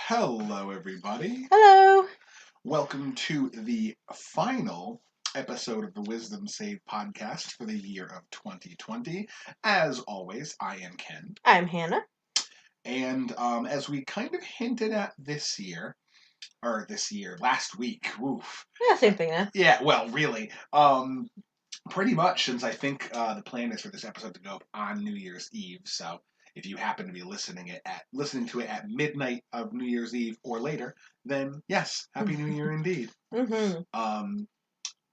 Hello, everybody. Hello. Welcome to the final episode of the Wisdom Save podcast for the year of 2020. As always, I am Ken. I'm Hannah. And as we kind of hinted at last week, woof. Yeah, same thing now. Yeah, well, really. Pretty much since I think the plan is for this episode to go up on New Year's Eve. So if you happen to be listening to it at midnight of New Year's Eve or later, then yes, Happy New Year indeed. Mm-hmm.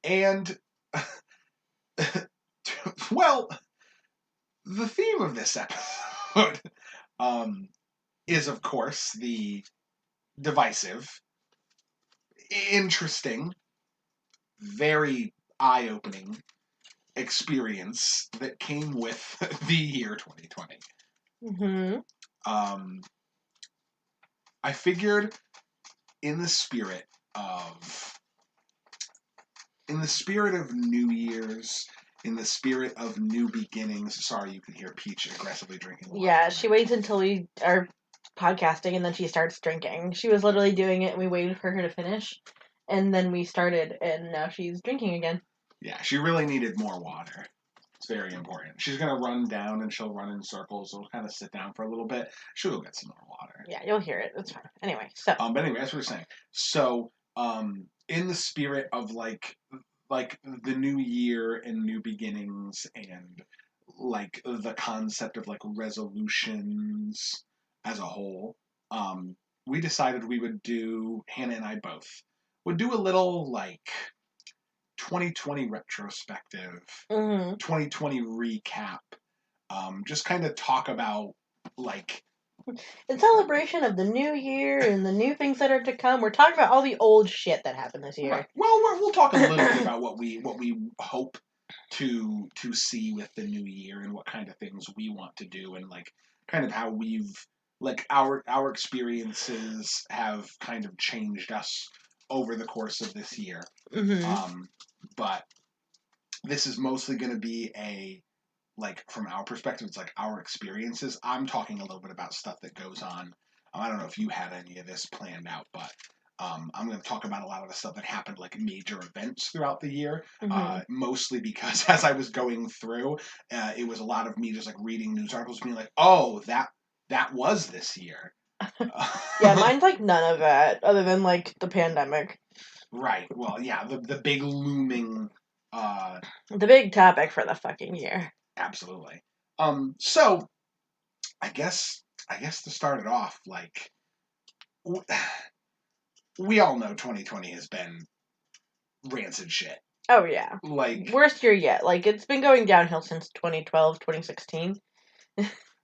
And well, the theme of this episode is of course the divisive, interesting, very eye-opening experience that came with the year 2020. Mm-hmm. I figured in the spirit of New Year's, in the spirit of new beginnings. Sorry, you can hear Peach aggressively drinking water. Yeah, she waits until we are podcasting and then she starts drinking. She was literally doing it and we waited for her to finish. And then we started and now she's drinking again. Yeah, she really needed more water. It's very important. She's going to run down and she'll run in circles. So we'll kind of sit down for a little bit. She'll go get some more water. Yeah, you'll hear it. It's fine. Anyway, so. But anyway, that's what we're saying. So, in the spirit of like the new year and new beginnings and like the concept of like resolutions as a whole, we decided we would do, Hannah and I both, would do a little like 2020 retrospective, 2020 recap, just kind of talk about like in celebration of the new year and the new things that are to come. We're talking about all the old shit that happened this year. Right. Well, we'll talk a little bit about what we hope to see with the new year and what kind of things we want to do and like kind of how we've like our experiences have kind of changed us over the course of this year. Mm-hmm. But this is mostly going to be a like from our perspective, it's like our experiences. I'm talking a little bit about stuff that goes on. I don't know if you had any of this planned out, but I'm going to talk about a lot of the stuff that happened, like major events throughout the year, mostly because as I was going through, it was a lot of me just like reading news articles, being like, "Oh, that was this year." Yeah, mine's like none of that, other than like the pandemic. Right. Well, yeah, the big looming. The big topic for the fucking year. Absolutely. So I guess to start it off, like we all know 2020 has been rancid shit. Oh yeah. Like worst year yet. Like it's been going downhill since 2012, 2016.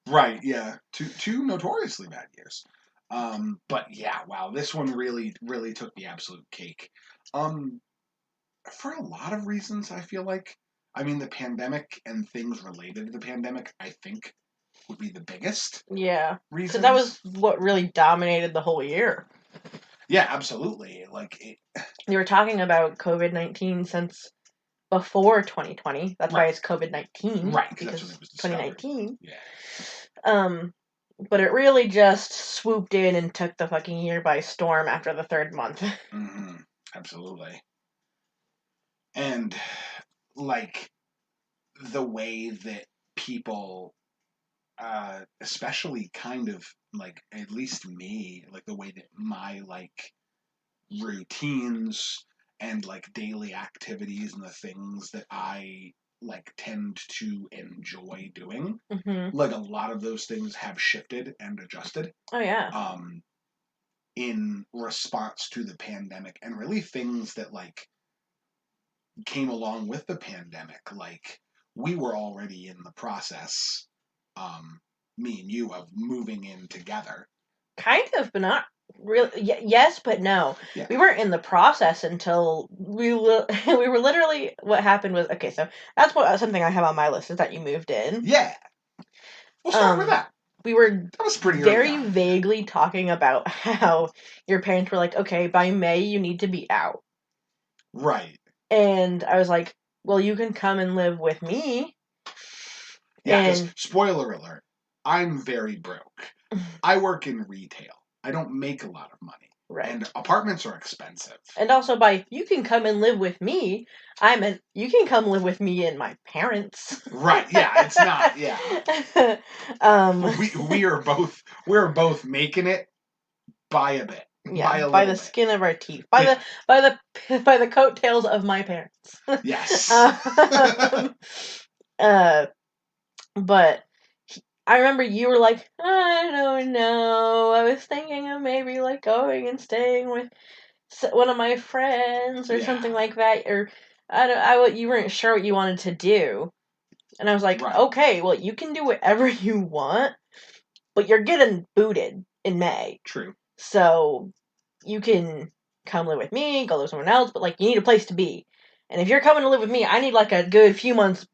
Right, yeah. Two notoriously bad years. But yeah, wow, this one really took the absolute cake. For a lot of reasons, I feel like. I mean, the pandemic and things related to the pandemic, I think, would be the biggest. Yeah. Because that was what really dominated the whole year. Yeah, absolutely. They were talking about COVID-19 since before 2020. That's why it's COVID-19. Right, because that's when it was 2019. Yeah. But it really just swooped in and took the fucking year by storm after the third month. Mm-hmm. Absolutely. And like the way that people, especially kind of like at least me, like the way that my like routines and like daily activities and the things that I like tend to enjoy doing, like a lot of those things have shifted and adjusted. Oh yeah. In response to the pandemic and really things that like came along with the pandemic. Like we were already in the process, me and you, of moving in together. Kind of, but not really. Yes, but no. Yeah. We weren't in the process until we were literally. What happened was, okay, so that's something I have on my list is that you moved in. Yeah. We'll start with that. We were that was pretty very vaguely talking about how your parents were like, okay, by May you need to be out. Right. And I was like, well, you can come and live with me. Yeah, because spoiler alert, I'm very broke. I work in retail. I don't make a lot of money. Right. And apartments are expensive. And also by you can come and live with me, you can come live with me and my parents. Right. Yeah, it's not. Yeah. um We're both making it by a bit. yeah, By a by little the bit. skin of our teeth. Yeah. By the coattails of my parents. Yes. um, uh but I remember you were like, I don't know. I was thinking of maybe like going and staying with one of my friends or something Yeah. like that, or you weren't sure what you wanted to do, and I was like, Right. okay, well, you can do whatever you want, but you're getting booted in May, True. so you can come live with me, go live with someone else, but like you need a place to be, and if you're coming to live with me, I need like a good few month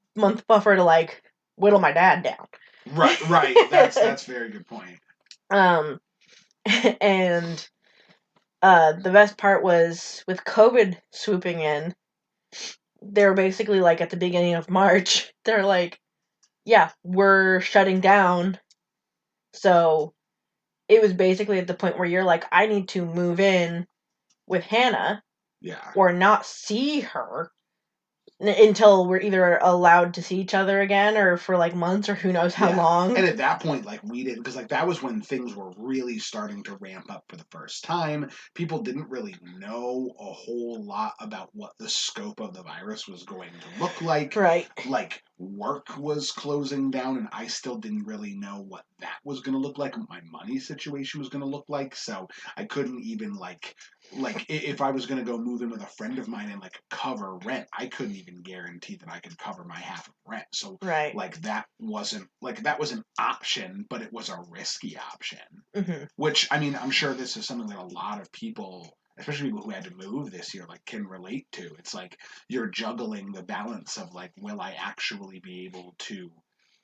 buffer to like whittle my dad down. Right. Right. That's a very good point. um, and the best part was with COVID swooping in, they were basically like at the beginning of March, they're like, yeah, we're shutting down. So it was basically at the point where you're like, I need to move in with Hannah Yeah. or not see her until we're either allowed to see each other again or for like months or who knows how Yeah. long. And at that point, like, we didn't, because like that was when things were really starting to ramp up for the first time. People didn't really know a whole lot about what the scope of the virus was going to look like. Right. Like, work was closing down, and I still didn't really know what that was going to look like, what my money situation was going to look like. So I couldn't even if I was going to go move in with a friend of mine and like cover rent, I couldn't even guarantee that I could cover my half of rent. So Right. that was an option, but it was a risky option. Mm-hmm. Which, I mean, I'm sure this is something that a lot of people, especially people who had to move this year, like, can relate to. It's like you're juggling the balance of like, will I actually be able to,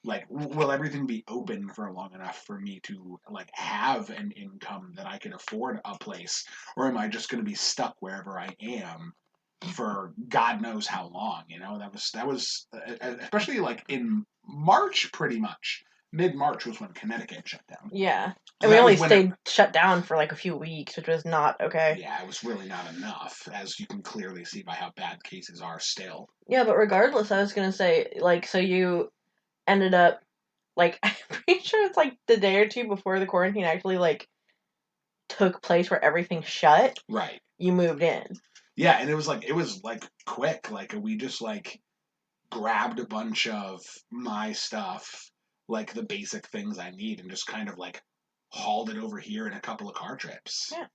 like, will everything be open for long enough for me to like have an income that I can afford a place, or am I just going to be stuck wherever I am for God knows how long? You know, that was especially like in March, pretty much mid March was when Connecticut shut down. Yeah. So And we that only was when it, stayed shut down for like a few weeks, which was not okay. yeah, it was really not enough, as you can clearly see by how bad cases are still. Yeah, but regardless, I was gonna say, like, so you ended up, like, I'm pretty sure it's like the day or two before the quarantine actually, like, took place where everything shut, Right. you moved in. Yeah, and it was like quick. Like we just like grabbed a bunch of my stuff, like the basic things I need, and just kind of like hauled it over here in a couple of car trips. Yeah.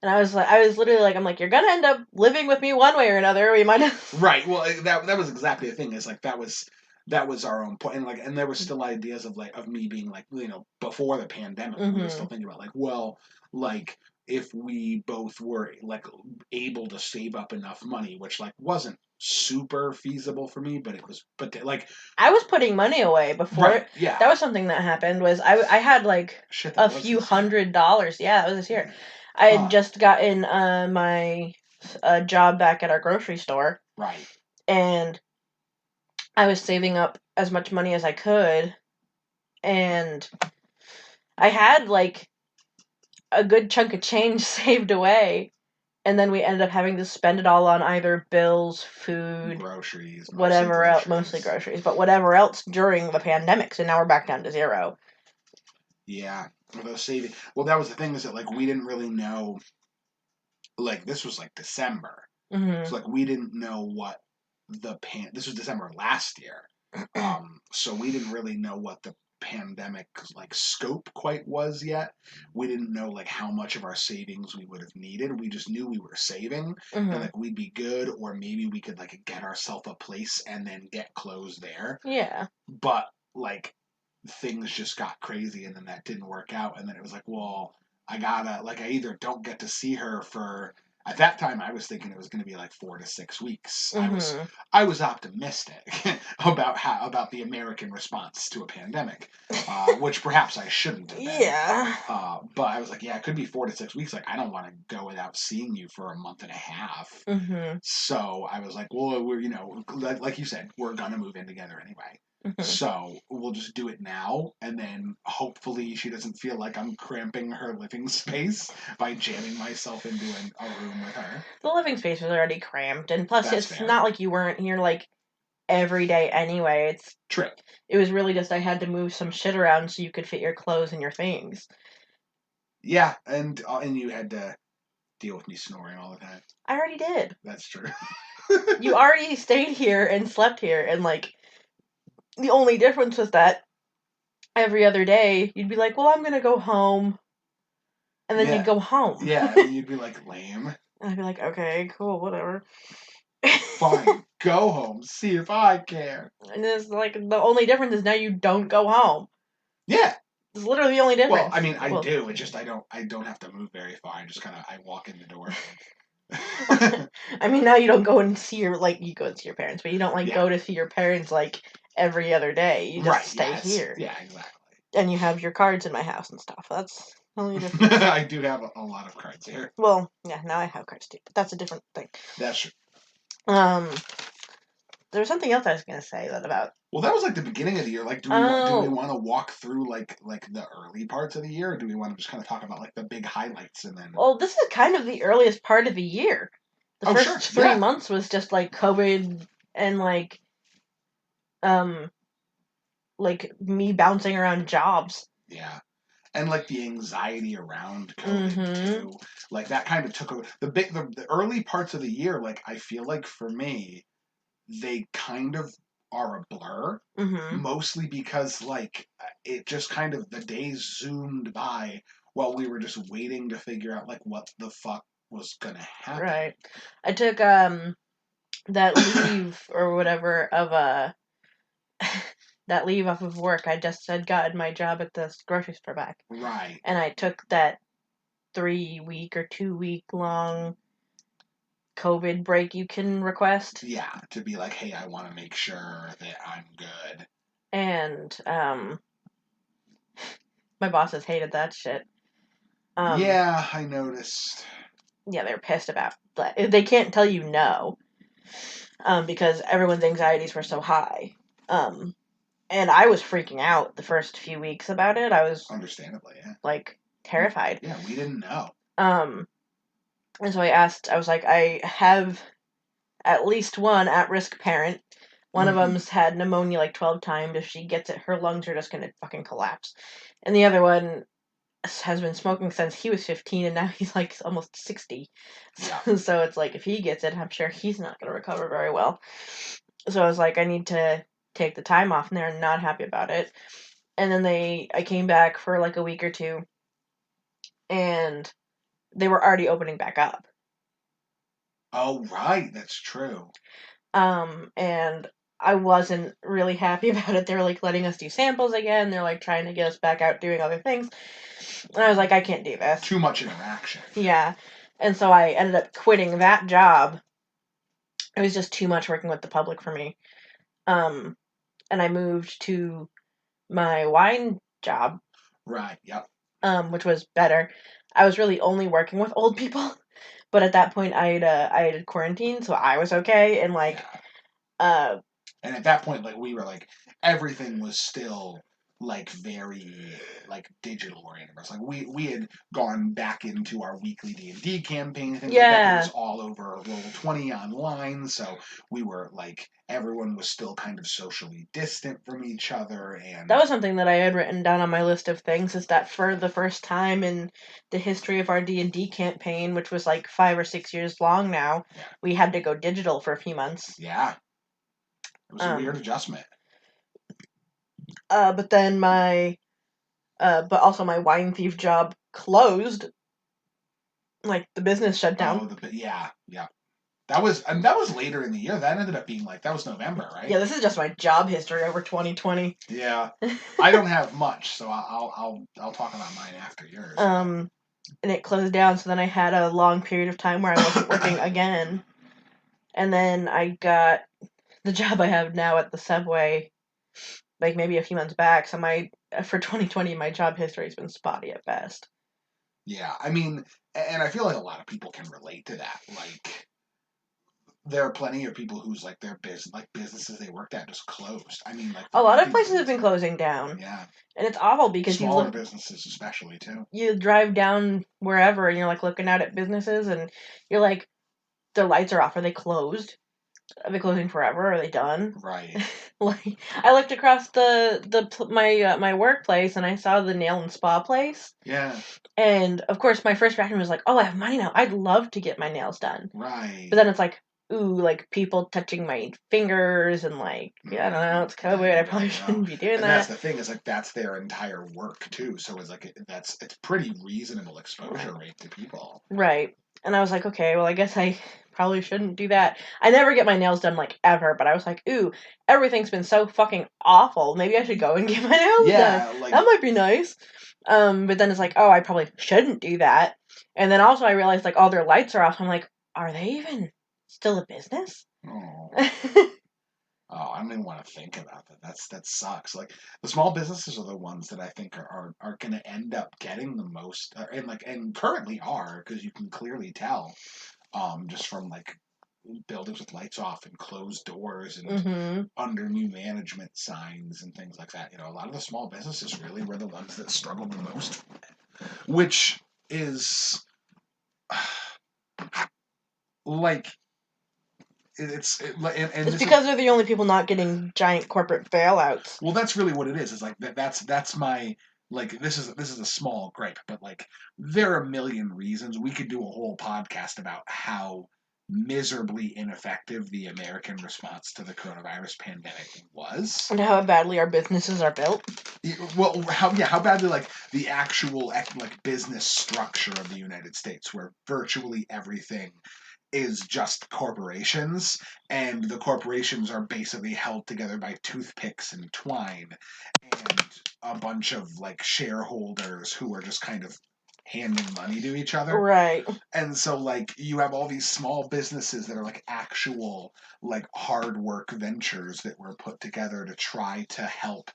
And I was literally like, I'm like, you're gonna end up living with me one way or another. We might have. Right. Well, that was exactly the thing. Is like that was our own point, and like, and there were still ideas of like of me being like, you know, before the pandemic, we were still thinking about like, well, like if we both were like able to save up enough money, which like wasn't super feasible for me, but it was, but like, I was putting money away before. right, yeah, That was something that happened. Was I had like shit, a that was few this year. $100. Yeah, that was this year. Yeah. I had Huh. just gotten my job back at our grocery store, Right. and I was saving up as much money as I could, and I had like a good chunk of change saved away, and then we ended up having to spend it all on either bills, food, Groceries, mostly whatever else, groceries. mostly groceries, but whatever else during the pandemic. So now we're back down to zero. Yeah. Those saving. Well, that was the thing, is that like we didn't really know. Like this was like December. Mm-hmm. So like we didn't know what this was December of last year. So we didn't really know what the pandemic like scope quite was yet. We didn't know like how much of our savings we would have needed. We just knew we were saving and Mm-hmm. like we'd be good, or maybe we could like get ourselves a place and then get clothes there. Yeah. But like things just got crazy, and then that didn't work out, and then it was like, well, I gotta like I either don't get to see her for, at that time I was thinking it was going to be like 4 to 6 weeks. Mm-hmm. I was optimistic about the American response to a pandemic, which perhaps I shouldn't have been. Yeah. But I was like, yeah, it could be 4 to 6 weeks. Like I don't want to go without seeing you for a month and a half. Mm-hmm. So I was like, well, we're, you know, like you said, we're gonna move in together anyway. Mhm. So we'll just do it now, and then hopefully she doesn't feel like I'm cramping her living space by jamming myself into a room with her. The living space was already cramped, and plus, That's it's fair. not like you weren't here like every day anyway. True. It was really just I had to move some shit around so you could fit your clothes and your things. Yeah, and you had to deal with me snoring all the time. I already did. That's true. You already stayed here and slept here, and like the only difference was that every other day you'd be like, "Well, I'm gonna go home," and then you'd Yeah, go home. yeah, and then you'd be like, lame. And I'd be like, "Okay, cool, whatever." Fine, go home. See if I care. And it's like the only difference is now you don't go home. Yeah. It's literally the only Well, difference. I mean, I Well, do. It's just I don't have to move very far. I just kind of I walk in the door. I mean, now you don't go and see your like you go and see your parents, but you don't like Yeah. go to see your parents like every other day. You just Right. stay Yes. here, Yeah. Exactly. and you have your cards in my house and stuff. That's the only difference. I do have a lot of cards here. Well, yeah, now I have cards too, but that's a different thing. That's true. Um, there was something else I was gonna say that about. Well, that was like the beginning of the year. Like, do we Oh, want to walk through like the early parts of the year, or do we want to just kind of talk about like the big highlights and then? well, this is kind of the earliest part of the year. The Oh, first sure. 3 months was just like COVID and um like me bouncing around jobs. Yeah. And like the anxiety around COVID Mm-hmm. too, like that kind of took over the early parts of the year. Like I feel like for me, they kind of are a blur, Mm-hmm. mostly because like it just kind of the days zoomed by while we were just waiting to figure out like what the fuck was gonna happen. Right. I took that leave or whatever of that leave off of work. I just had gotten my job at the grocery store back, Right. and I took that 3 week or 2 week long COVID break you can request, Yeah, to be like, hey, I want to make sure that I'm good. and my bosses hated that shit. Um, Yeah, I noticed. yeah, they're pissed about, but they can't tell you no, because everyone's anxieties were so high. Um, and I was freaking out the first few weeks about it. I was Understandably, yeah. like terrified. Yeah, we didn't know. Um, and so I was like, I have at least one at risk parent. One of Mm-hmm. them's had pneumonia like 12 times. If she gets it, her lungs are just going to fucking collapse. And the other one has been smoking since he was 15 and now he's like almost 60. Yeah. So it's like if he gets it, I'm sure he's not going to recover very well. So I was like, I need to take the time off, and they're not happy about it. And then I came back for like a week or two, and they were already opening back up. Oh, right. That's true. And I wasn't really happy about it. They were like letting us do samples again. They're like trying to get us back out doing other things. And I was like, I can't do this. Too much interaction. Yeah. And so I ended up quitting that job. It was just too much working with the public for me. Um, and I moved to my wine job, Right. Yep. which was better. I was really only working with old people, but at that point I had quarantined, so I was okay. And like, Yeah. uh, And at that point, like we were like everything was still like very like digital oriented. It's like we had gone back into our weekly D&D campaign, things like that. It was yeah, all over Roll20 online, so we were like everyone was still kind of socially distant from each other, that and was something that I had written down on my list of things. Is that for the first time in the history of our D&D campaign, which was like 5 or 6 years long now, yeah, we had to go digital for a few months. yeah, it was a weird Um, adjustment. but then but also my wine thief job closed. Like the business shut down. Oh, yeah, yeah. That was later in the year. That ended up being like that was November, Yeah, right? this is just my job history over 2020. Yeah, I don't have much, so I'll talk about mine after yours. And it closed down, so then I had a long period of time where I wasn't working again. And then I got the job I have now at the Subway, like maybe a few months back. So my for 2020, my job history has been spotty at best. Yeah, I mean, and I feel like a lot of people can relate to that. Like there are plenty of people whose like their businesses they worked at just closed. I mean, like A for lot of making places have been movies. closing down, Yeah, and it's awful because smaller businesses especially too. you drive down wherever and you're like looking out at businesses and you're like, their lights are off. Are they closed? Are they closing forever? Are they done? Right. Like, I looked across my workplace and I saw the nail and spa place. Yeah. And of course, my first reaction was like, "Oh, I have money now. I'd love to get my nails done." Right. But then it's like, ooh, like people touching my fingers and like, yeah, I don't know, it's COVID. I probably shouldn't be doing And that's that. the thing is like that's their entire work too. So it's like it's pretty reasonable exposure Right. rate to people. Right. And I was like, okay, well, I guess I probably shouldn't do that. I never get my nails done like ever, but I was like, ooh, everything's been so fucking awful. Maybe I should go and get my nails done. Yeah, like That might be nice. But then it's like, oh, I probably shouldn't do that. And then also I realized like all their lights are off. I'm like, are they even still a business? oh. Oh, I don't even want to think about that. That sucks. Like the small businesses are the ones that I think are going to end up getting the most, and currently are because you can clearly tell, just from like buildings with lights off and closed doors and Mm-hmm. under new management signs and things like that. You know, a lot of the small businesses really were the ones that struggled the most, which is like and It's this is because they're the only people not getting giant corporate bailouts. well, that's really what it is. Is like that's my like this is a small gripe, but like there are a million reasons we could do a whole podcast about how miserably ineffective the American response to the coronavirus pandemic was. And how badly our businesses are built. Well, how badly like the actual like business structure of the United States, where virtually everything is just corporations, and the corporations are basically held together by toothpicks and twine, and a bunch of like shareholders who are just kind of handing money to each other. Right. And so like you have all these small businesses that are like actual like hard work ventures that were put together to try to help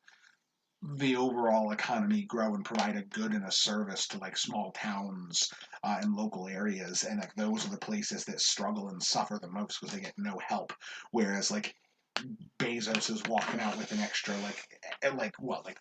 the overall economy grow and provide a good and a service to like small towns and local areas, and like those are the places that struggle and suffer the most because they get no help, whereas like Bezos is walking out with an extra like what like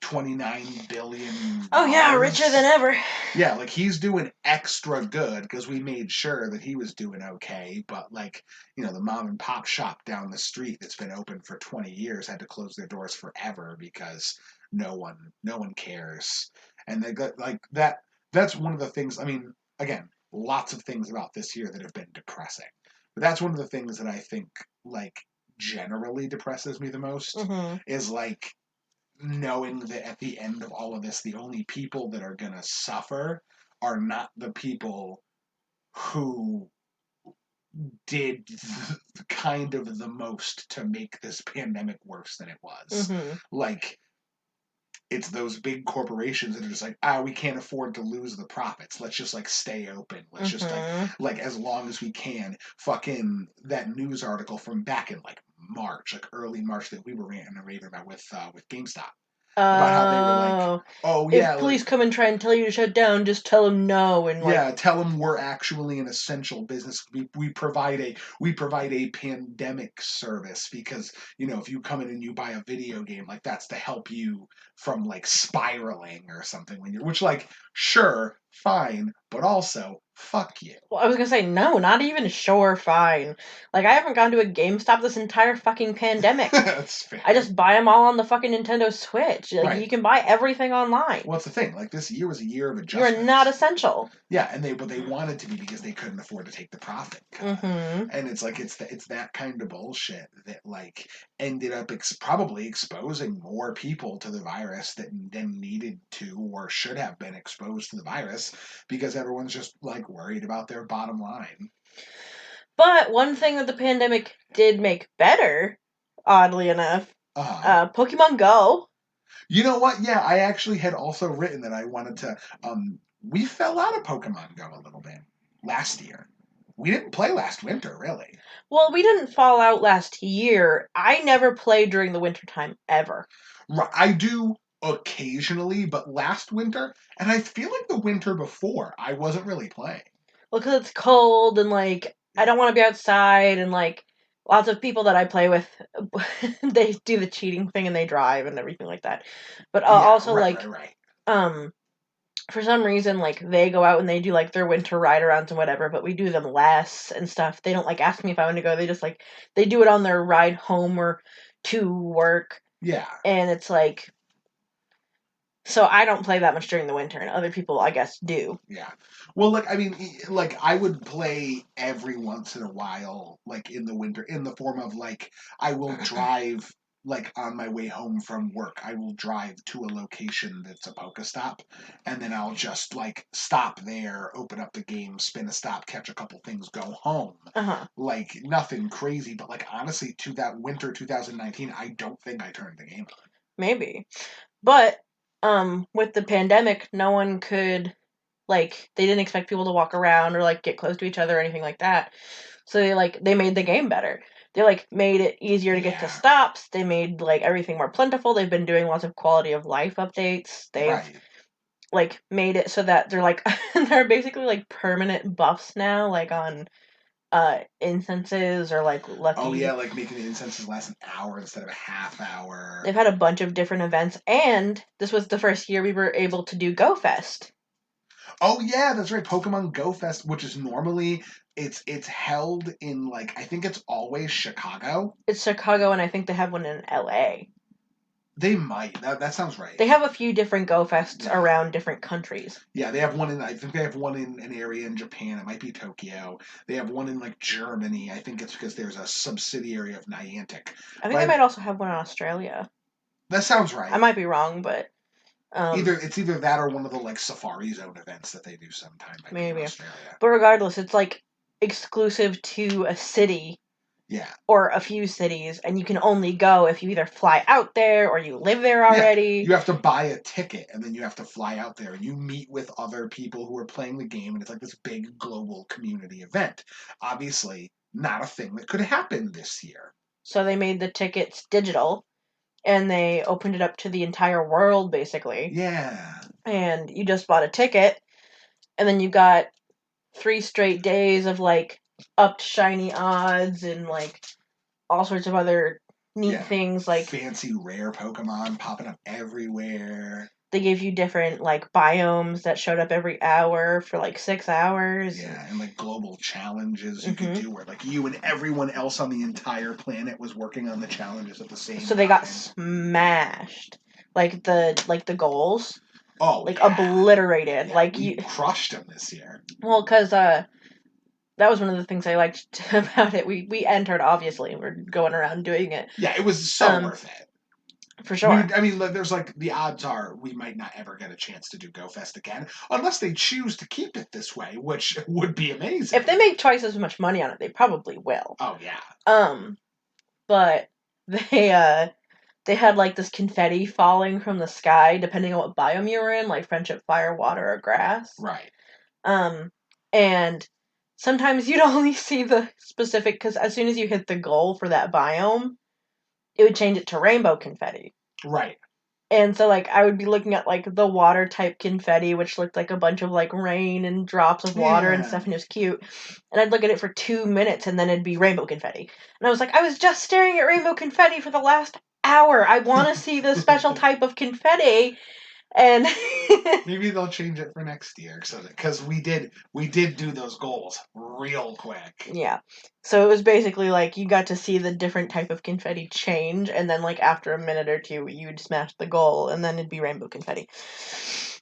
29 billion Oh yeah, richer than dollars. ever. Yeah, like he's doing extra good because we made sure that he was doing okay. But like, you know, the mom and pop shop down the street that's been open for 20 years had to close their doors forever because no one cares. And they got like that. That's one of the things. I mean, again, lots of things about this year that have been depressing. But that's one of the things that I think like generally depresses me the most Mm-hmm. is like knowing that at the end of all of this, the only people that are going to suffer are not the people who did kind of the most to make this pandemic worse than it was. Mm-hmm. Like, it's those big corporations that are just like, we can't afford to lose the profits. Let's just like stay open. Let's just Mm-hmm. like as long as we can. Fucking that news article from back in like March, like early March that we were ranting and raving about with GameStop about how they were like, Oh, oh yeah, if like, police come and try and tell you to shut down, just tell them no and like. yeah, tell them we're actually an essential business. We provide a pandemic service because you know if you come in and you buy a video game, like that's to help you from like spiraling or something when you're, which like sure, fine, but also fuck you. Well, I was gonna say no, not even sure. Fine. Like I haven't gone to a GameStop this entire fucking pandemic. That's I fair. just buy them all on the fucking Nintendo Switch. Like Right. you can buy everything online. Well, that's the thing. Like this year was a year of You are not adjustments. essential. Yeah, and they wanted to be because they couldn't afford to take the profit cut, Mm-hmm. and it's like it's that kind of bullshit that like ended up probably exposing more people to the virus than needed to or should have been exposed to the virus because everyone's just like worried about their bottom line. But one thing that the pandemic did make better, oddly enough, Uh, Pokemon Go. you know what? Yeah, I actually had also written that I wanted to. We fell out of Pokemon Go a little bit last year. We didn't play last winter, really. Well, we didn't fall out last year. I never played during the wintertime ever. I do occasionally, but last winter, and I feel like the winter before, I wasn't really playing. Well, because it's cold and like I don't want to be outside, and like lots of people that I play with, they do the cheating thing and they drive and everything like that. But Yeah, also like right. um for some reason, like, they go out and they do like their winter ride arounds and whatever, but we do them less and stuff. They don't like ask me if I want to go. They just like they do it on their ride home or to work, Yeah, and it's like, so I don't play that much during the winter, and other people, I guess, do. yeah. Well, like I mean, like I would play every once in a while, like in the winter, in the form of like I will drive. Like on my way home from work, I will drive to a location that's a Pokestop, and then I'll just like stop there, open up the game, spin a stop, catch a couple things, go home. Uh huh. Like nothing crazy, but like honestly, to that winter 2019, I don't think I turned the game on. Maybe, but with the pandemic, no one could, like, they didn't expect people to walk around or like get close to each other or anything like that. So they made the game better. They like made it easier to get to Yeah, stops. They made like everything more plentiful. They've been doing lots of quality of life updates. They've right. like made it so that they're like they're basically like permanent buffs now, like on instances or like Oh lucky. yeah, like making the incenses last an hour instead of a half hour. They've had a bunch of different events, and this was the first year we were able to do Go Fest. Oh yeah, that's right. Pokemon Go Fest, which is normally it's held in like I think it's always Chicago. It's Chicago, and I think they have one in LA. They might. That sounds right. They have a few different Go Fests Yeah. around different countries. Yeah, they have one in I think they have one in an area in Japan. It might be Tokyo. They have one in like Germany. I think it's because there's a subsidiary of Niantic. I think they But might also have one in Australia. that sounds I right. might be wrong, but Either that or one of the like Safari Zone events that they do sometime might be in maybe. Australia. But regardless, it's like exclusive to a city Yeah. or a few cities, and you can only go if you either fly out there or you live there Yeah, already. you have to buy a ticket and then you have to fly out there and you meet with other people who are playing the game and it's like this big global community event. Obviously, not a thing that could happen this year. So they made the tickets digital, and they opened it up to the entire world basically. Yeah. And you just bought a ticket, and then you got 3 straight days of like upped shiny odds and like all sorts of other neat Yeah. things. Like Fancy rare Pokemon popping up everywhere. they gave you different like biomes that showed up every hour for like 6 hours. Yeah, and like global challenges you could Hmm. do where like you and everyone else on the entire planet was working on the challenges at the same So they got time. smashed. Like the goals, Oh like yeah. obliterated. Yeah, Like we you, crushed them this year. well, because that was one of the things I liked about it. We entered, obviously. We're going around doing it. Yeah, it was so Um, worth it. for sure. I mean, there's like the odds are we might not ever get a chance to do Go Fest again unless they choose to keep it this way, which would be amazing. If they make twice as much money on it, they probably will. Oh yeah, Um, but they had like this confetti falling from the sky, depending on what biome you were in, like friendship, fire, water, or grass. right. Um, and sometimes you'd only see the specific, because as soon as you hit the goal for that biome, it would change it to rainbow confetti. Right. And so like I would be looking at like the water type confetti, which looked like a bunch of like rain and drops of water and Yeah. stuff, and it was cute. And I'd look at it for 2 minutes, and then it'd be rainbow confetti. And I was like, I was just staring at rainbow confetti for the last hour. I want to see the special type of confetti. And Maybe they'll change it for next year, so because we did do those goals real quick. yeah, so it was basically like you got to see the different type of confetti change, and then like after a minute or two, you'd smash the goal, and then it'd be rainbow confetti.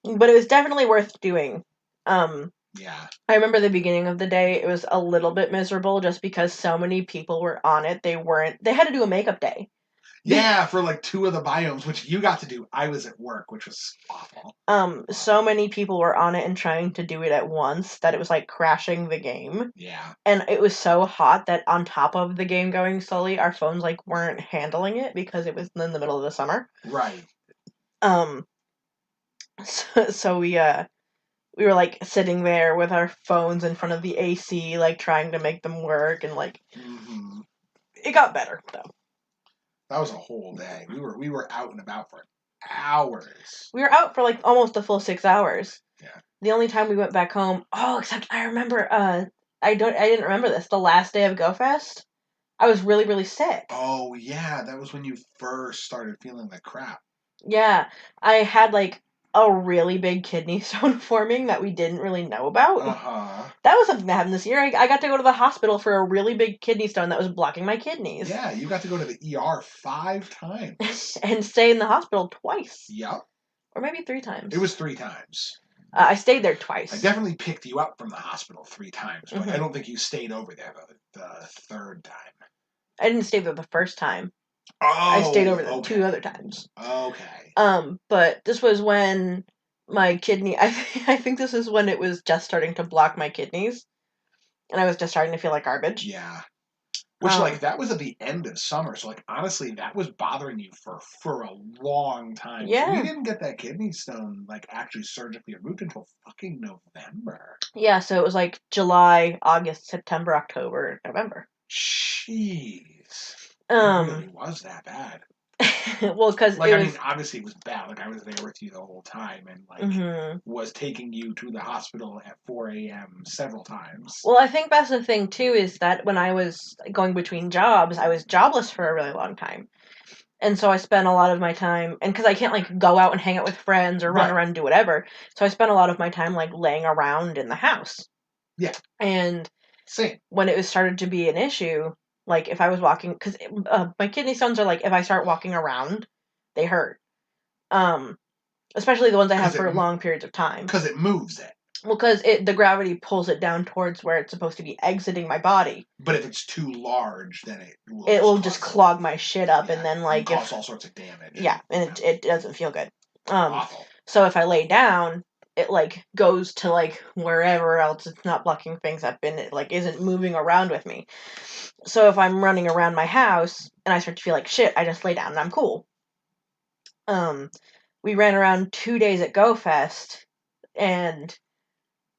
But it was definitely worth doing. Yeah. I remember the beginning of the day, it was a little bit miserable just because so many people were on it. They had to do a makeup day. Yeah, for like two of the biomes, which you got to do. I was at work, which was awful. So many people were on it and trying to do it at once that it was like crashing the game. Yeah. And it was so hot that on top of the game going slowly, our phones like weren't handling it because it was in the middle of the summer. Right. Um, so we were like sitting there with our phones in front of the AC, like trying to make them work, and like it got better though. That was a whole day. We were out and about for hours. We were out for like almost a full 6 hours. Yeah. The only time we went back home, except I remember I didn't remember this. The last day of GoFest, I was really, really sick. Oh yeah, that was when you first started feeling like crap. Yeah, I had like a really big kidney stone forming that we didn't really know about. Uh-huh. That was something that happened this year. I got to go to the hospital for a really big kidney stone that was blocking my kidneys. Yeah, you got to go to the ER 5 times. And stay in the hospital twice. Yep. Or maybe 3 times. It was 3 times. I stayed there I twice. definitely picked you up from the hospital 3 times, but I Mhm. don't think you stayed over there the third time. I didn't stay there the first time. I stayed over Oh, there 2 okay. other times. Okay. But this was when my kidney. I think this is when it was just starting to block my kidneys, and I was just starting to feel like garbage. Yeah. Which, like, Um, that was at the end of summer, so, like, honestly, that was bothering you for a long time. Because we yeah, didn't get that kidney stone, like, actually surgically removed until fucking November. yeah. So it was like July, August, September, October, November. Jeez. It Um, really was that bad. well, because Like, it I mean, was. obviously it was bad. Like, I was there with you the whole time and, like, Hmm. was taking you to the hospital at 4 a.m. several times. Well, I think that's the thing too, is that when I was going between jobs, I was jobless for a really long time. And so I spent a lot of my time, and because I can't like go out and hang out with friends or run Right. around and do whatever, so I spent a lot of my time like laying around in the house. Yeah. And Same. when it was started to be an issue, like if I was walking, because my kidney stones are like if I start walking around, they hurt. Um, Especially the ones I have Because for long periods of time. it moves it. Well, because the gravity pulls it down towards where it's supposed to be exiting my body. But if it's too large, then It will just clog my shit up, yeah, and then and like cause if all sorts of damage. yeah, and Yeah. it doesn't feel good. Um, Awful. so if I lay down, it like goes to like wherever else it's not blocking things up, and it like isn't moving around with me. So if I'm running around my house and I start to feel like shit, I just lay down and I'm cool. Um, we ran around 2 days at GoFest, and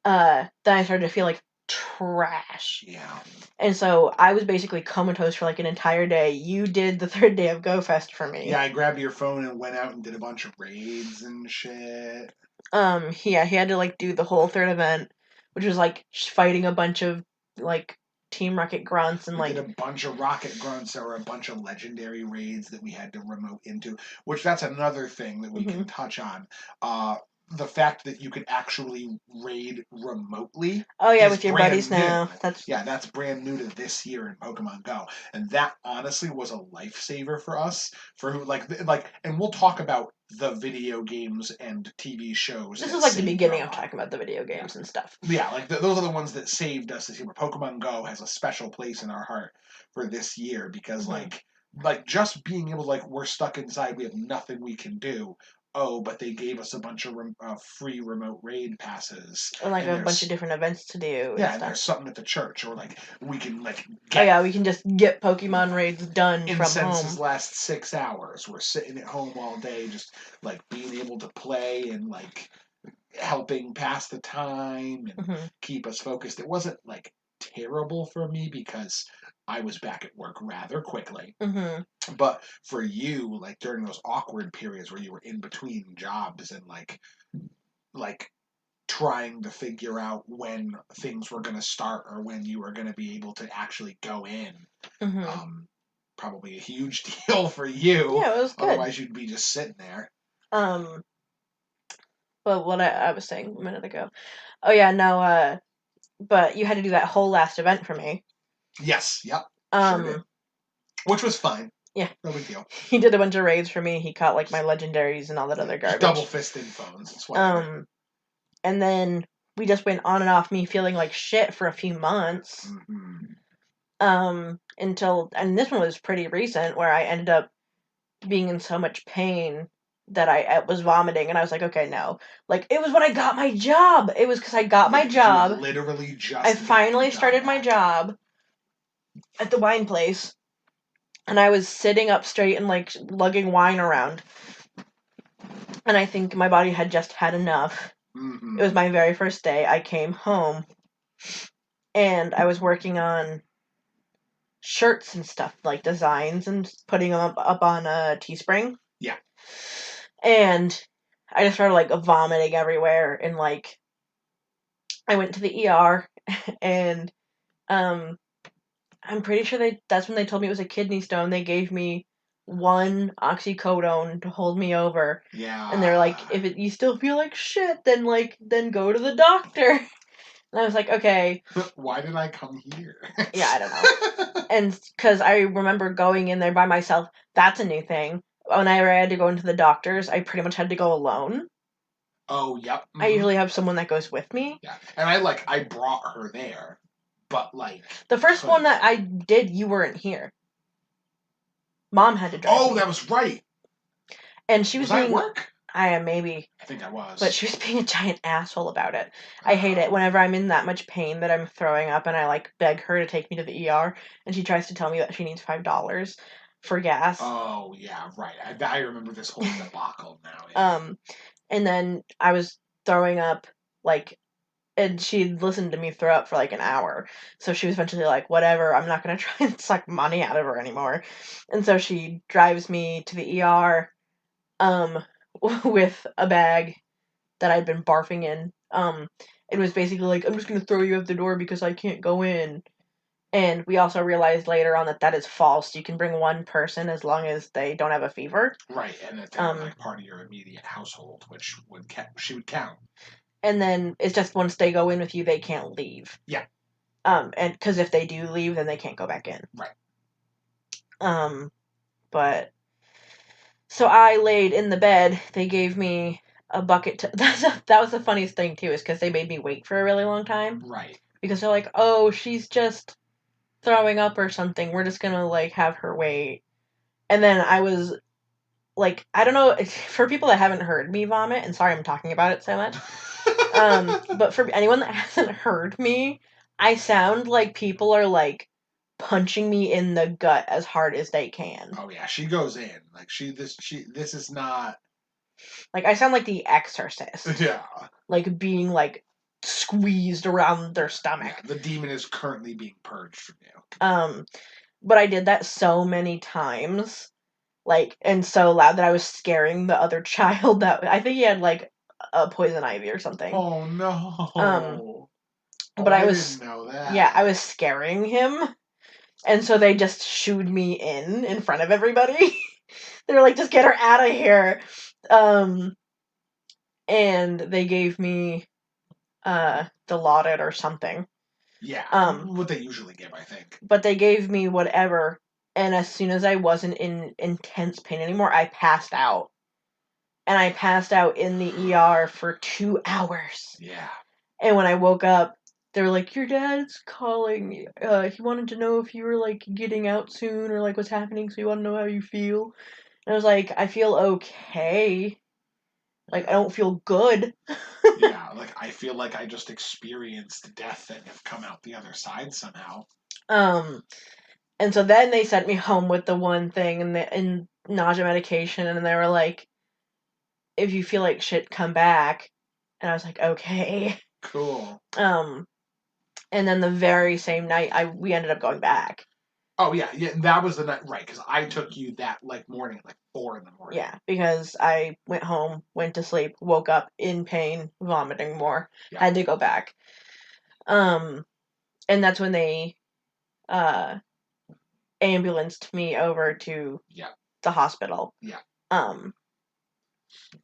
then I started to feel like trash. Yeah. And so I was basically comatose for like an entire day. You did the third day of GoFest for me. Yeah, I grabbed your phone and went out and did a bunch of raids and shit. Yeah, he had to like do the whole third event, which was like fighting a bunch of like Team Rocket grunts and We like did a bunch of rocket grunts. There were a bunch of legendary raids that we had to remote into, which that's another thing that we hmm can touch on. The fact that you could actually raid remotely oh yeah, is with your buddies brand new. now. That's Yeah, that's brand new to this year in Pokemon Go, and that honestly was a lifesaver for us. For who and we'll talk about the video games and TV shows this that is like the saved our beginning of lives. talking about the video games and stuff. Yeah, like those are the ones that saved us this year. But Pokemon Go has a special place in our heart for this year because hmm like just being able to like we're stuck inside, we have nothing we can do. Oh, but they gave us a bunch of free remote raid passes, And like and a bunch there's of different events to do and yeah, and there's stuff. something at the church, or like we can like Oh get yeah, we can just get Pokemon raids done from incenses home. last 6 hours. We're sitting at home all day, just like being able to play and like helping pass the time and hmm keep us focused. It wasn't like terrible for me because I was back at work rather quickly. hmm But for you, like during those awkward periods where you were in between jobs and like trying to figure out when things were going to start or when you were going to be able to actually go in, hmm um, probably a huge deal for you. Yeah, it was good. Otherwise, you'd be just sitting there. Um, but what I was saying a minute ago. Oh yeah, no. But you had to do that whole last event for me. Yes, yep, sure did. Um, Which was fine. yeah, No big deal. he did a bunch of raids for me. He caught like my legendaries and all that other Just double garbage. fisted phones. It's whatever. And then we just went on and off me feeling like shit for a few months. Mm-hmm. Until and this one was pretty recent where I ended up being in so much pain that I was vomiting and I was like, okay, no. Like it was when I got my job. It was because I got my Yeah, 'cause you had job. literally just I gotten your finally job started my back. job at the wine place, and I was sitting up straight and like lugging wine around. And I think my body had just had enough. It was Mm-hmm. my very first day. I came home and I was working on shirts and stuff, like designs and putting them up on a Teespring. Yeah. And I just started like vomiting everywhere and like I went to the ER and I'm pretty sure that's when they told me it was a kidney stone. They gave me one oxycodone to hold me over. And they're like, Yeah. if you still feel like shit, then go to the doctor. And I was like, okay. Why did I come here? Yeah, I don't know. And because I remember going in there by myself, that's a new thing. Whenever I had to go into the doctor's, I pretty much had to go alone. Oh, yep. I usually have someone that goes with me. Yeah, and I brought her there, but like The first one that I did, you weren't here. Mom had to drive me. Oh, that was right. And she was I at being work? maybe. I think I was. But she was being a giant asshole about it. I hate it whenever I'm in that much pain that I'm throwing up and I like beg her to take me to the ER and she tries to tell me that she needs $5 for gas. Oh yeah, right. I remember this whole debacle now. Yeah. And then I was throwing up like, and she listened to me throw up for like an hour. So she was eventually like, whatever, I'm not gonna try and suck money out of her anymore. And so she drives me to the ER with a bag that I'd been barfing in. It was basically like, I'm just gonna throw you out the door because I can't go in. And we also realized later on that is false. You can bring one person as long as they don't have a fever. Right, and that they're like part of your immediate household, which she would count. And then it's just once they go in with you, they can't leave. Yeah. And because if they do leave, then they can't go back in. Right. But so I laid in the bed. They gave me a bucket. That was the funniest thing too, is because they made me wait for a really long time. Right. Because they're like, oh, she's just throwing up or something. We're just gonna like have her wait. And then I was like, I don't know, for people that haven't heard me vomit, and sorry I'm talking about it so much. But for anyone that hasn't heard me, I sound like people are like punching me in the gut as hard as they can. Oh yeah, she goes in. Like this is not like I sound like the Exorcist. Yeah. Like being like squeezed around their stomach. Yeah, the demon is currently being purged from you. But I did that so many times, like, and so loud that I was scaring the other child. That I think he had like a poison ivy or something. Oh no. But I was didn't know that. Yeah, I was scaring him, and so they just shooed me in front of everybody. They were like, "Just get her out of here," and they gave me Dilaudid or something. Yeah, what they usually give, I think. But they gave me whatever, and as soon as I wasn't in intense pain anymore, I passed out. And I passed out in the ER for 2 hours. Yeah. And when I woke up, they were like, your dad's calling. He wanted to know if you were, like, getting out soon or, like, what's happening, so he wanted to know how you feel. And I was like, I feel okay. Like, I don't feel good. Yeah, like, I feel like I just experienced death and have come out the other side somehow. And so then they sent me home with the one thing and nausea medication, and they were like, if you feel like shit, come back. And I was like, okay. Cool. And then the very same night, we ended up going back. Oh yeah, that was the night, right? Because I took you that like morning, like 4 in the morning. Yeah, because I went home, went to sleep, woke up in pain, vomiting more, had to go back. And that's when they ambulanced me over to the hospital. Yeah.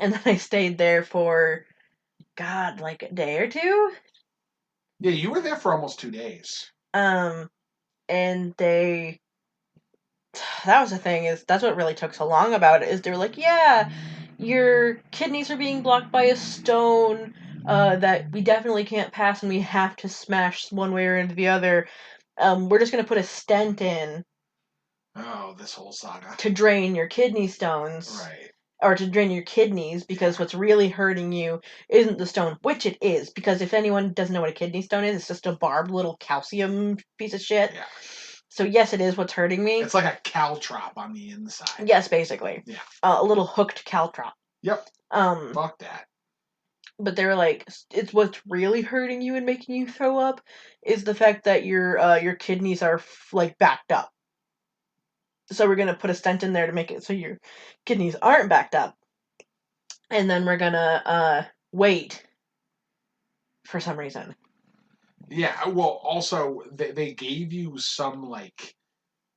And then I stayed there for, God, like a day or two. Yeah, you were there for almost 2 days. And that was the thing, is that's what really took so long about it, is they were like, yeah, your kidneys are being blocked by a stone that we definitely can't pass and we have to smash one way or the other. We're just going to put a stent in. Oh, this whole saga. To drain your kidney stones. Right. Or to drain your kidneys, because what's really hurting you isn't the stone, which it is, because if anyone doesn't know what a kidney stone is, it's just a barbed little calcium piece of shit. Yeah. So yes, it is what's hurting me. It's like a caltrop on the inside. Yes, basically. Yeah. A little hooked caltrop. Yep. Fuck that. But they were like, it's what's really hurting you and making you throw up is the fact that your kidneys are like backed up. So we're gonna put a stent in there to make it so your kidneys aren't backed up, and then we're gonna wait for some reason. Yeah, well, also they gave you some like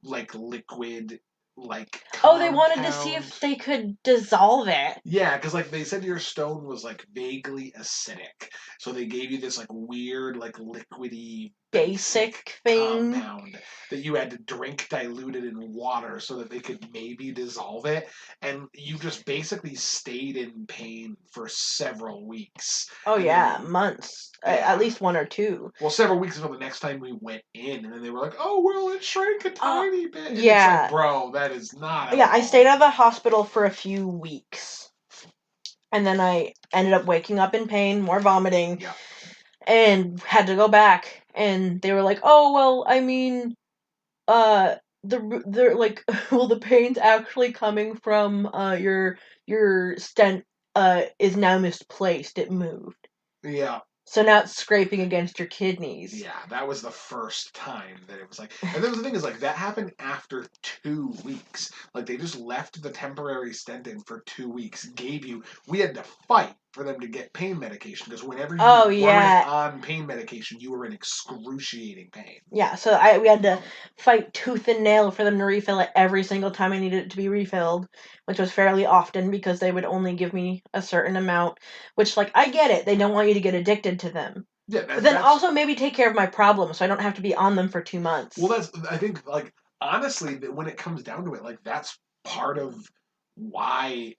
liquid like Oh, they wanted to see compound. if they could dissolve it. Yeah, because like they said your stone was like vaguely acidic, so they gave you this like weird like liquidy basic Basic thing. compound that you had to drink diluted in water so that they could maybe dissolve it, and you just basically stayed in pain for several weeks, Oh and then yeah, months. At yeah. least one or two. Well, several weeks until the next time we went in, and then they were like, "Oh, well, it shrank a Uh, tiny bit," and it's like, yeah. bro, that is not Yeah, I stayed alcohol. at the hospital for a few weeks. And then I ended up waking up in pain, more vomiting, Yeah, and had to go back. And they were like, "Oh, well, I mean, uh they're like well, the pain's actually coming from your stent is now misplaced. It moved. yeah. So now it's scraping against your kidneys." Yeah, that was the first time that it was like, and then the thing is, like, that happened after 2 weeks. Like, they just left the temporary stent in for 2 weeks, gave you, we had to fight for them to get pain medication because whenever you Oh weren't yeah. on pain medication, you were in excruciating pain. Yeah, so we had to fight tooth and nail for them to refill it every single time I needed it to be refilled, which was fairly often because they would only give me a certain amount, which, like, I get it. They don't want you to get addicted to them. Yeah, But then that's, also maybe take care of my problem so I don't have to be on them for 2 months. well, that's, I think, like, honestly, when it comes down to it, like, that's part of why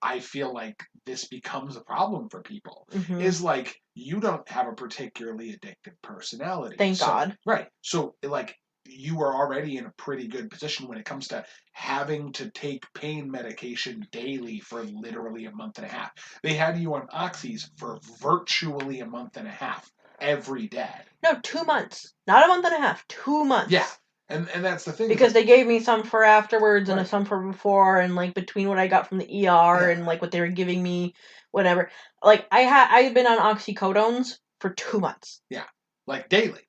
I feel like this becomes a problem for people Hmm. is like you don't have a particularly addictive personality. Thank So, God. right. So, like, you are already in a pretty good position when it comes to having to take pain medication daily for literally a month and a half. They had you on oxys for virtually a month and a half every day. No, 2 months. Not a month and a half. Two Yeah. months. And that's the thing is Because like they gave me some for afterwards and right. some for before, and like between what I got from the ER Yeah. and like what they were giving me, whatever. Like I've been on oxycodones for 2 months. Yeah. Like daily.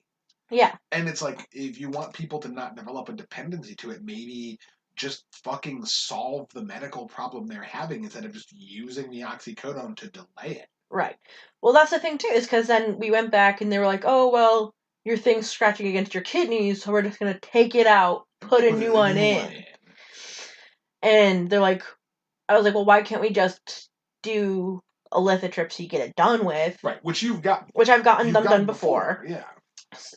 Yeah. And it's like if you want people to not develop a dependency to it, maybe just fucking solve the medical problem they're having instead of just using the oxycodone to delay it. Right. Well, that's the thing too, is because then we went back and they were like, "Oh well, your thing's scratching against your kidneys, so we're just gonna take it out, put a Put new a one new one in." in. And they're like, I was like, "Well, why can't we just do a lithotripsy, get it done with?" Right, which Which I've gotten you've them done gotten before, before, yeah.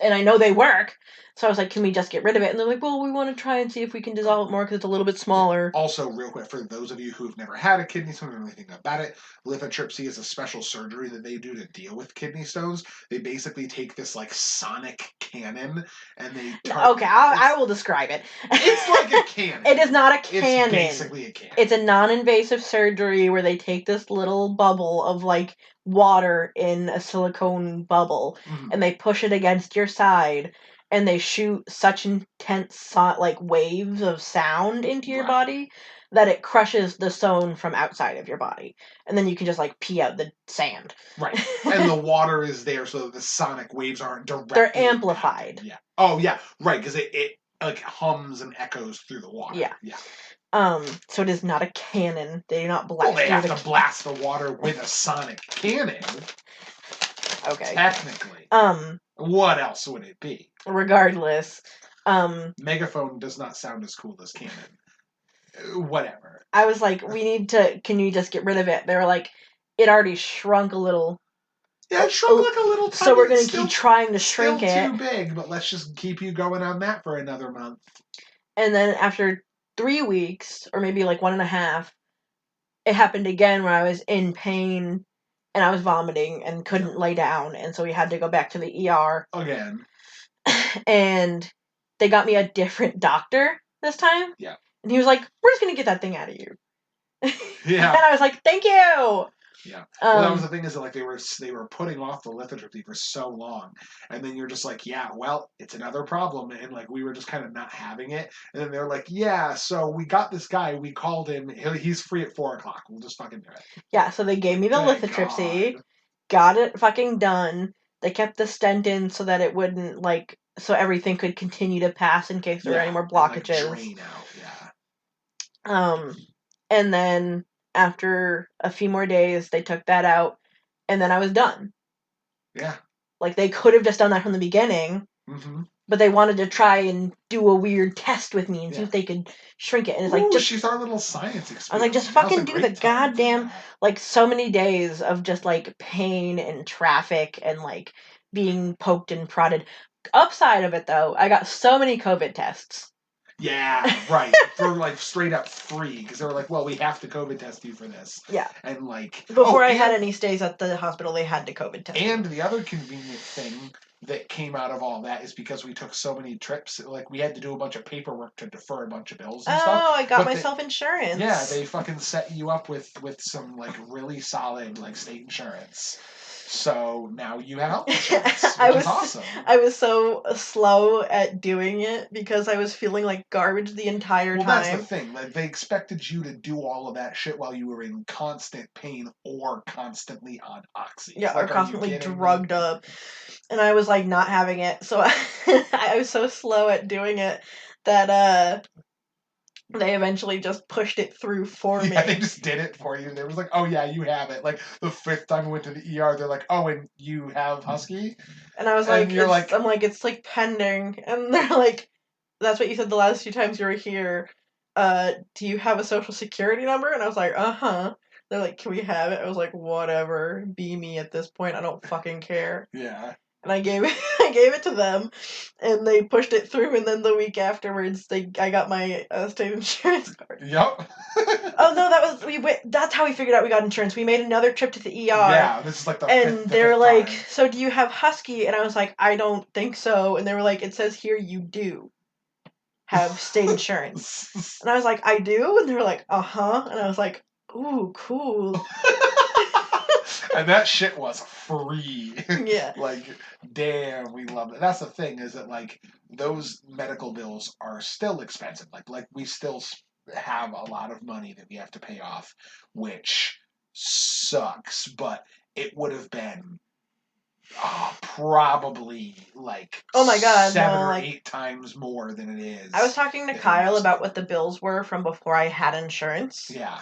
and I know they work. So I was like, "Can we just get rid of it?" And they're like, "Well, we want to try and see if we can dissolve it more because it's a little bit Yeah. smaller." Also, real quick, for those of you who've never had a kidney stone or anything about it, lithotripsy is a special surgery that they do to deal with kidney stones. They basically take this like sonic cannon and they turn. Okay, I It's will describe it. it's like a It cannon. is not a It's cannon. basically a cannon. It's a non-invasive surgery where they take this little bubble of like water in a silicone bubble Mhm. and they push it against your side and they shoot such intense like waves of sound into your Right. body that it crushes the stone from outside of your body, and then you can just like pee out the sand. Right. And the water is there so that the sonic waves aren't They're directly impacting. amplified. Yeah. Oh yeah. Right, because it like hums and echoes through the water. Yeah. Yeah. So it is not a cannon. They do not Well, blast they you with have a to blast the water with a sonic cannon, okay. technically. Um, What else would it be? Regardless, Megaphone does not sound as cool as cannon. Whatever. I was like, we need to. Can you just get rid of it? They were like, it already shrunk a little, Yeah, it shrunk like a little so tiny. we're gonna keep Still, trying to still shrink it. too big, but let's just keep you going on that for another month. And then after 3 weeks, or maybe like one and a half, it happened again where I was in pain and I was vomiting and couldn't lay down, and so we had to go back to the ER. Again. And they got me a different doctor this time. Yeah. And he was like, "We're just gonna get that thing out of you." Yeah. And I was like, "Thank you." Yeah. Well, that was the thing is that like they were putting off the lithotripsy for so long, and then you're just like, yeah, well, it's another problem, and like we were just kind of not having it, and then they're like, yeah, so we got this guy, we called him, he's free at 4 o'clock. We'll just fucking do it. Yeah, so they gave me the Thank lithotripsy, God. got it fucking done. They kept the stent in so that it wouldn't like so everything could continue to pass in case there were any Yeah, more and like blockages. drain out. Yeah. Um, and then after a few more days, they took that out, and then I was done. Yeah. Like, they could have just done that from the beginning, Mm-hmm. but they wanted to try and do a weird test with me and see Yeah. if they could shrink it. And it's Ooh, like, just she's our little science I was like, just experiment. Now's a fucking do the great time for goddamn, that. like, so many days of just, like, pain and traffic and, like, being poked and prodded. Upside of it, though, I got so many COVID tests. Yeah, right. For like straight up free, because they were like, well, we have to COVID test you for this. Yeah. And like, Before I had any stays at the hospital, they had to COVID test and me. the other convenient thing that came out of all that is because we took so many trips, like we had to do a bunch of paperwork to defer a bunch of bills and stuff. Oh, I got But myself insurance. yeah, they fucking set you up with some like really solid like state insurance. So now you have health insurance, which is awesome. I was so slow at doing it because I was feeling like garbage the entire Well, time. that's the thing. Like, they expected you to do all of that shit while you were in constant pain or constantly on oxy. Yeah, Like, or constantly are you kidding drugged me? up. And I was like not having it. So I was so slow at doing it that they eventually just pushed it through for Yeah, they me. just did it for you. They was like, "Oh yeah, you have it." Like the fifth time we went to the ER, they're like, "Oh, and you have husky," And I was and like, you're like, I'm like, it's like pending. And they're like, that's what you said the last few times you were here. Do you have a social security number? And I was like, uh-huh. They're like, can we have it? I was like, whatever. Be me at this point. I don't fucking care. "Yeah." And I gave it I gave it to them, and they pushed it through. And then the week afterwards, I got my state insurance card. Yep. Oh no, that was we went. That's how we figured out we got insurance. We made another trip to the ER. Yeah, this is like the And the they're fifth like, time. so do you have husky? And I was like, I don't think so. And they were like, it says here you do have state insurance. And I was like, I do? And they were like, uh-huh. And I was like, ooh, cool. And that shit was free. Yeah. Like, damn, we love it. That's the thing, is that like those medical bills are still expensive. Like we still have a lot of money that we have to pay off, which sucks. But it would have been probably like Oh my god, seven no, or like 8 times more than it is. I was talking to if it Kyle was about what covered. the bills were from before I had insurance. Yeah.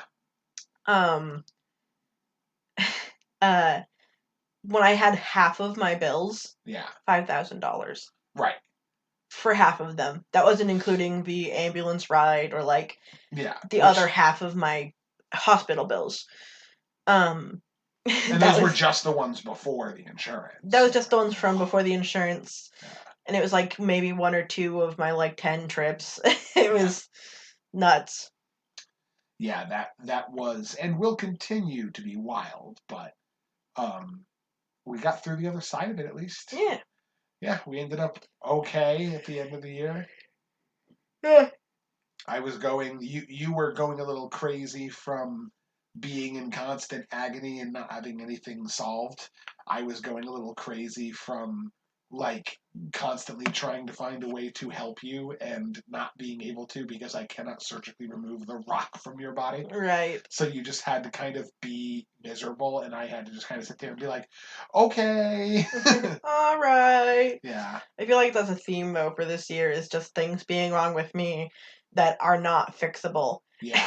Um uh when I had half of my bills, Yeah. $5,000. Right. For half of them. That wasn't including the ambulance ride or like Yeah. the other half of my hospital bills. And that those were was just the ones before the insurance. that was just the ones from before the insurance. Yeah. And it was like maybe one or two of my like 10 trips. It was nuts. Yeah, that was and will continue to be wild, but we got through the other side of it at least. Yeah. Yeah, we ended up okay at the end of the year. Yeah. I was going you were going a little crazy from being in constant agony and not having anything solved. I was going a little crazy from like constantly trying to find a way to help you and not being able to because I cannot surgically remove the rock from your body. Right. So you just had to kind of be miserable, and I had to just kind of sit there and be like, okay. All right. Yeah. I feel like that's a theme though for this year is just things being wrong with me that are not fixable. Yeah.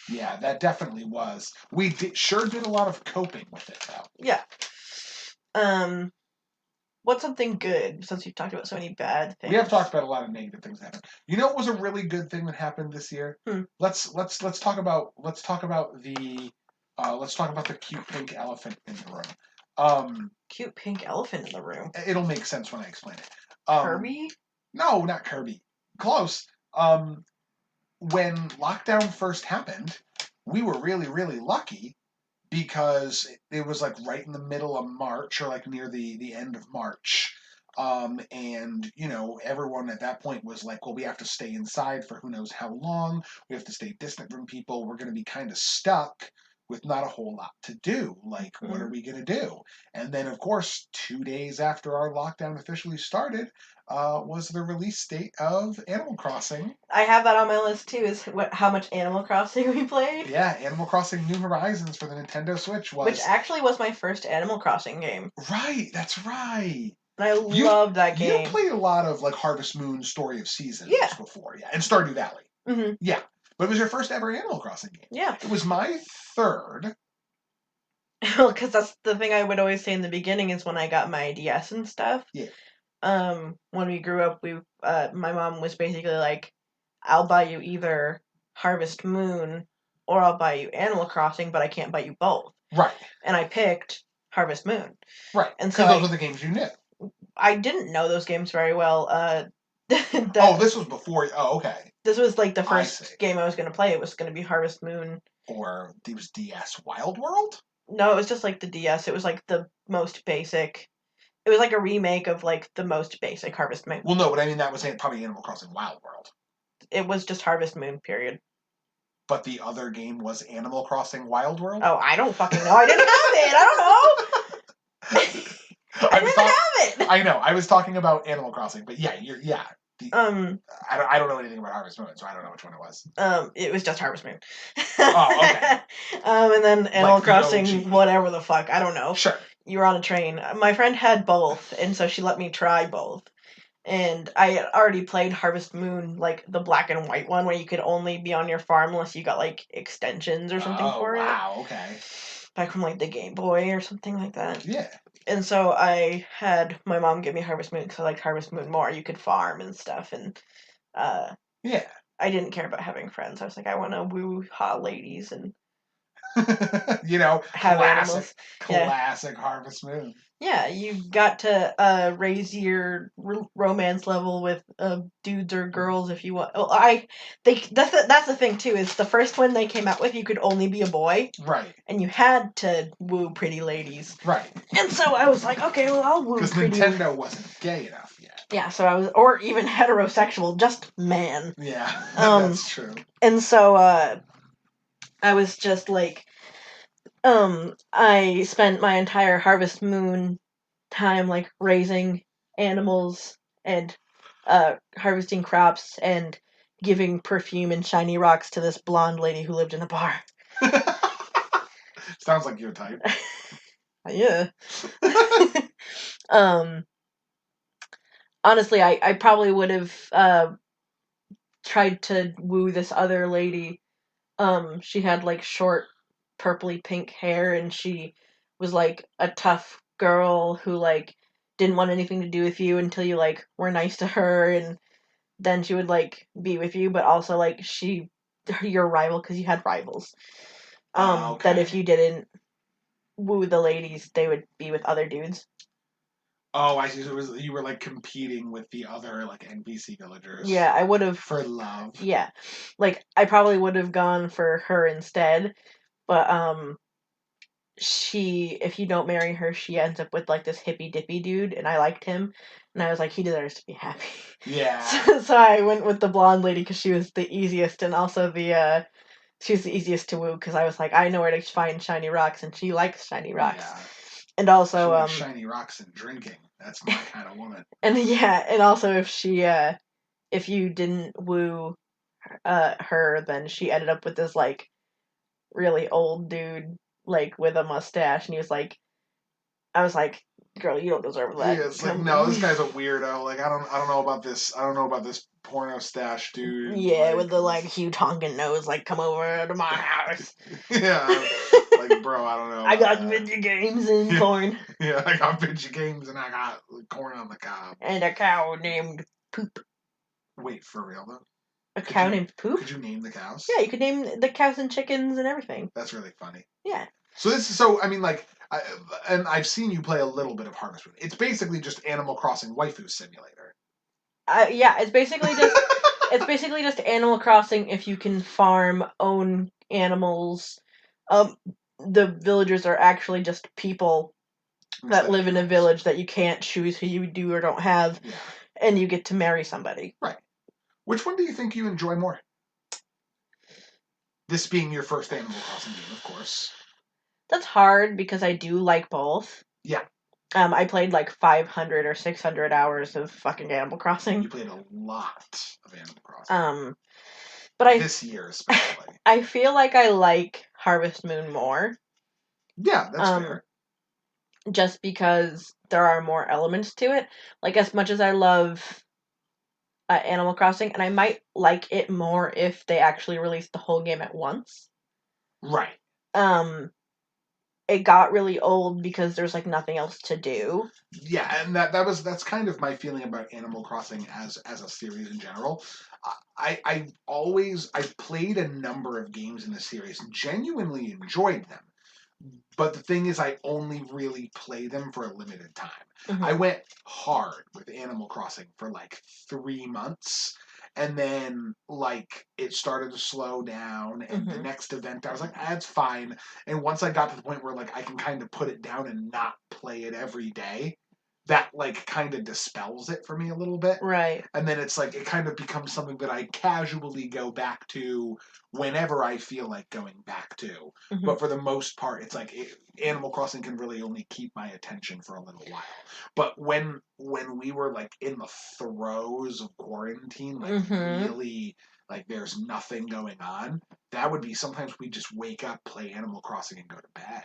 Yeah, that definitely was. We sure did a lot of coping with it, though. Yeah. What's something good since you've talked about so many bad things? We have talked about a lot of negative things that happened. You know what was a really good thing that happened this year? Let's talk about the cute pink elephant in the room. Cute pink elephant in the room. It'll make sense when I explain it. Kirby? No, not Kirby. Close. When lockdown first happened, we were really, really lucky because it was like right in the middle of March or like near the end of March. And everyone at that point was like, well, we have to stay inside for who knows how long. We have to stay distant from people. We're going to be kind of stuck with not a whole lot to do. Like, what are we going to do? And then, of course, 2 days after our lockdown officially started, was the release date of Animal Crossing. I have that on my list too. Is how much Animal Crossing we played? Yeah, Animal Crossing New Horizons for the Nintendo Switch was. Which actually was my first Animal Crossing game. Right, that's right. And I loved that game. You played a lot of like Harvest Moon, Story of Seasons before, yeah, and Stardew Valley. Mm-hmm. Yeah, but it was your first ever Animal Crossing game. Yeah, it was my third. Well, because that's the thing I would always say in the beginning is when I got my DS and stuff. Yeah. When we grew up, my mom was basically like, "I'll buy you either Harvest Moon or I'll buy you Animal Crossing, but I can't buy you both." Right. And I picked Harvest Moon. Right. And so Because those are the games you knew. I didn't know those games very well. Oh, this was before. Oh, okay. This was like the I see. first game I was going to play. It was going to be Harvest Moon. Or it was DS Wild World? No, it was just like the DS. It was like the most basic. It was like a remake of like the most basic Harvest Moon. Well, no, but I mean that was probably Animal Crossing Wild World. It was just Harvest Moon, period. But the other game was Animal Crossing Wild World? Oh, I don't fucking know. I didn't have it. I don't know. I didn't have it. I know. I was talking about Animal Crossing, but yeah, I don't know anything about Harvest Moon, so I don't know which one it was. It was just Harvest Moon. Oh, okay. And then Animal Like the Crossing, OG. whatever the fuck, I don't know. Sure. You were on a train. My friend had both, and so she let me try both. And I had already played Harvest Moon, like the black and white one, where you could only be on your farm unless you got like extensions or something for it. Oh, wow, okay. Back from like the Game Boy or something like that. Yeah. And so I had my mom give me Harvest Moon because I liked Harvest Moon more. You could farm and stuff, and yeah. I didn't care about having friends. I was like, I want to woo hot ladies and you know, have animals. Classic Harvest Moon. Yeah, you got to raise your romance level with dudes or girls if you want. Well, that's the thing too. Is the first one they came out with, you could only be a boy, right? And you had to woo pretty ladies, right? And so I was like, okay, well, I'll woo because pretty. Nintendo wasn't gay enough yet. Yeah, so I was, or even heterosexual, just man. Yeah, that's true. And so I was just like, I spent my entire Harvest Moon time like raising animals and harvesting crops and giving perfume and shiny rocks to this blonde lady who lived in a bar. Sounds like your type. Yeah. Honestly, I probably would have tried to woo this other lady. She had like short purpley pink hair and she was like a tough girl who like didn't want anything to do with you until you like were nice to her, and then she would like be with you, but also like your rival because you had rivals. Okay. That if you didn't woo the ladies, they would be with other dudes. Oh, I see. So you were like competing with the other like NPC villagers. Yeah, I would have for love. Yeah, like I probably would have gone for her instead, but if you don't marry her, she ends up with like this hippy dippy dude, and I liked him, and I was like, he deserves to be happy. Yeah. So I went with the blonde lady because she was the easiest, and also she was the easiest to woo because I was like, I know where to find shiny rocks, and she likes shiny rocks. Yeah. And also, she likes shiny rocks and drinking. That's my kind of woman. And yeah, and also if you didn't woo her, then she ended up with this like really old dude like with a mustache, and I was like, girl, you don't deserve that. Yeah, it's like, no, this guy's a weirdo. Like, I don't know about this. I don't know about this porno stash dude. Yeah, like, with the like huge honking nose. Like, come over to my house. Yeah, like, bro, I don't know. I got video games and corn. Yeah, I got video games and I got corn on the cob and a cow named Poop. Wait, for real though? A cow named Poop? Could you name the cows? Yeah, you could name the cows and chickens and everything. That's really funny. Yeah. So I mean, like, and I've seen you play a little bit of Harvest Moon. It's basically just Animal Crossing Waifu Simulator. Yeah, it's basically just Animal Crossing if you can farm, own animals. The villagers are actually just people that live in a village that you can't choose who you do or don't have, and you get to marry somebody. Right. Which one do you think you enjoy more? This being your first Animal Crossing game, of course. That's hard because I do like both. Yeah. I played like 500 or 600 hours of fucking Animal Crossing. You played a lot of Animal Crossing. But this year especially. I feel like I like Harvest Moon more. Yeah, that's fair. Just because there are more elements to it. Like, as much as I love Animal Crossing, and I might like it more if they actually released the whole game at once. Right. it got really old because there's like nothing else to do. Yeah, and that's kind of my feeling about Animal Crossing as a series in general. I've played a number of games in the series and genuinely enjoyed them. But the thing is, I only really play them for a limited time. I Mm-hmm. went hard with Animal Crossing for like 3 months, and then like it started to slow down. And the Mm-hmm. next event, I was like, "That's fine." And once I got to the point where like I can kind of put it down and not play it every day, that like kind of dispels it for me a little bit. Right. And then it's like it kind of becomes something that I casually go back to whenever I feel like going back to. Mm-hmm. But for the most part, it's like Animal Crossing can really only keep my attention for a little while. But when we were like in the throes of quarantine, like Mm-hmm. really like there's nothing going on, that would be sometimes we just wake up, play Animal Crossing, and go to bed.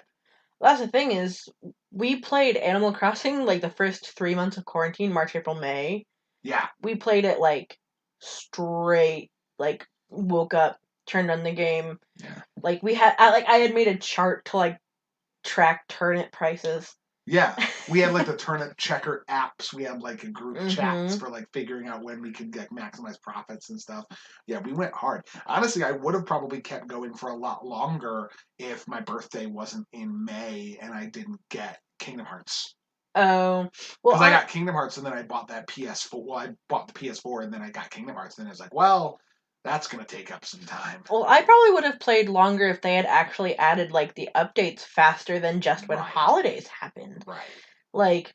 That's the thing is, we played Animal Crossing like the first 3 months of quarantine, March, April, May. Yeah, We played it like straight, like woke up, turned on the game. yeah. Like I had made a chart to like track turnip prices. Yeah, we had like the turnip checker apps. We had like a group chats Mm-hmm. for like figuring out when we could like maximize profits and stuff. Yeah, we went hard. Honestly, I would have probably kept going for a lot longer if my birthday wasn't in May and I didn't get Kingdom Hearts. Oh, well, Because I got Kingdom Hearts and then I bought that PS4. Well, I bought the PS4 and then I got Kingdom Hearts. And then it's like, well, that's gonna take up some time. I probably would have played longer if they had actually added like the updates faster than just when Right, holidays happened. right. Like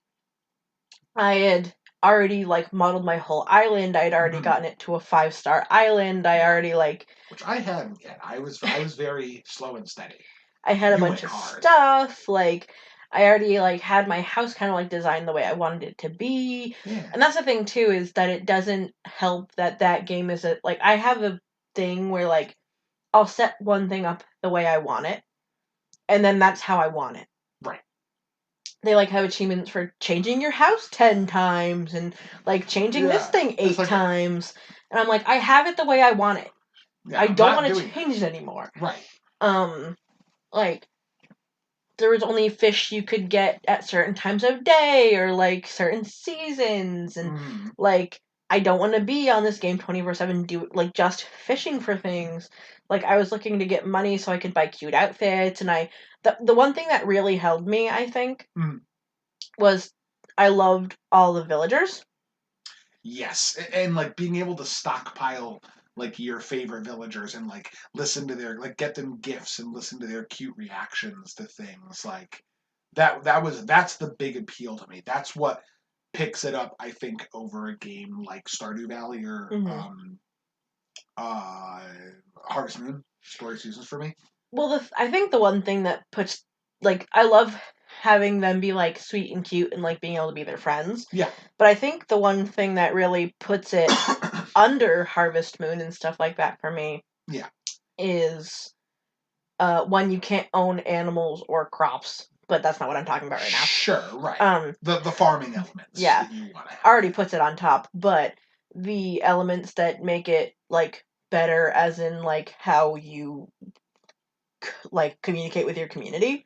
I had already like modeled my whole island. I'd already Hmm. gotten it to a 5-star island. I Yeah, already like which I hadn't yet. I was very slow and steady. I had a You bunch went of hard. stuff. Like I already like had my house kind of like designed the way I wanted it to be. Yeah. And that's the thing too is that it doesn't help that that game is a like I have a thing where like I'll set one thing up the way I want it and then that's how I want it. Right. They like have achievements for changing your house 10 times and like changing this Yeah. thing It's 8 like, times. And I'm like I have it the way I want it. yeah, I I'm don't not want to doing that. change it anymore. Right. Um like there was only fish you could get at certain times of day or like certain seasons and Mm. like I don't want to be on this game 24/7 do like just fishing for things. Like I was looking to get money so I could buy cute outfits and the one thing that really held me, I think, Mm. was I loved all the villagers. Yes. And like being able to stockpile like your favorite villagers and like listen to their like get them gifts and listen to their cute reactions to things like that's the big appeal to me. That's what picks it up, I think, over a game like Stardew Valley or Hmm. uh Harvest Moon Story Seasons for me. Well, I think the one thing that puts like I love having them be like sweet and cute and like being able to be their friends. Yeah. But I think the one thing that really puts it under Harvest Moon and stuff like that for me Yeah. is when you can't own animals or crops. But that's not what I'm talking about right Sure, right. now. The farming elements Yeah, that you want to have. already puts it on top. But the elements that make it like better, as in like how you like communicate with your community.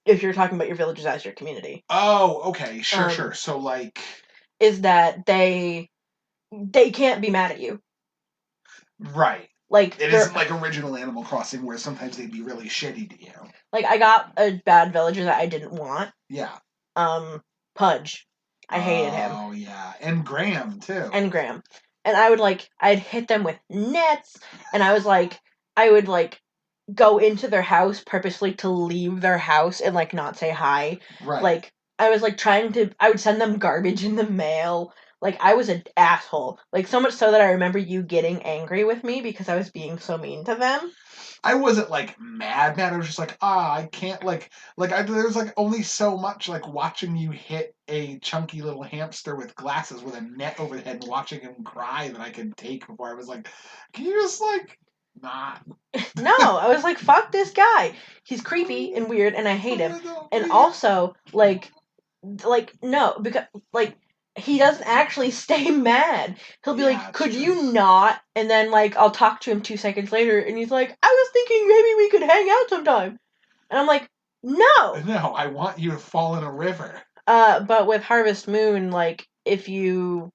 If you're talking about your villagers as your community, Oh, okay, sure, um, sure. So like, is that they can't be mad at you. right. Like It they're isn't like original Animal Crossing where sometimes they'd be really shitty to you. like I got a bad villager that I didn't want. Yeah. Um, Pudge, I hated him, Oh, yeah. And Graham, too. and Graham, and I'd hit them with nets, and I would like go into their house purposely to leave their house and like not say hi. Right. Like I was like trying to I would send them garbage in the mail. Like I was an asshole. Like so much so that I remember you getting angry with me because I was being so mean to them. I wasn't like mad. I was just like, I can't there's like only so much like watching you hit a chunky little hamster with glasses with a net over the head and watching him cry that I could take before I was like, can you just like not? No, I was like fuck this guy. He's creepy and weird and I hate him. And also like no because like he doesn't actually stay mad. He'll be Yeah, like, it's "Could true. you not?" And then like I'll talk to him 2 seconds later, and he's like, "I was thinking maybe we could hang out sometime." And I'm like, no. No, I want you to fall in a river. But with Harvest Moon, like if you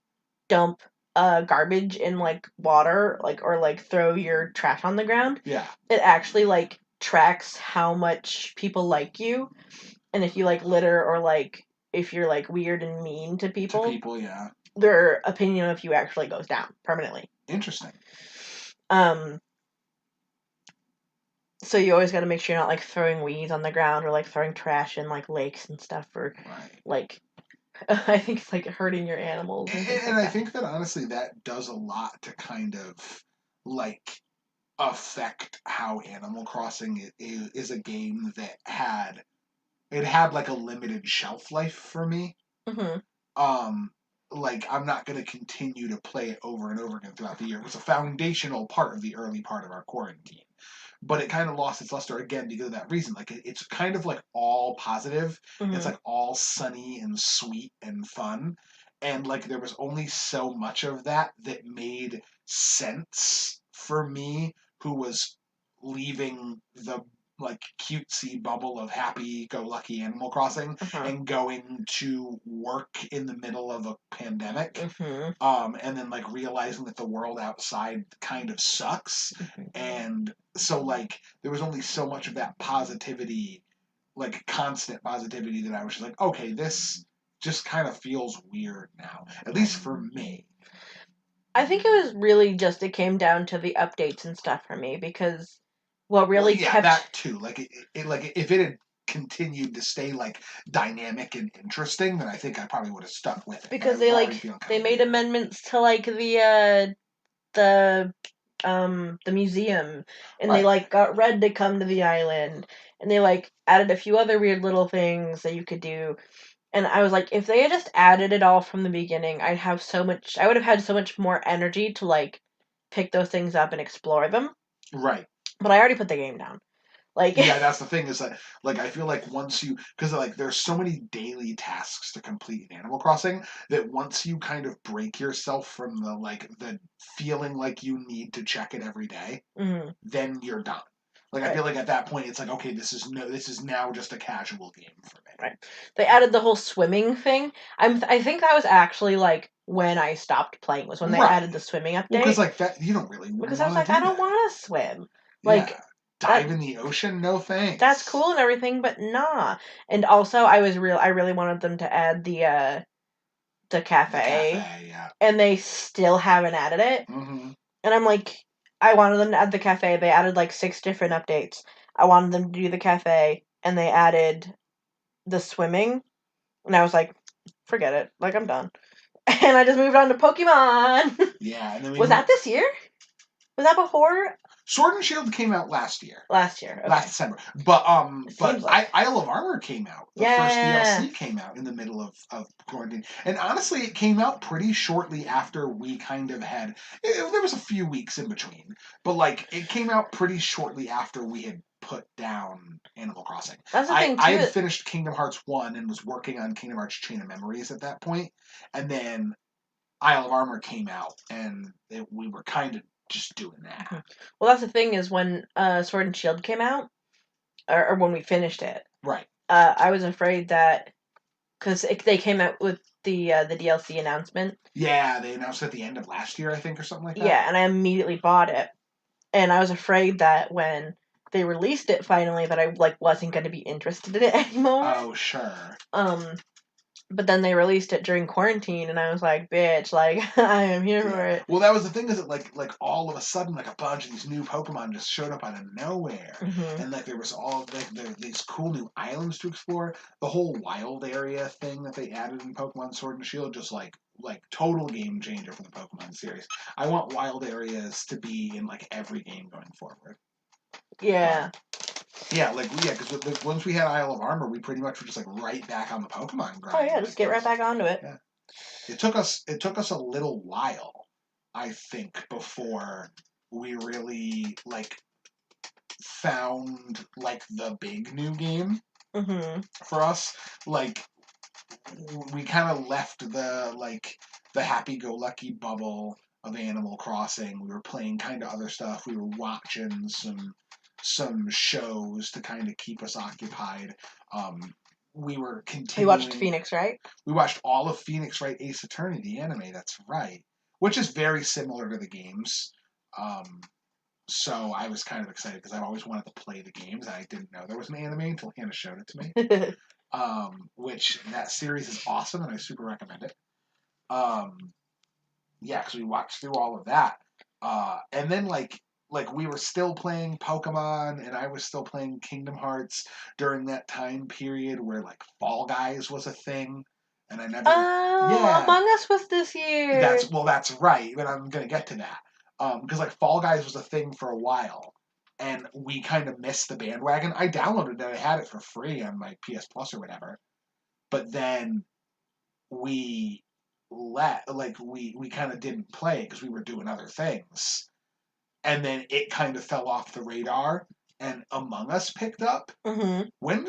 dump garbage in like water, like or like throw your trash on the ground, Yeah. it actually like tracks how much people like you, and if you like litter or like if you're like weird and mean to To people, people, yeah. their opinion of you actually goes down permanently. Interesting. Um, so you always got to make sure you're not like throwing weeds on the ground or like throwing trash in like lakes and stuff, or Right. like I think it's like hurting your animals and things And like I that. think that honestly that does a lot to kind of like affect how Animal Crossing is a game that had like a limited shelf life for me. Hmm. Um, like I'm not going to continue to play it over and over again throughout the year. It was a foundational part of the early part of our quarantine, but it kind of lost its luster again because of that reason. Like it's kind of like all positive. It's Hmm. like all sunny and sweet and fun, and like there was only so much of that that made sense for me, who was leaving the like cutesy bubble of happy go lucky Animal Crossing Uh-huh. and going to work in the middle of a pandemic, Hmm. and then like realizing that the world outside kind of sucks. Hmm. And so like there was only so much of that positivity, like constant positivity, that I was just like, okay, this just kind of feels weird now, at least for me. I think it was really just it came down to the updates and stuff for me because what Well, really yeah, kept that too. Like like if it had continued to stay like dynamic and interesting, then I think I probably would have stuck with it. But I because was already feeling kind they of made weird. amendments to like the the museum, and they Right. like got Red to come to the island, and they like added a few other weird little things that you could do. And I was like, if they had just added it all from the beginning, I would have had so much more energy to like pick those things up and explore them. Right. But I already put the game down. Like, Yeah, that's the thing is that like I feel like once you, because like there's so many daily tasks to complete in Animal Crossing, that once you kind of break yourself from the feeling like you need to check it every day, mhm, then you're done. Like I right, feel like at that point it's like, okay, this is now just a casual game for me. right. They added the whole swimming thing. I think that was actually like when I stopped playing was when they Right. added the swimming Well, because update, like that you don't really because I was want like, to I do don't that. want to swim. Yeah. Like that Dive in the ocean? No that's thanks. cool and everything, but nah. And also, I really wanted them to add the The cafe, cafe, yeah. and they still haven't added it. Mm-hmm. And I'm like, I wanted them to add the cafe. They added like six different updates. I wanted them to do the cafe, and they added the swimming. And I was like, forget it. Like, I'm done. And I just moved on to Pokemon. Yeah, and then we Was moved. that this year? Was that before? Sword and Shield came out last year. Last year. Last Okay. December. It But seems like. Isle of Armor came out. The first Yeah. DLC came out in the middle of quarantine. And honestly, it came out pretty shortly after we kind of had there was a few weeks in between. But like it came out pretty shortly after we had put down Animal Crossing. That's the I thing, I too. had finished Kingdom Hearts 1 and was working on Kingdom Hearts Chain of Memories at that point. And then Isle of Armor came out and we were kind of just doing that. Well, that's the thing is when Sword and Shield came out, or when we finished it, Right. I was afraid that because they came out with the DLC announcement. Yeah, they announced it at the end of last year, I think, or something like that. Yeah, and I immediately bought it, and I was afraid that when they released it finally, that I like wasn't going to be interested in it anymore. Oh, sure. Um, but then they released it during quarantine, and I was like, bitch, like I am here Yeah. for it. Well, that was the thing is that like all of a sudden like a bunch of these new Pokemon just showed up out of nowhere, Hmm. and like there was all like these cool new islands to explore. The whole wild area thing that they added in Pokemon Sword and Shield, just like total game changer for the Pokemon series. I want wild areas to be in like every game going forward. Yeah. Yeah, like yeah, because once we had Isle of Armor, we pretty much were just like right back on the Pokemon Oh grind. yeah, just Like get there right was, back onto it. yeah, it took us a little while, I think, before we really like found like the big new game Hmm. for us. Like we kind of left the happy-go-lucky bubble of Animal Crossing. We were playing kind of other stuff. We were watching some some shows to kind of keep us occupied. We were We watched continuing. Phoenix, right? We watched all of Phoenix Wright Ace Attorney, the anime. That's right, which is very similar to the games. So I was kind of excited because I've always wanted to play the games, and I didn't know there was an anime until Hannah showed it to me. Which that series is awesome, and I super recommend it. Yeah, because we watched through all of that, and then like we were still playing Pokemon, and I was still playing Kingdom Hearts during that time period where like Fall Guys was a thing, and I never. Oh, Yeah, Among Us was this year. that's right, but I'm gonna get to that. Because like Fall Guys was a thing for a while, and we kind of missed the bandwagon. I downloaded it, I had it for free on my PS Plus or whatever, but then we we kind of didn't play because we were doing other things, and then it kind of fell off the radar. And Among Us picked up. Mm-hmm. When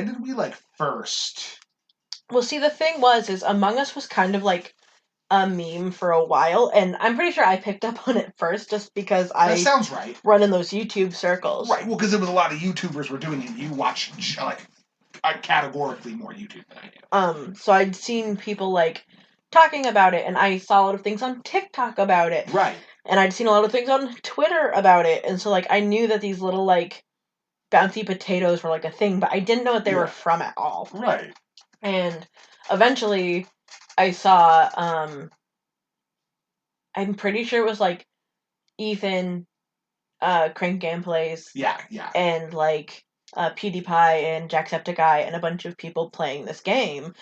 did we like first? Well, see, the thing is Among Us was kind of like a meme for a while, and I'm pretty sure I picked up on it first just because That I sounds right. run in those YouTube circles. Right. Well, because there was a lot of YouTubers were doing it. You watch like categorically more YouTube than I do. So I'd seen people like talking about it, and I saw a lot of things on TikTok about it. Right. And I'd seen a lot of things on Twitter about it, and so like I knew that these little like bouncy potatoes were like a thing, but I didn't know what they were from at all. Right. And eventually I saw I'm pretty sure it was like Ethan, Crank Gameplays, Yeah. and like PewDiePie and Jacksepticeye and a bunch of people playing this game.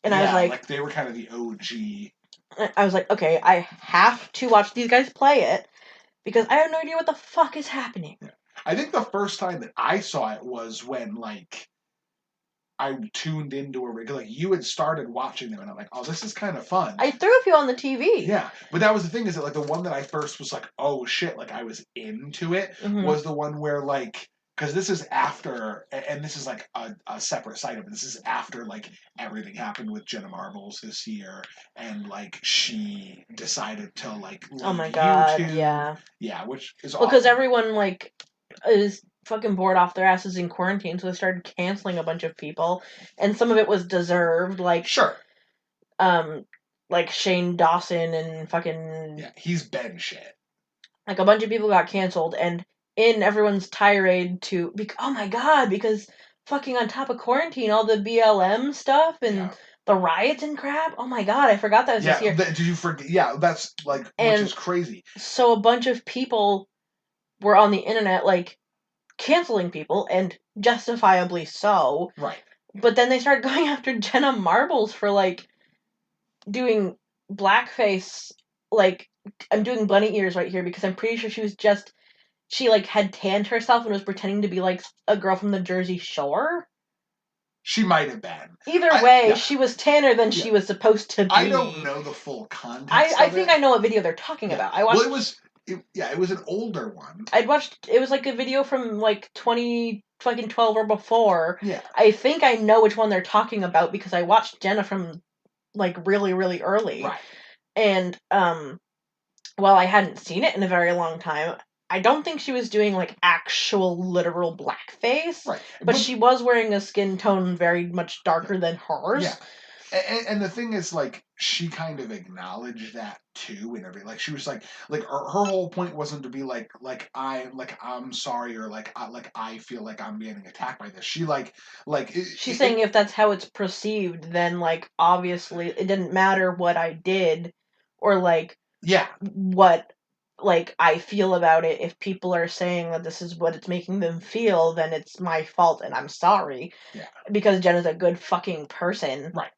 And I was like they were kind of the OG. I was like, okay, I have to watch these guys play it because I have no idea what the fuck is happening. Yeah. I think the first time that I saw it was when like I tuned into a rig. Like you had started watching them, and I'm like, oh, this is kind of fun. I threw a few on the TV. Yeah, but that was the thing is that like the one that I first was like, oh shit, like I was into it was the one where like because this is after, and this is like a separate side of it. This is after like everything happened with Jenna Marbles this year, and like she decided to like oh my god, YouTube. Yeah, which is well because everyone like is fucking bored off their asses in quarantine, so they started canceling a bunch of people, and some of it was deserved, like sure, like Shane Dawson and fucking he's been shit. Like a bunch of people got canceled, and in everyone's tirade to oh my god, because fucking on top of quarantine, all the BLM stuff and the riots and crap. Oh my god, I forgot that was this year. Did you forget? Yeah, that's like which is crazy. So a bunch of people were on the internet like canceling people, and justifiably so. Right. But then they started going after Jenna Marbles for like doing blackface. Like I'm doing bunny ears right here because I'm pretty sure she like had tanned herself and was pretending to be like a girl from the Jersey Shore. She might have been. Either way, she was tanner than she was supposed to be. I don't know the full context. I think I know what video they're talking about. I watched. Well, it was an older one. I'd watched. It was like a video from like 2012 or before. Yeah. I think I know which one they're talking about because I watched Jenna from like really really early. Right. And while I hadn't seen it in a very long time, I don't think she was doing like actual literal blackface. Right. But she was wearing a skin tone very much darker than hers. Yeah. And the thing is, like, she kind of acknowledged that too, and everything. Like, she was like her whole point wasn't to be I'm sorry, or I feel like I'm getting attacked by this. She she's saying if that's how it's perceived, then like obviously it didn't matter what I did, or like what like I feel about it. If people are saying that this is what it's making them feel, then it's my fault, and I'm sorry. Yeah. Because Jenna's a good fucking person. Right.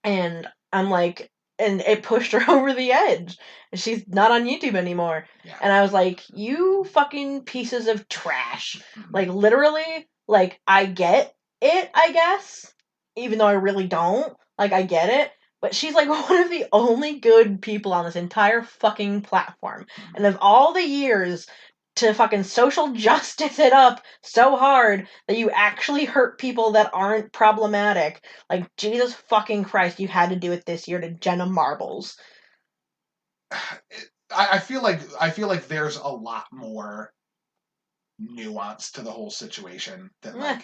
And I'm like, and it pushed her over the edge. She's not on YouTube anymore. Yeah. And I was like, you fucking pieces of trash. Like, literally, like, I get it, I guess. Even though I really don't. Like, I get it. But she's like one of the only good people on this entire fucking platform. And of all the years to fucking social justice it up so hard that you actually hurt people that aren't problematic. Like, Jesus fucking Christ, you had to do it this year to Jenna Marbles. I feel like there's a lot more nuance to the whole situation that Eh.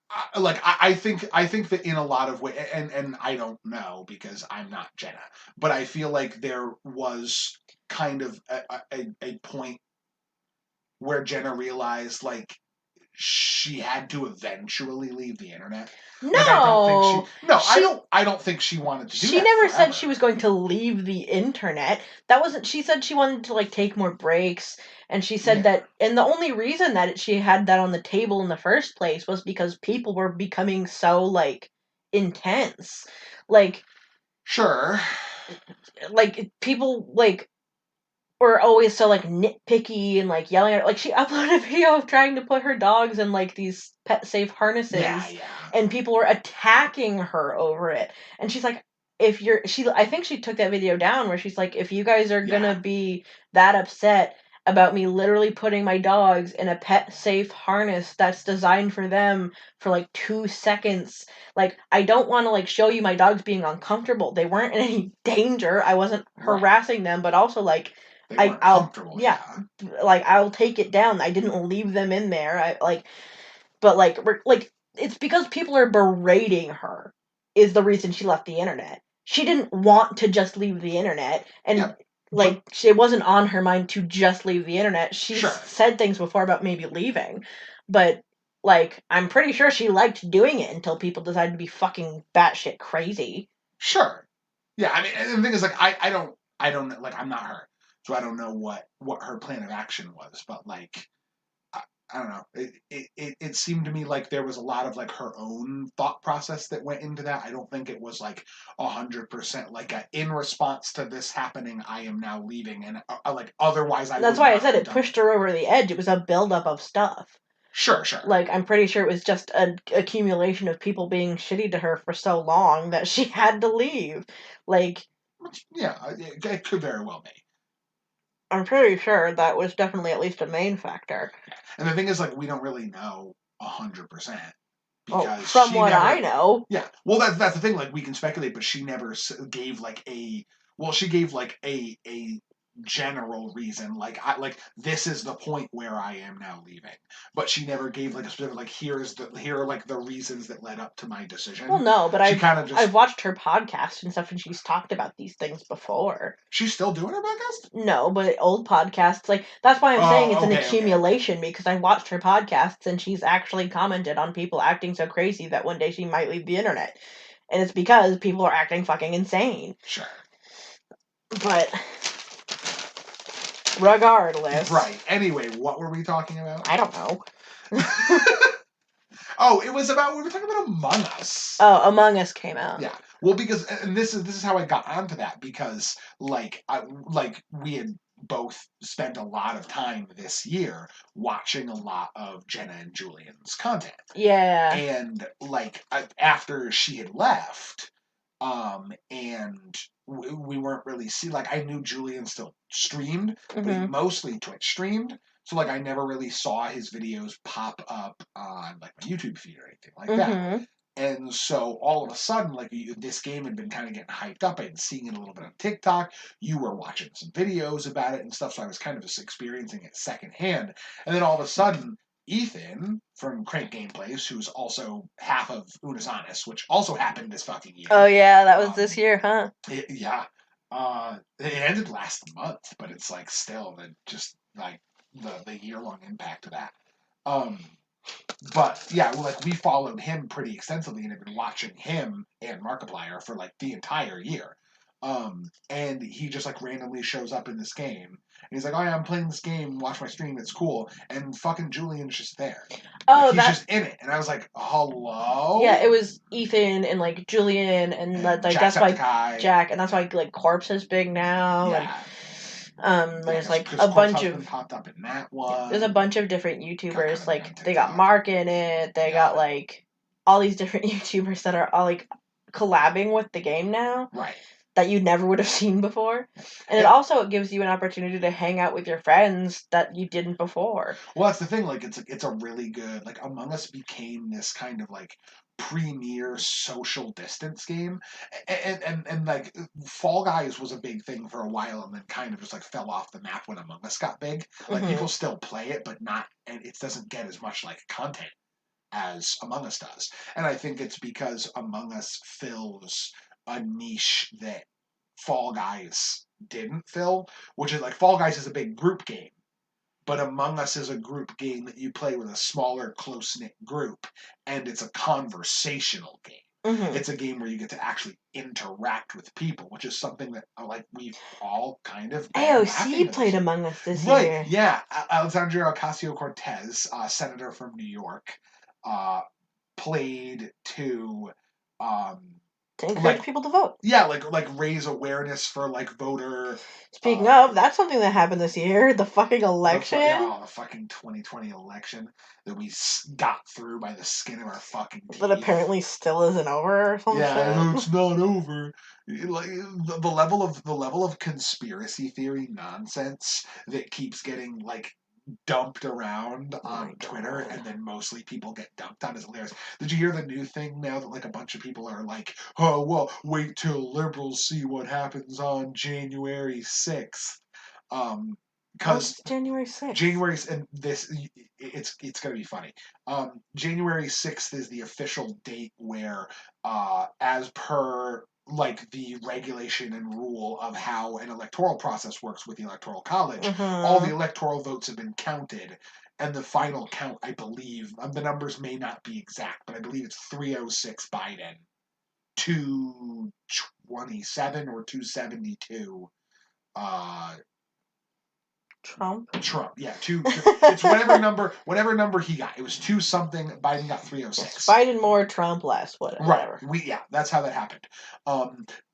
I think that in a lot of ways, and I don't know because I'm not Jenna, but I feel like there was kind of a point where Jenna realized like she had to eventually leave the internet. Like I don't think she No, no, she I don't think she wanted to do she that never said she was forever. going to leave the internet. That wasn't. She said she wanted to like take more breaks, and she said Yeah. that. And the only reason that she had that on the table in the first place was because people were becoming so like intense, like Sure. people like were always so like nitpicky and like yelling at her. Like she uploaded a video of trying to put her dogs in like these pet safe Yeah, harnesses, yeah. and people were attacking her over it. And she's like, if you're she I think she took that video down where she's like, if you guys are Yeah. gonna be that upset about me literally putting my dogs in a pet safe harness that's designed for them for like 2 seconds, like I don't want to like show you my dogs being uncomfortable. They weren't in any danger. I wasn't Right. harassing them, but also like They weren't I'll comfortable, yeah, yeah. like I'll take it down. I didn't leave them in there. I like, but like it's because people are berating her is the reason she left the internet. She didn't want to just leave the internet, and Yeah. But like it wasn't on her mind to just leave the internet. She's sure. said things before about maybe leaving, but like I'm pretty sure she liked doing it until people decided to be fucking batshit crazy. Sure. Yeah, I mean, and the thing is, like, I don't know, like, I'm not her, so I don't know what her plan of action was, but like, I, I don't know. It seemed to me like there was a lot of like her own thought process that went into that. I don't think it was like 100% like in response to this happening, I am now leaving, and like otherwise I That's would why I not said have it done pushed it. her over the edge. It was a buildup of stuff. Sure, sure. Like I'm pretty sure it was just an accumulation of people being shitty to her for so long that she had to leave. Like Which, yeah, it could very well be. I'm pretty sure that was definitely at least a main factor. And the thing is, like, we don't really know 100% Well, because from she what I never. know, Yeah, well, that's the thing. Like, we can speculate, but she never gave like a. Well, she gave like a general reason, like like this is the point where I am now leaving, but she never gave like a specific like here are like the reasons that led up to my well, decision. no, but She I've kind of I've just. watched her podcast and stuff, and she's talked about these things before. She's still doing her podcast. No, but old podcasts, like that's why I'm saying it's Oh, an okay, okay, okay. accumulation because I watched her podcasts and she's actually commented on people acting so crazy that one day she might leave the internet. And it's because people are acting fucking insane. Sure. But regardless, Right. Anyway, what were we talking about? I don't know. Oh, it was about we were talking about Among Us. Oh, Among Us came out. Yeah. Well, because and this is how I got onto that because like we had both spent a lot of time this year watching a lot of Jenna and Julian's content, Yeah. and like after she had left, and we weren't really see like I knew Julian still streamed, but he Mhm. mostly Twitch streamed. So like I never really saw his videos pop up on like my YouTube feed or anything like that. Mhm. And so all of a sudden, like this game had been kind of getting hyped up. I'd seen it a little bit on TikTok. You were watching some videos about it and stuff. So I was kind of just experiencing it secondhand. And then all of a sudden, Ethan from Crank Gameplays, who's also half of Unis Honest, which also happened this fucking Oh year. yeah, that was this year, huh? Yeah. It ended last month, but it's like still the just like the year long impact of that. Um, but yeah, like we followed him pretty extensively and have been watching him and Markiplier for like the entire year. And he just like randomly shows up in this game. And he's like, "Oh yeah, I'm playing this game. Watch my stream. It's cool." And fucking Julian's just there, like Oh, he's that just in it. And I was like, yeah, "Hello." it was Ethan and like Julian and that And like that's why Jacksepticeye. Jack and that's why like Corpse is big now and Yeah, yeah. there's like Because a Corpse bunch of Husband popped up in that yeah, there's a one. bunch of different Got kind YouTubers of big on like they got TikTok. Mark in it. They got Yeah, like all these different YouTubers that are all like collabing with the game now right. that you never would have seen before. And it And, also gives you an opportunity to hang out with your friends that you didn't before. well, that's the thing. Like, it's a really good like Among Us became this kind of like premier social distance game, and like Fall Guys was a big thing for a while, and then kind of just like fell off the map when Among Us got big. Like people Mm-hmm. still play it, but not, and it doesn't get as much like content as Among Us does. And I think it's because Among Us fills a niche that Fall Guys didn't fill, which is like Fall Guys is a big group game, but Among Us is a group game that you play with a smaller, close knit group, and it's a conversational game. Mm-hmm. It's a game where you get to actually interact with people, which is something that like we've all kind of been AOC lacking in this played year. Among Us this Right? year Yeah, Alexandria Ocasio Cortez, senator from New York, uh, played to um, to encourage like people to vote. yeah, like raise awareness for like voter Speaking of, that's something that happened this year. The fucking election the fucking 2020 election that we got through by the skin of our fucking that teeth. apparently still isn't over or some Yeah, shit. it's not over. Like the level of conspiracy theory nonsense that keeps getting like dumped around Oh my on Twitter, god. and then mostly people get dumped on is hilarious. Did you hear the new thing now that like a bunch of people are like, oh well, wait till liberals see what happens on January 6th, because What's January 6th? January and this it's gonna be funny. January 6th is the official date where, as per like the regulation and rule of how an electoral process works with the electoral college, all the Mm-hmm. electoral votes have been counted, and the final count, I believe, the numbers may not be exact, but I believe it's 306 Biden, 227 or 272 uh, Trump. Trump. Yeah, two. It's whatever number he got. It was two something. Biden got Yes, 306. Biden more, Trump less. Right. Whatever. Yeah, that's how that happened.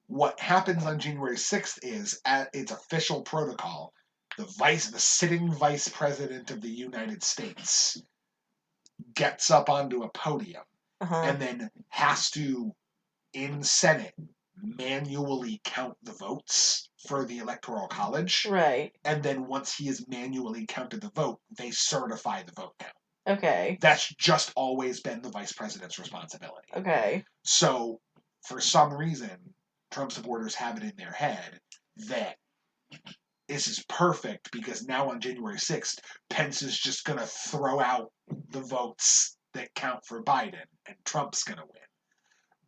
What happens on January 6th is at its official protocol, the sitting vice president of the United States gets up onto a podium Uh huh. and then has to in Senate manually count the votes for the electoral college, Right. and then once he has manually counted the vote, they certify the vote count. Okay. That's just always been the vice president's responsibility. Okay. So, for some reason, Trump supporters have it in their head that this is perfect because now on January 6th, Pence is just going to throw out the votes that count for Biden and Trump's going to win.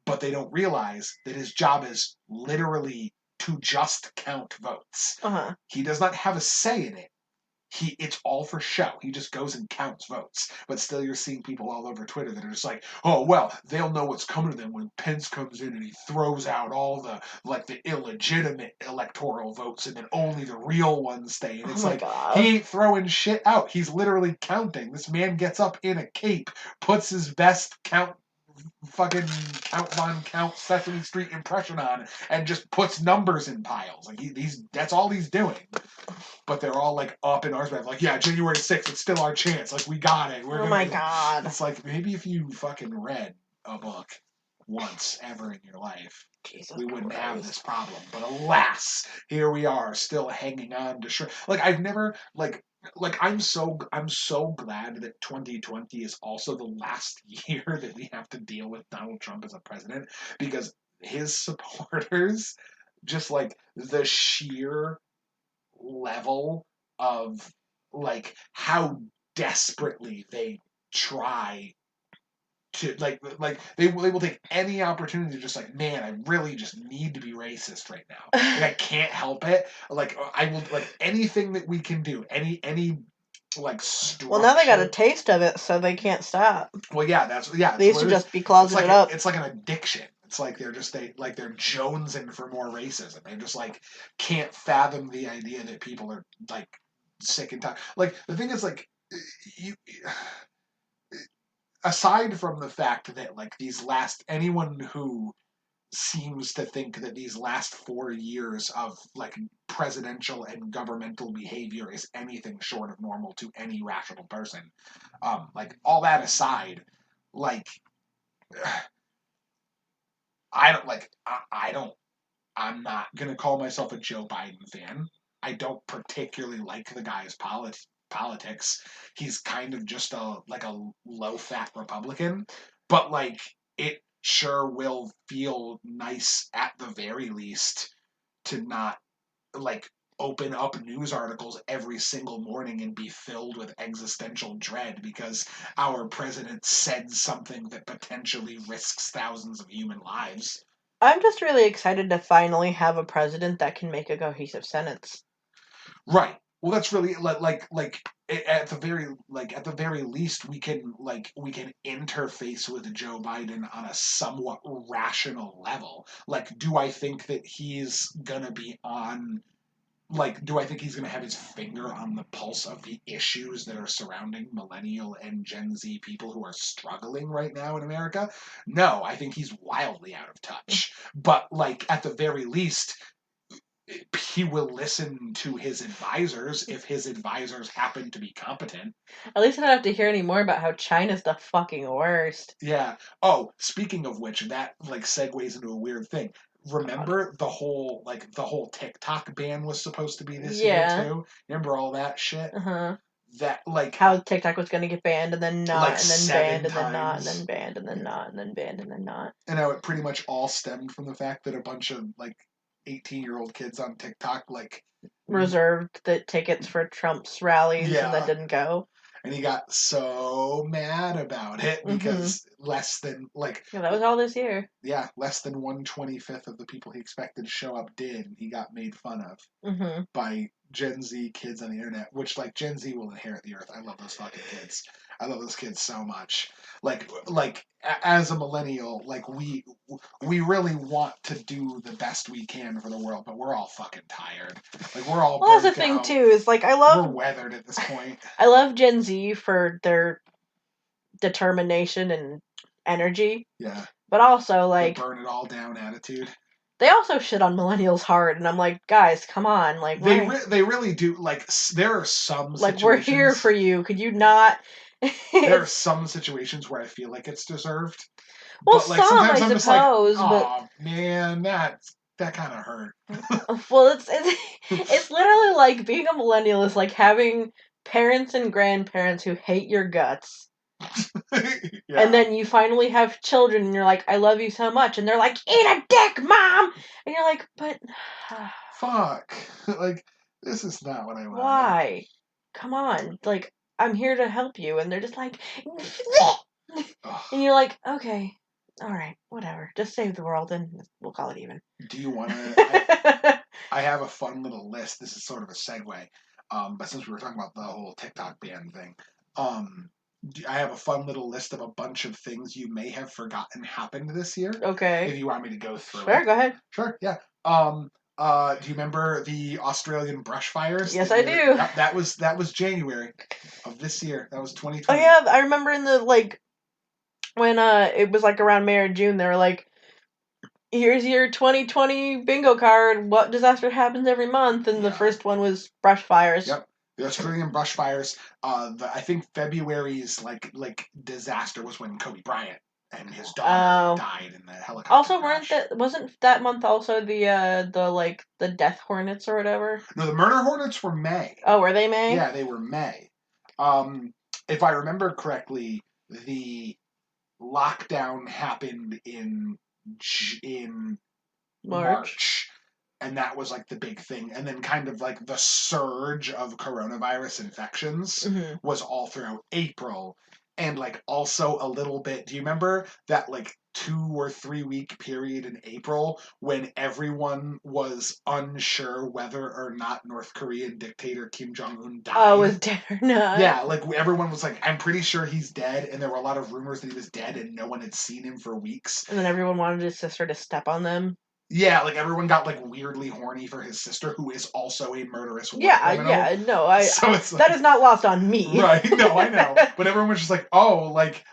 But they don't realize that his job is literally to just count votes. Uh huh. He does not have a say in it. It's all for show. He just goes and counts votes. But still you're seeing people all over Twitter that are just like, oh well, they'll know what's coming to them when Pence comes in and he throws out all the illegitimate electoral votes and then only the real ones stay. And Oh it's my like god. he ain't throwing shit out. He's literally counting. This man gets up in a cape, puts his best fucking Count Von Count Sesame Street impression on, and just puts numbers in piles. Like he's that's all he's doing. But they're all like up in arms, like, yeah, January 6th, it's still our chance. Like we got it. We're Oh my gonna. god. It's like maybe if you fucking read a book once ever in your life, Jesus we wouldn't have this Christ. problem. But alas, here we are, still hanging on to. Like I've never like I'm so glad that 2020 is also the last year that we have to deal with Donald Trump as a president, because his supporters, just like the sheer level of like how desperately they try to they will take any opportunity to just like, man, I really just need to be racist right now, like I can't help it, like I will, like anything that we can do, any like Well, now they got a structure. taste of it, so they can't stop. Well, yeah, They that's used what to it is. just be closeted up. It's like an addiction. It's like they're jonesing for more racism. They just like can't fathom the idea that people are like sick and tired. Like the thing is, like, you, aside from the fact that like these last anyone who seems to think that these last 4 years of like presidential and governmental behavior is anything short of normal to any rational person, like all that aside, like I don't like I don't I'm not gonna call myself a Joe Biden fan. I don't particularly like the guy's politics. He's kind of just a low fat Republican. But like it sure will feel nice at the very least to not like open up news articles every single morning and be filled with existential dread because our president said something that potentially risks thousands of human lives. I'm just really excited to finally have a president that can make a cohesive sentence. Right. Well, that's really at the very least we can interface with Joe Biden on a somewhat rational level. Like, do I think that he's gonna be on do I think he's going to have his finger on the pulse of the issues that are surrounding millennial and Gen Z people who are struggling right now in America? No, I think he's wildly out of touch. But, like, at the very least, he will listen to his advisors if his advisors happen to be competent. At least I don't have to hear any more about how China's the fucking worst. Yeah. Oh, speaking of which, that like segues into a weird thing. God. Remember the whole TikTok ban was supposed to be this year Yeah. too? Remember all that shit? Uh-huh. That How TikTok was gonna get banned and then like not and then banned seven and then not and then times. banned and then not and then banned and then not. And how it pretty much all stemmed from the fact that a bunch of like 18-year-old kids on TikTok Reserved the tickets for Trump's rallies and then yeah, didn't go. and he got so mad about it Mm-hmm. because Yeah, that was all this year. less than 1/25 of the people he expected to show up did, and he got made fun of Mm-hmm. by Gen Z kids on the internet, which like Gen Z will inherit the earth. I love those fucking kids. I love those kids so much. As a millennial, we really want to do the best we can for the world, but we're all fucking tired. Like we're all Well, that's the burnt thing out. too. Is like We're weathered at this point. I love Gen Z for their determination and energy, Yeah, but also the like burn it all down attitude. they also shit on millennials hard, and I'm like, guys, come on, like They really do. There are some like we're here situations. for you. Could you not? There are some situations where I feel like it's deserved, Well, but like some I sometimes I'm just like, suppose, but oh man, that kind of hurt. well, it's literally like being a millennial is like having parents and grandparents who hate your guts. And Yeah. then you finally have children and you're like, I love you so much. And they're like, eat a dick, mom! And you're like, but Fuck. Like this is not what I wanted. why? Come on. Like, I'm here to help you. And they're just like, and Ugh. you're like, okay, all right, whatever. Just save the world and we'll call it even. Do you want to? I have a fun little list. This is sort of a segue. But since we were talking about the whole TikTok ban thing, I have a fun little list of a bunch of things you may have forgotten happened this year. Okay. If you want me to go through Sure, it. go ahead. Sure, yeah. Do you remember the Australian brush fires? Yes, I do. Yep, that was January of this year. That was Oh 2020. yeah, I remember in the like when it was like around May or June, they were like, here's your 2020 bingo card. What disaster happens every month? And the first one was brush fires. Yep. The Australian brush fires. I think February's disaster was when Kobe Bryant and his daughter died in the helicopter Also, crash. wasn't that month also the death hornets or whatever? No, the murder hornets were May. Oh, were they May? Yeah, they were May. If I remember correctly, the lockdown happened in March, and that was like the big thing. And then kind of like the surge of coronavirus infections was all throughout April. And like also a little bit, do you remember that like 2 or 3 week period in April when everyone was unsure whether or not North Korean dictator Kim Jong-un died? Oh, was dead or not? Yeah, like everyone was like, I'm pretty sure he's dead, and there were a lot of rumors that he was dead, and no one had seen him for weeks. And then everyone wanted his sister to step on them. Yeah, like everyone got like weirdly horny for his sister, who is also a murderous war criminal. Yeah, no, That is not lost on me. Right, no, I know. But everyone was just like, oh, like,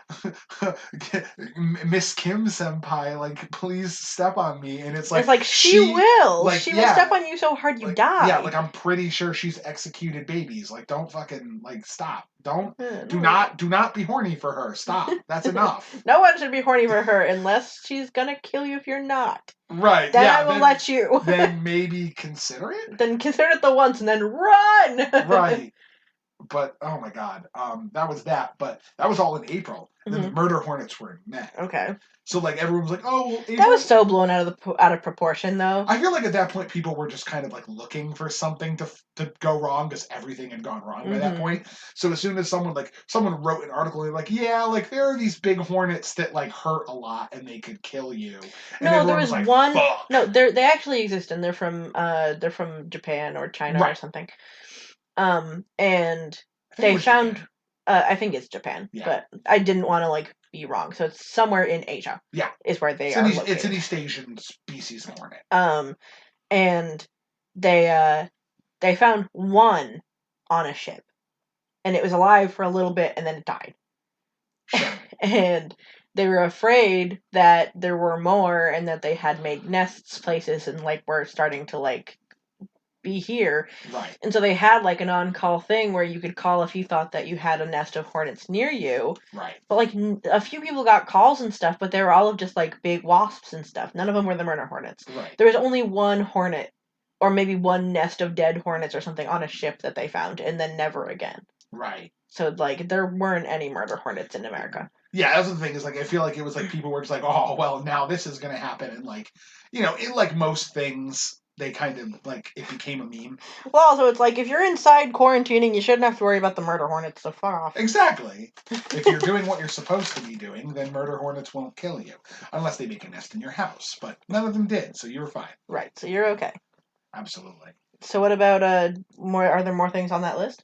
Miss Kim senpai, like, please step on me. And it's like she will. Like, she will step on you so hard you die. Yeah, like, I'm pretty sure she's executed babies. Like, don't fucking, like, stop. Do not be horny for her. Stop. That's enough. No one should be horny for her unless she's gonna kill you if you're not. Right. Then I will let you. Then maybe consider it. Then consider it the once and then run. Right. but oh my god, that was that. But that was all in April. And then the Mm-hmm. murder hornets were in May. Okay. So like everyone was like, oh well, That was April. so blown out of proportion, though. I feel like at that point people were just kind of like looking for something to go wrong because everything had gone wrong by that Mm-hmm. point. So as soon as someone wrote an article, they're like, yeah, like there are these big hornets that like hurt a lot and they could kill you, and No, there everyone was was like, one. fuck. No, they actually exist, and they're from Japan or China or Right. something. And I think it they was found. Japan. I think it's Japan, Yeah. but I didn't want to like be wrong. So it's somewhere in Asia. Yeah. Is where they are It's an located. East Asian species of hornet. And they found one on a ship, and it was alive for a little bit, and then it died. Sure. And they were afraid that there were more, and that they had made nests places, and like were starting to like be here. Right. And so they had like an on-call thing where you could call if you thought that you had a nest of hornets near you. Right. But like a few people got calls and stuff, but they were all of just like big wasps and stuff. None of them were the murder hornets. Right. There was only one hornet, or maybe one nest of dead hornets or something on a ship that they found, and then never again. Right. So like there weren't any murder hornets in America. Yeah, that's the thing. Is like I feel like it was like people were just like, oh well, now this is gonna happen, and like, in like most things, they kind of like it became a meme. Well, also it's like if you're inside quarantining, you shouldn't have to worry about the murder hornets. So far off. Exactly. If you're doing what you're supposed to be doing, then murder hornets won't kill you unless they make a nest in your house. But none of them did, so you were fine. Right. So you're okay. Absolutely. So what about more? Are there more things on that list?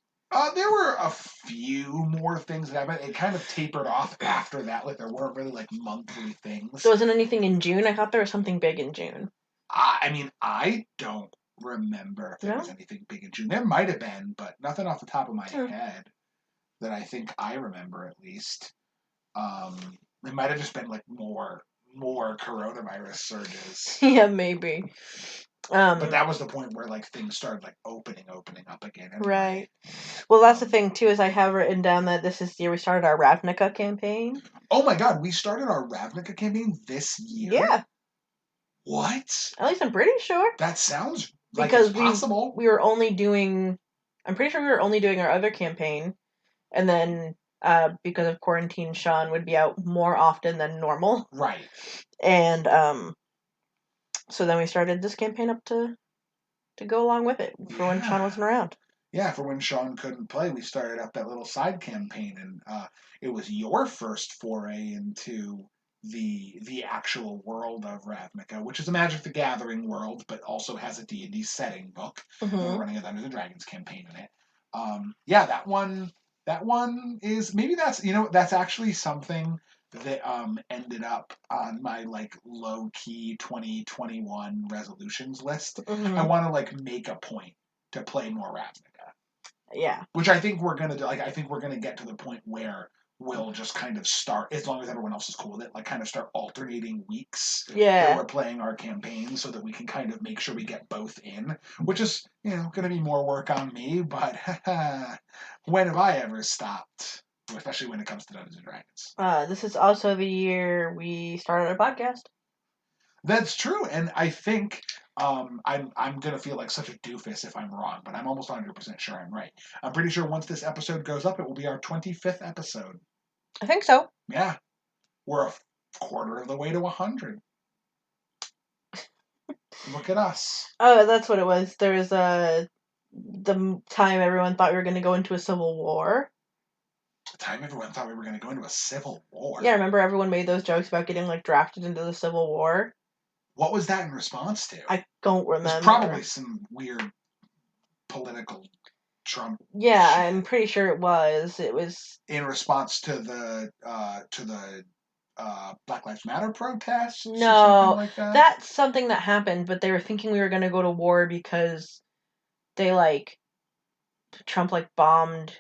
There were a few more things that happened. It kind of tapered off after that. Like there weren't really like monthly things. There wasn't anything in June. I thought there was something big in June. I mean, I don't remember if there No? was anything big in June. There might have been, but nothing off the top of my head that I think I remember at least. It might have just been like more coronavirus surges. Yeah, maybe. But that was the point where like things started like opening up again. Anyway. Right. Well, that's the thing too. Is I have written down that this is the year we started our Ravnica campaign. Oh my god, we started our Ravnica campaign this year. Yeah. What? At least I'm pretty sure. That sounds like Because it's possible. we were only doing. I'm pretty sure we were only doing our other campaign, and then because of quarantine, Sean would be out more often than normal. Right. And so then we started this campaign up to go along with it for when Sean wasn't around. Yeah, for when Sean couldn't play, we started up that little side campaign, and it was your first foray into the actual world of Ravnica, which is a Magic the Gathering world, but also has a D&D setting book. Mm-hmm. And we're running a Dungeons and Dragons campaign in it. Yeah, that one is maybe that's actually something that ended up on my like low key 2021 resolutions list. Mm-hmm. I want to like make a point to play more Ravnica. Yeah. Which I think we're gonna do. Like I think we're gonna get to the point where we'll just kind of start, as long as everyone else is cool with it, like kind of start alternating weeks that we're playing our campaign, so that we can kind of make sure we get both in. Which is gonna be more work on me, but when have I ever stopped? Especially when it comes to Dungeons and Dragons. This is also the year we started a podcast. That's true, and I think I'm gonna feel like such a doofus if I'm wrong, but I'm almost 100% sure I'm right. I'm pretty sure once this episode goes up, it will be our 25th episode. I think so. Yeah, we're a quarter of the way to 100. Look at us. Oh, that's what it was. There was the time everyone thought we were going to go into a civil war. The time everyone thought we were going to go into a civil war. Yeah, remember everyone made those jokes about getting like drafted into the Civil War? What was that in response to? I don't remember. It was probably some weird political Trump. Yeah, shit. I'm pretty sure it was. It was in response to the Black Lives Matter protests. No, or something like that. That's something that happened. But they were thinking we were going to go to war because they like Trump like bombed.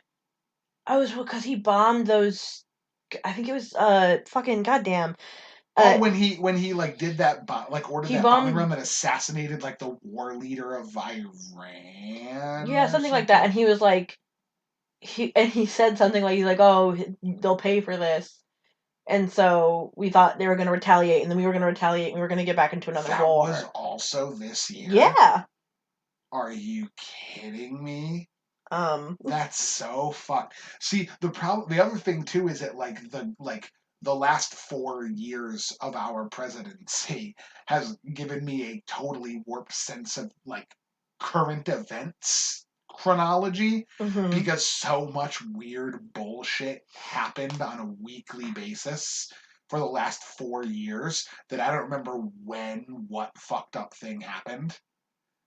Oh, it was because he bombed those. I think it was fucking goddamn. When he like did that ordered that bombing run that assassinated like the war leader of Iran. Yeah, something like that. And he was like, he said something like, he's like, oh, they'll pay for this. And so we thought they were going to retaliate, and then we were going to retaliate, and we were going to get back into another war. That was also this year? Yeah. Are you kidding me? That's so fun. See, the other thing too is that the last 4 years of our presidency has given me a totally warped sense of like current events chronology hmm because so much weird bullshit happened on a weekly basis for the last 4 years that I don't remember when what fucked up thing happened.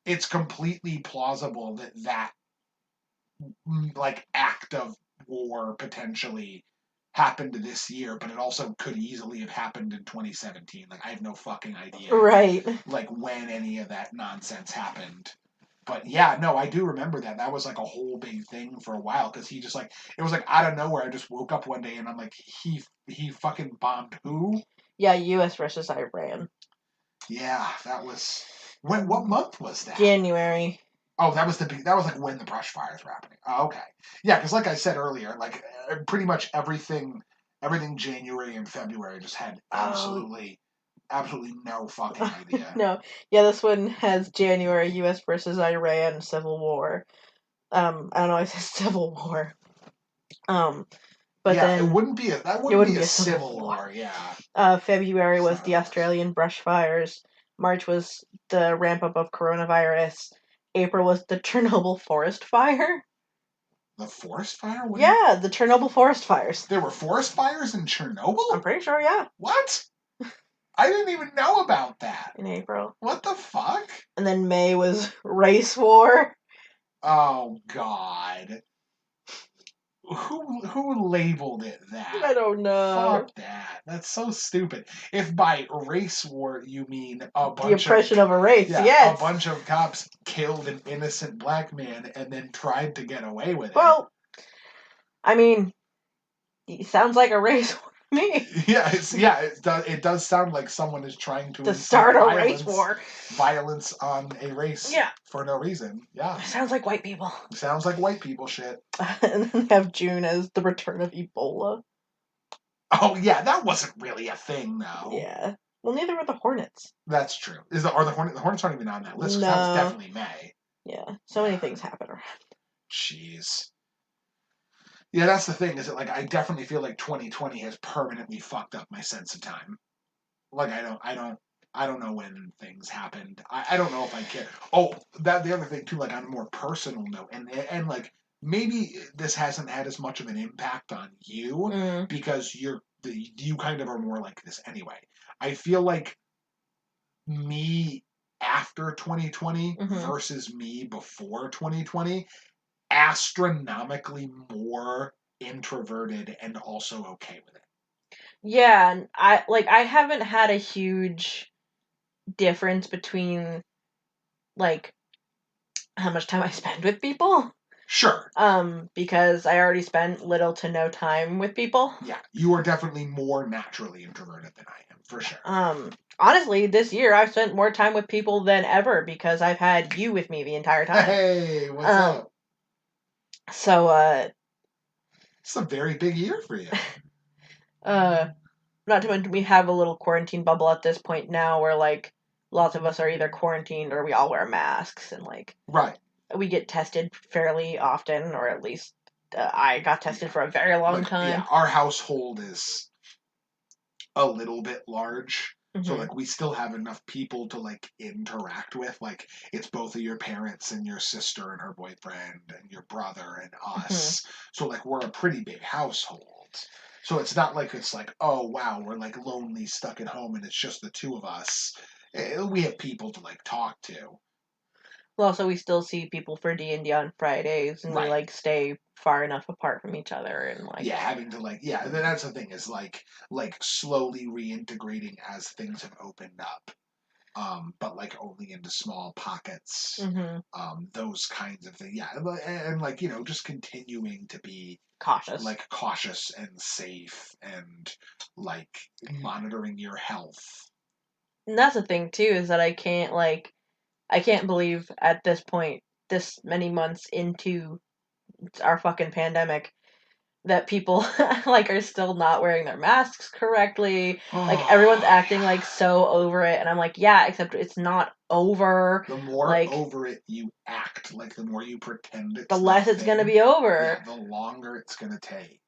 It's completely plausible that like act of war potentially happened this year, but it also could easily have happened in 2017. Like I have no fucking idea Right. like when any of that nonsense happened. But yeah, no, I do remember that. That was like a whole big thing for a while because he just like it was like out of nowhere. I just woke up one day and I'm like, he fucking bombed who? Yeah, U.S. versus Iran. Yeah, that was what month was that? January. Oh, that was like when the brush fires were happening. Oh, okay, yeah, because like I said earlier, like pretty much everything January and February just had Oh, absolutely no fucking idea. no. Yeah, this one has January, U.S. versus Iran, Civil War. I don't know, I said Civil War. Um, but Yeah, then that it wouldn't wouldn't be be a a Civil civil War. war. Yeah, February it's was none of the those. Australian brush fires. March was the ramp up of coronavirus. April was the Chernobyl forest fire. The forest fire? What do you? Yeah, the Chernobyl forest fires. There were forest fires in I'm Chernobyl? pretty sure, yeah, What? I didn't even know about that. in April. What the fuck? And then May was race war. Oh God. Who labeled it I that? don't know. Fuck that. That's so stupid. If by race war you mean The oppression of a race, a yes. bunch of cops killed an innocent black man and then tried to get away with it. Well, I mean, it sounds like a race war to me. It does sound like someone is trying to To incite start a race war. violence on a race Yeah, for no reason. Yeah. sounds like white people. Sounds like white people shit. And then they have June as the return of Ebola. Oh yeah, that wasn't really a thing though. Yeah. Well, neither were the Hornets. That's true. Are the Hornets aren't even on that list because that was No. definitely May. Yeah. So many Yeah. things happen around. Jeez. Yeah, that's the thing. Is that like I definitely feel like 2020 has permanently fucked up my sense of time. Like I don't know when things happened. I don't know if I care. Oh, that the other thing too. Like on a more personal note, and like maybe this hasn't had as much of an impact on you Mm. because you kind of are more like this anyway. I feel like me after 2020 hmm versus me before 2020 astronomically more introverted and also okay with it. Yeah, and I haven't had a huge difference between like how much time I spend with people. Sure. Because I already spent little to no time with people. Yeah, you are definitely more naturally introverted than I am, for sure. Honestly, this year I've spent more time with people than ever because I've had you with me the entire time. Hey, what's Um, up? so It's a very big year for you. uh, not to mention we have a little quarantine bubble at this point now where like lots of us are either quarantined or we all wear masks and like Right. we get tested fairly often, or at least I got tested for a very long Yeah, time. our household is a little bit large. So hmm like we still have enough people to like interact with. Like it's both of your parents and your sister and her boyfriend and your brother and hmm us. So like we're a pretty big household. So it's not like it's like, oh wow, we're like lonely stuck at home and it's just the two of us. We have people to like talk to. Well, also we still see people for D&D on Fridays, and we Right. like stay far enough apart from each other, and like Yeah, having to like yeah, that's the thing is like slowly reintegrating as things have opened up. But like only into small pockets. hmm Those kinds of things. Yeah, and like just continuing to be cautious. like cautious and safe and like monitoring your health. And that's the thing too, is that I can't believe at this point, this many months into our fucking pandemic, that people like are still not wearing their masks correctly. Like everyone's Oh, acting like so over it, and I'm like, yeah, except it's not over. the more Like over it you act, like the more you pretend the it's less it's gonna nothing, be yeah, over. the longer it's gonna take.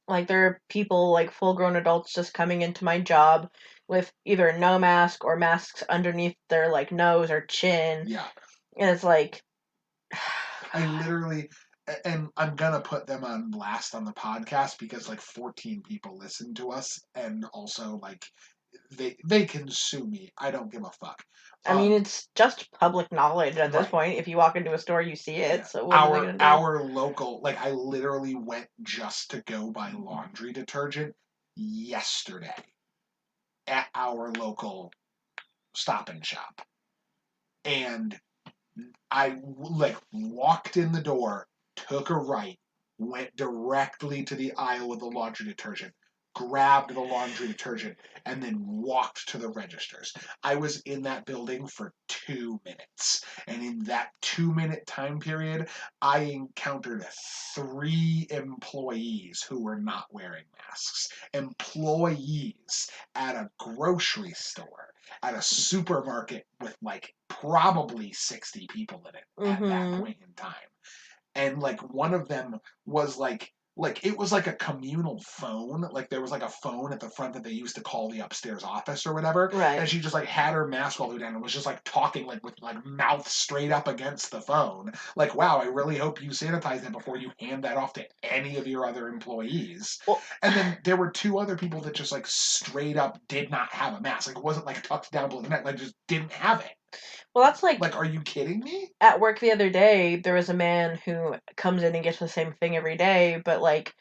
Like there are people like full grown adults just coming into my job with either no mask or masks underneath their like nose or chin, Yeah. and it's like I literally, and I'm gonna put them on blast on the podcast because like 14 people listen to us, and also like they can sue me. I don't give a fuck. I mean, it's just public knowledge at this Right. point. If you walk into a store, you see it. Yeah. So what are they Our gonna do? our local, like I literally went just to go buy laundry detergent yesterday at our local Stop and Shop, and I like walked in the door, took a right, went directly to the aisle with the laundry detergent, grabbed the laundry detergent, and then walked to the registers. I was in that building for 2 minutes. And in that 2 minute time period, I encountered three employees who were not wearing masks. Employees at a grocery store, at a supermarket with like probably 60 people in it at that Mm-hmm. point in time. And like one of them was like it was like a communal phone. Like there was like a phone at the front that they used to call the upstairs office or whatever. Right. And she just like had her mask all the way down and was just like talking like with like mouth straight up against the phone. Like, wow, I really hope you sanitize that before you hand that off to any of your other employees. Well, And then there were two other people that just like straight up did not have a mask. Like it wasn't like tucked down below the neck, like just didn't have it. well, that's like Like, are you kidding me? at work the other day. There was a man who comes in and gets the same thing every day, but like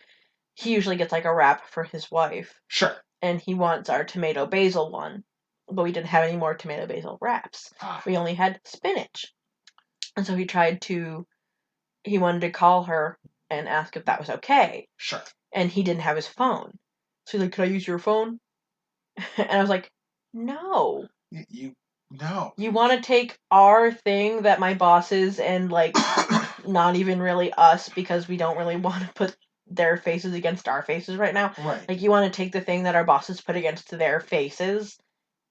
he usually gets like a wrap for his wife, Sure. and he wants our tomato basil one, but we didn't have any more tomato basil wraps. Ah, We only had spinach, and so he wanted to call her and ask if that was okay, sure. and he didn't have his phone. So he's like, "Could I use your phone?" And I was like, "No. You no. You want to take our thing that my bosses and like not even really us because we don't really want to put their faces against our faces right now. Right. Like you want to take the thing that our bosses put against their faces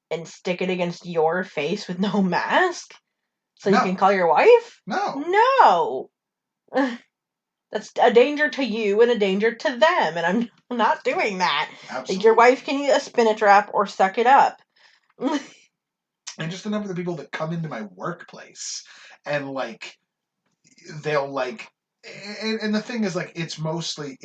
and stick it against your face with no mask so you No. can call your wife? No. No. That's a danger to you and a danger to them, and I'm not doing that. Like your Absolutely. wife can eat a spinach wrap or suck it up. And just the number of the people that come into my workplace and like they'll like and the thing is like it's mostly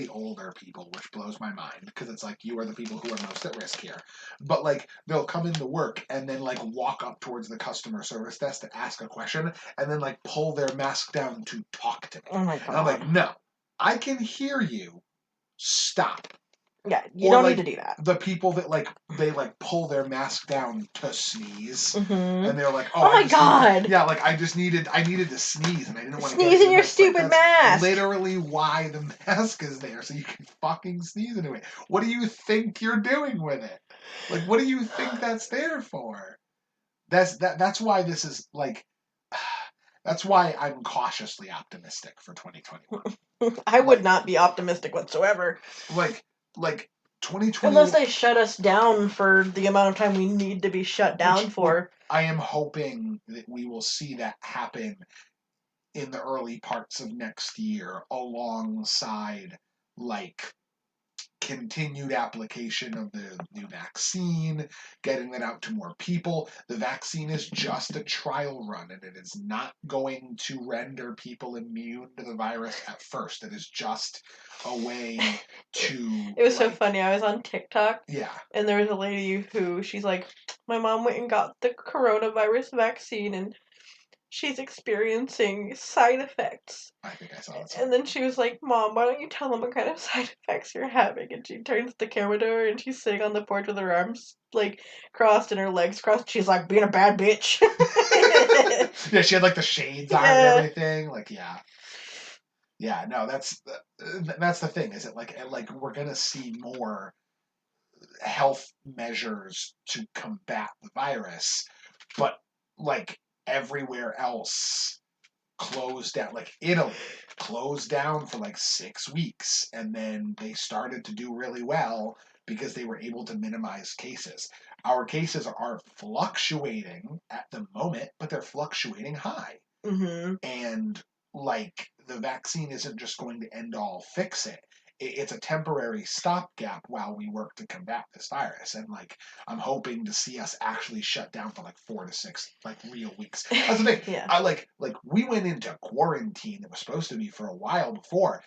older people, which blows my mind because it's like you are the people who are most at risk here. But like they'll come into work and then like walk up towards the customer service desk to ask a question and then like pull their mask down to talk to me. Oh my And I'm like, god. no, I can hear you. Stop. Yeah, you Or don't need to like do that. the people that like they like pull their mask down to sneeze, Mm-hmm. and they're like, "Oh, Oh I my just needed, god! yeah, like I needed to sneeze, and I didn't want to get Sneeze it." in And your that's like stupid that's mask! literally why the mask is there, so you can fucking sneeze into it. What do you think you're doing with it? Like, what do you think that's there for? That's why this is like. That's why I'm cautiously optimistic for 2021. I would Like, not be optimistic whatsoever. like, like Unless 2020. they shut us down for the amount of time we need to be shut down Which for. I am hoping that we will see that happen in the early parts of next year, alongside like continued application of the new vaccine, getting that out to more people. The vaccine is just a trial run and it is not going to render people immune to the virus at first. It is just a way to It was so like funny. I was on TikTok yeah. and there was a lady who she's like, my mom went and got the coronavirus vaccine and she's experiencing side effects. I think I saw this. And then she was like, Mom, why don't you tell them what kind of side effects you're having? And she turns the camera to her and she's sitting on the porch with her arms like crossed and her legs crossed. She's like, being a bad bitch. Yeah, she had like the shades on and Yeah. everything. Like, yeah. Yeah, no, that's the thing. Is it like we're gonna see more health measures to combat the virus, but like everywhere else, closed down, like Italy closed down for like 6 weeks, and then they started to do really well because they were able to minimize cases. Our cases are fluctuating at the moment, but they're fluctuating high. Mm-hmm. And like the vaccine isn't just going to end all fix it. It's a temporary stopgap while we work to combat this virus. And like I'm hoping to see us actually shut down for like 4 to 6 like real weeks. That's the thing. Yeah. I like we went into quarantine that was supposed to be for a while before.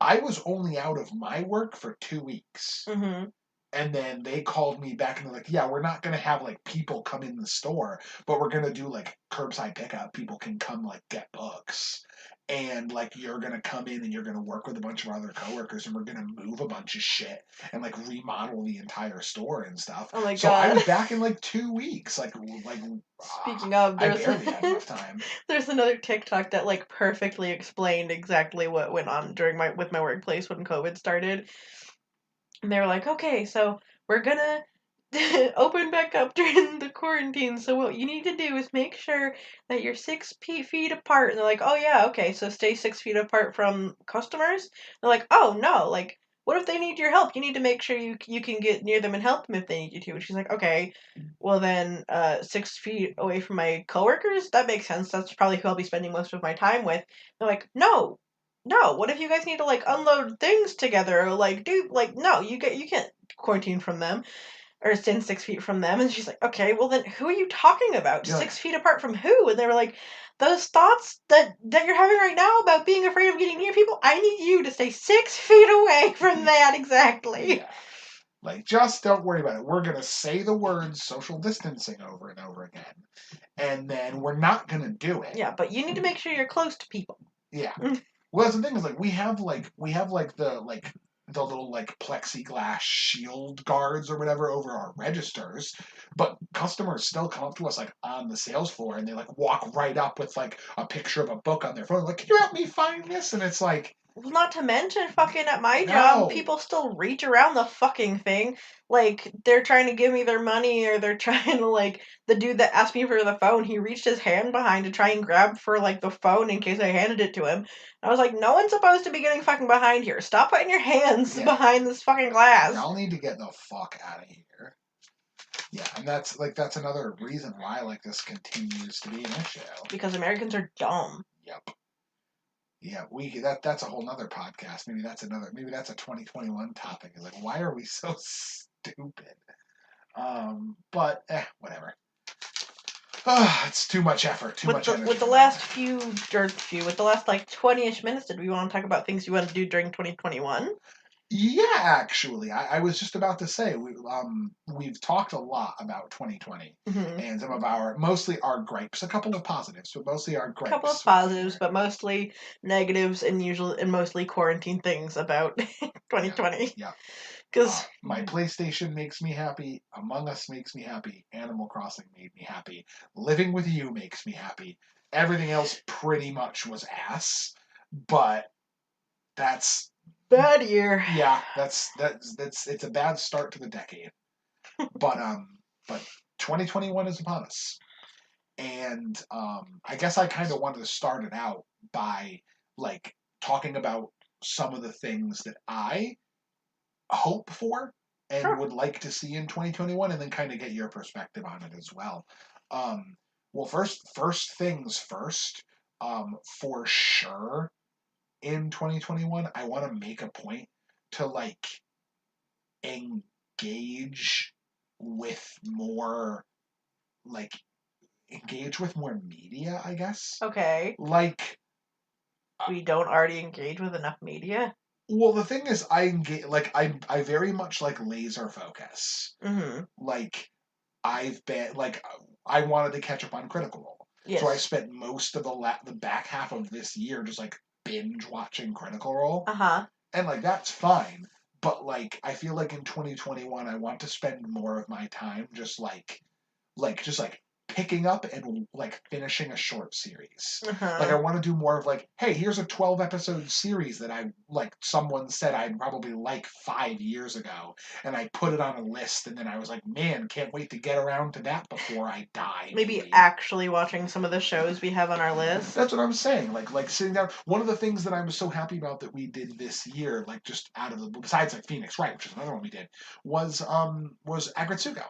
I was only out of my work for 2 weeks. Mm-hmm. And then they called me back and they're like, yeah, we're not going to have like people come in the store, but we're going to do like curbside pickup. People can come like get books. And like you're going to come in and you're going to work with a bunch of other coworkers and we're going to move a bunch of shit and like remodel the entire store and stuff. Oh my So I god. was back in like 2 weeks. Speaking of, I barely had enough time. there's another TikTok that like perfectly explained exactly what went on during my workplace when COVID started. And they were like, okay, so we're gonna open back up during the quarantine. So what you need to do is make sure that you're 6 feet apart. And they're like, oh yeah, okay, so stay 6 feet apart from customers. They're like, oh no, like what if they need your help? You need to make sure you can get near them and help them if they need you to. And she's like, okay, well then 6 feet away from my coworkers, that makes sense. That's probably who I'll be spending most of my time with. They're like, no, no, what if you guys need to like unload things together or like do like no, you can't quarantine from them or stand 6 feet from them. And she's like, okay, well then who are you talking about? You're like, 6 feet apart from who? And they were like, those thoughts that you're having right now about being afraid of getting near people, I need you to stay 6 feet away from that exactly. yeah. Like, just don't worry about it. We're going to say the words social distancing over and over again. And then we're not going to do it. Yeah, but you need to make sure you're close to people. Yeah. Well, that's the thing is like we have the little like plexiglass shield guards or whatever over our registers, but customers still come up to us like on the sales floor and they like walk right up with like a picture of a book on their phone, like, can you help me find this? And it's like, Well, not to mention, fucking at my no. job, people still reach around the fucking thing. Like, they're trying to give me their money, or they're trying to, like, the dude that asked me for the phone, he reached his hand behind to try and grab for, like, the phone in case I handed it to him. I was like, no one's supposed to be getting fucking behind here. Stop putting your hands behind this fucking glass. Y'all need to get the fuck out of here. Yeah, and that's another reason why, like, this continues to be an issue. Because Americans are dumb. Yep. Yeah, that's a whole nother podcast. Maybe that's a 2021 topic. Is like, why are we so stupid? But whatever. It's too much effort, too much energy. With the last like 20-ish minutes, did we want to talk about things you want to do during 2021? Yeah, actually, I was just about to say we've talked a lot about 2020 and some of mostly our gripes, a couple of positives, but mostly our gripes. A couple of positives, but mostly negatives and mostly quarantine things about 2020. Yeah. Because my PlayStation makes me happy, Among Us makes me happy, Animal Crossing made me happy, living with you makes me happy. Everything else pretty much was ass, but that's bad year. Yeah, that's it's a bad start to the decade. But 2021 is upon us. And I guess I kind of wanted to start it out by like talking about some of the things that I hope for and would like to see in 2021 and then kind of get your perspective on it as well. Well, first things first, for sure in 2021, I want to make a point to like engage with more media, I guess. Okay. Like we don't already engage with enough media. Well, the thing is, I engage I very much like laser focus. Mm-hmm. Like I've been like I wanted to catch up on Critical Role, yes. So I spent most of the back half of this year just like binge watching Critical Role. And like that's fine, but like I feel like in 2021 I want to spend more of my time just like picking up and like finishing a short series. Like I Uh-huh. want to do more of like, hey, here's a 12 episode series that I like someone said I'd probably like 5 years ago, and I put it on a list, and then I was like, man, can't wait to get around to that before I die. Maybe Maybe. actually watching some of the shows we have on our list. That's what I'm saying. Like sitting down. One of the things that I was so happy about that we did this year, like just out of the besides like Phoenix Wright, which is another one we did, was Agretsuko.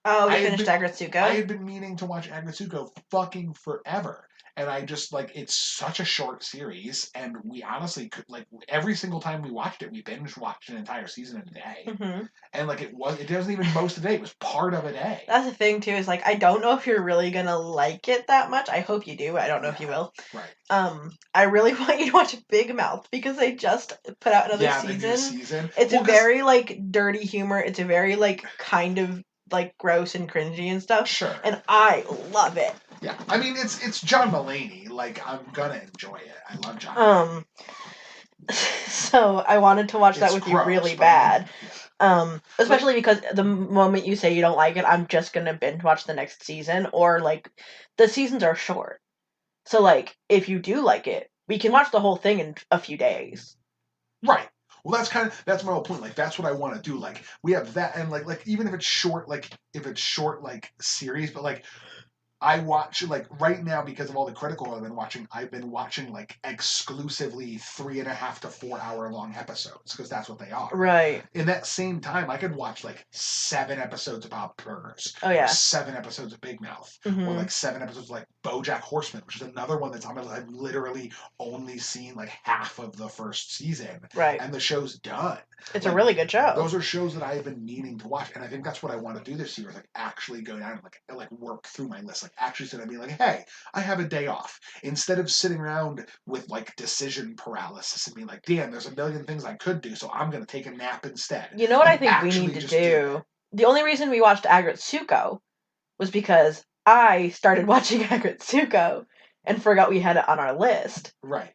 Oh, I we had finished been I Agretsuko. had been meaning to watch Agretsuko fucking forever. And I just like it's such a short series, and we honestly could like every single time we watched it, we binge watched an entire season in a day. Mm-hmm. And like it doesn't even most of the day, it was part of a day. That's the thing too. Is like I don't know if you're really gonna like it that much. I hope you do. I don't know if you will. Right. I really want you to watch Big Mouth because they just put out another Yeah, the new season. season. It's a Well, very like dirty humor. It's a very like kind of like gross and cringy and stuff. sure. And I love it. Yeah, I mean it's John Mulaney. Like I'm gonna enjoy it. I love John. Um, so I wanted to watch that It's with you gross, really but bad. yeah. Especially because the moment you say you don't like it, I'm just gonna binge watch the next season, or like the seasons are short. So like if you do like it, we can watch the whole thing in a few days. Right. Well, that's my whole point. Like that's what I want to do. Like we have that, and like even if it's short, like series, but like I watch like right now because of all the critical I've been watching. I've been watching like exclusively 3.5 to 4 hour long episodes because that's what they are. Right. In that same time, I could watch like 7 episodes of Bob Burgers, Oh or yeah. 7 episodes of Big Mouth, Mm-hmm. or like 7 episodes of like BoJack Horseman, which is another one that's on my list. I've literally only seen like half of the first season, Right. and the show's done. It's like, a really good show. Those are shows that I have been meaning to watch, and I think that's what I want to do this year. Is like actually go down and like work through my list. Like actually sit and be like, hey, I have a day off. Instead of sitting around with like decision paralysis and being like, damn, there's a million things I could do, so I'm gonna take a nap instead. You know what like, I think we need to do? The only reason we watched Agretsuko was because I started watching Agretsuko and forgot we had it on our list. Right.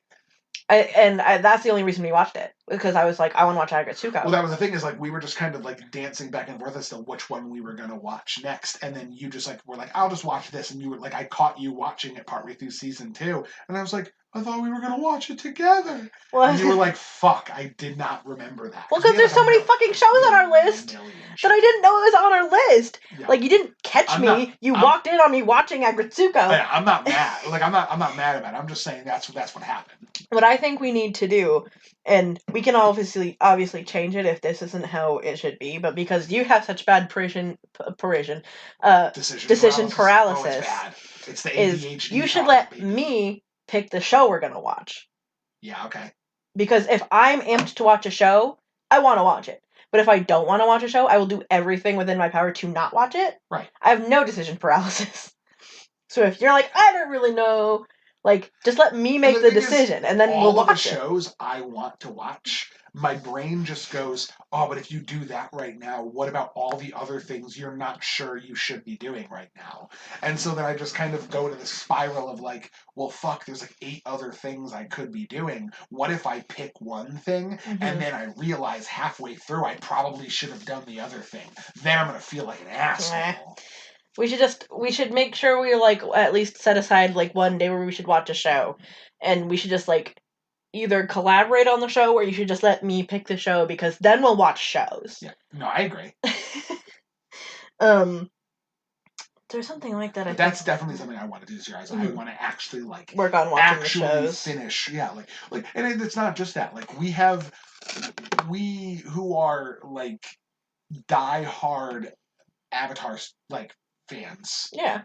That's the only reason we watched it, because I was like, I want to watch Agretsuko. Well, that was the thing, is like we were just kind of like dancing back and forth as to which one we were going to watch next, and then you just like were like, I'll just watch this, and you were like, I caught you watching it partway through season 2, and I was like, I thought we were going to watch it together. Well, and you were like, fuck, I did not remember that. Well, because there's so many fucking shows on our list that I didn't know it was on our list. Yeah. Like, you didn't catch me. You walked in on me watching Agretsuko. Yeah, I'm not mad. Like, I'm not mad about it. I'm just saying that's what happened. What I think we need to do, and we can obviously change it if this isn't how it should be, but because you have such bad decision paralysis, oh, it's bad. It's the ADHD. You should let me pick the show we're gonna watch. Yeah, okay. Because if I'm amped to watch a show, I want to watch it. But if I don't want to watch a show, I will do everything within my power to not watch it. Right. I have no decision paralysis. So if you're like, I don't really know, like, just let me make the decision, and then we'll watch it. All the shows I want to watch, my brain just goes, oh, but if you do that right now, what about all the other things you're not sure you should be doing right now? And so then I just kind of go to this spiral of like, well, fuck, there's like 8 other things I could be doing. What if I pick one thing, and then I realize halfway through I probably should have done the other thing? Then I'm going to feel like an asshole. We should make sure we like at least set aside like one day where we should watch a show, and we should just like either collaborate on the show, or you should just let me pick the show, because then we'll watch shows. Yeah, no, I agree. There's something like that. That's definitely something I want to do this year. I want to actually like work on watching the shows. Finish, yeah, like, and it's not just that. Like we who are like die-hard Avatar like fans. Yeah.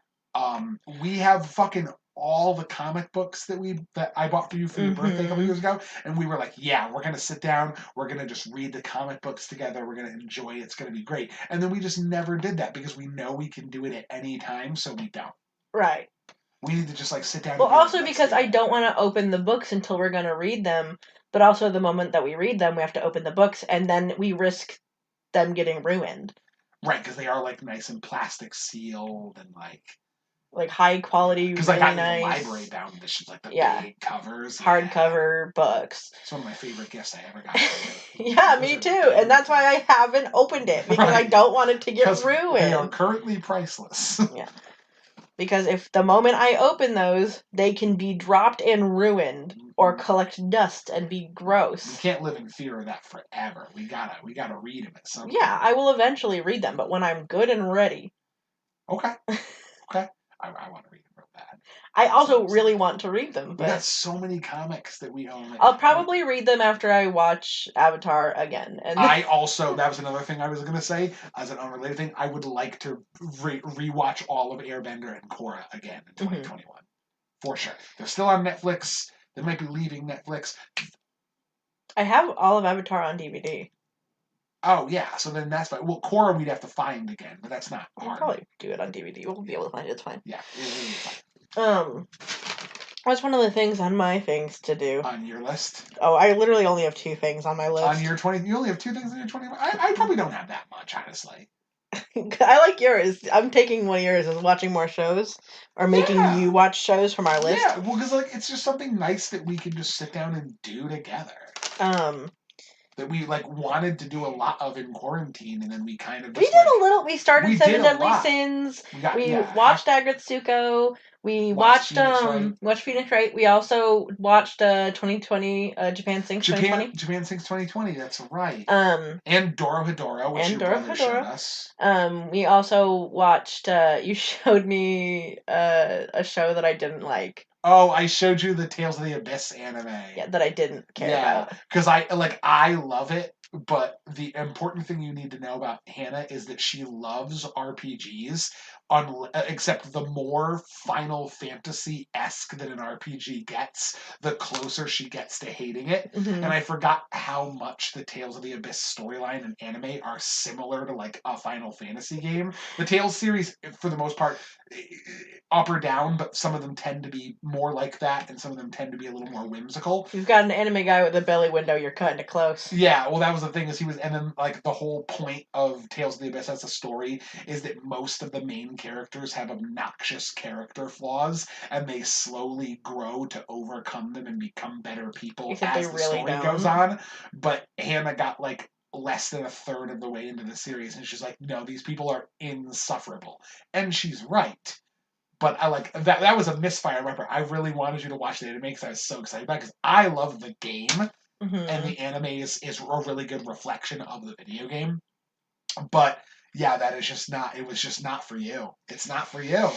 We have fucking all the comic books that I bought for you for your birthday a couple years ago, and we were like, yeah, we're gonna sit down, we're gonna just read the comic books together, we're gonna enjoy it, it's gonna be great. And then we just never did that because we know we can do it at any time, so we don't. Right. We need to just like sit down. Well, also because I don't want to open the books until we're gonna read them, but also the moment that we read them, we have to open the books, and then we risk them getting ruined. Right, because they are like nice and plastic sealed and like high quality, because really I got the library bound editions, like the big covers, hardcover books. It's one of my favorite gifts I ever got. Yeah, me too, and that's why I haven't opened it, because I don't want it to get ruined. They are currently priceless. Yeah. Because if the moment I open those, they can be dropped and ruined, or collect dust and be gross. We can't live in fear of that forever. We gotta read them at some point. Yeah, I will eventually read them, but when I'm good and ready. Okay. Okay. I want to read them real bad. I also really want to read them, We but got so many comics that we own. I'll probably read them after I watch Avatar again. And I also, that was another thing I was going to say, as an unrelated thing, I would like to rewatch all of Airbender and Korra again in 2021. For sure. They're still on Netflix. They might be leaving Netflix. I have all of Avatar on DVD. Oh, yeah, so then that's fine. Well, Korra we'd have to find again, but that's not hard. We'll probably do it on DVD. We'll be able to find it. It's fine. Yeah, it'll be fine. What's one of the things on my things to do? On your list? Oh, I literally only have 2 things on my list. On your 20, you only have 2 things on your 20? I probably don't have that much, honestly. I like yours. I'm taking one of yours as watching more shows, or making you watch shows from our list. Yeah, well, because like it's just something nice that we can just sit down and do together. That we like wanted to do a lot of in quarantine, and then we kind of just, we did a little. We started Seven Deadly Sins. We watched Agretsuko. We watched Phoenix Wright. We also watched 2020 Japan Sinks 2020. Japan Sinks 2020. That's right. And Dorohedoro, which your brother showed us. We also watched. You showed me a show that I didn't like. Oh, I showed you the Tales of the Abyss anime. Yeah, that I didn't care about. Because I love it, but the important thing you need to know about Hannah is that she loves RPGs, except the more Final Fantasy-esque that an RPG gets, the closer she gets to hating it. And I forgot how much the Tales of the Abyss storyline and anime are similar to like a Final Fantasy game. The Tales series, for the most part, up or down, but some of them tend to be more like that, and some of them tend to be a little more whimsical. You've got an anime guy with a belly window, you're cutting it close. Yeah, well, that was the thing, is and then, like, the whole point of Tales of the Abyss as a story is that most of the main characters have obnoxious character flaws, and they slowly grow to overcome them and become better people as the story goes on. But Hannah got, like, less than a third of the way into the series, and she's like, no, these people are insufferable. And she's right. But I like that. That was a misfire. I remember I really wanted you to watch the anime because I was so excited about it, because I love the game, and the anime is a really good reflection of the video game. But yeah, that is just not. It was just not for you. It's not for you.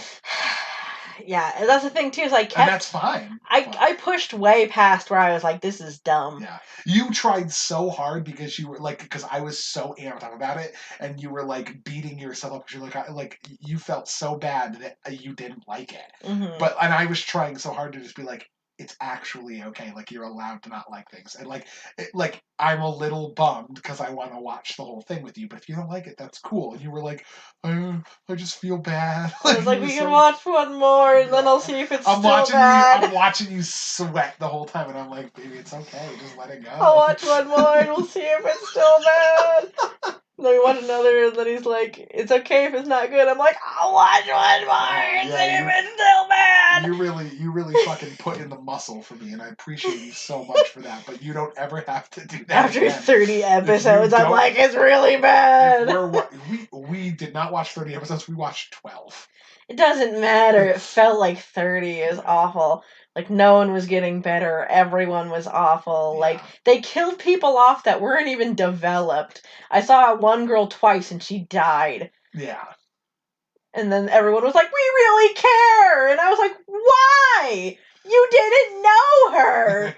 Yeah, and that's the thing too. Is I kept. And that's fine. I pushed way past where I was like, this is dumb. Yeah, you tried so hard because you were like, because I was so amped up about it, and you were like beating yourself up because you're like you felt so bad that you didn't like it. But and I was trying so hard to just be like, it's actually okay. Like, you're allowed to not like things, and like I'm a little bummed because I want to watch the whole thing with you. But if you don't like it, that's cool. And you were like, I just feel bad. I was like, we can watch one more, and then I'll see if it's still bad. I'm watching you sweat the whole time, and I'm like, baby, it's okay. Just let it go. I'll watch one more, and we'll see if it's still bad. Then we watch another, and then he's like, it's okay if it's not good. I'm like, I'll watch one more and see if it's still bad. You really fucking put in the muscle for me, and I appreciate you so much for that, but you don't ever have to do that After again. 30 episodes, I'm like, it's really bad. We did not watch 30 episodes, we watched 12. It doesn't matter. It felt like 30 is awful. Like, no one was getting better. Everyone was awful. Yeah. Like, they killed people off that weren't even developed. I saw one girl twice, and she died. Yeah. And then everyone was like, we really care! And I was like, why? You didn't know her!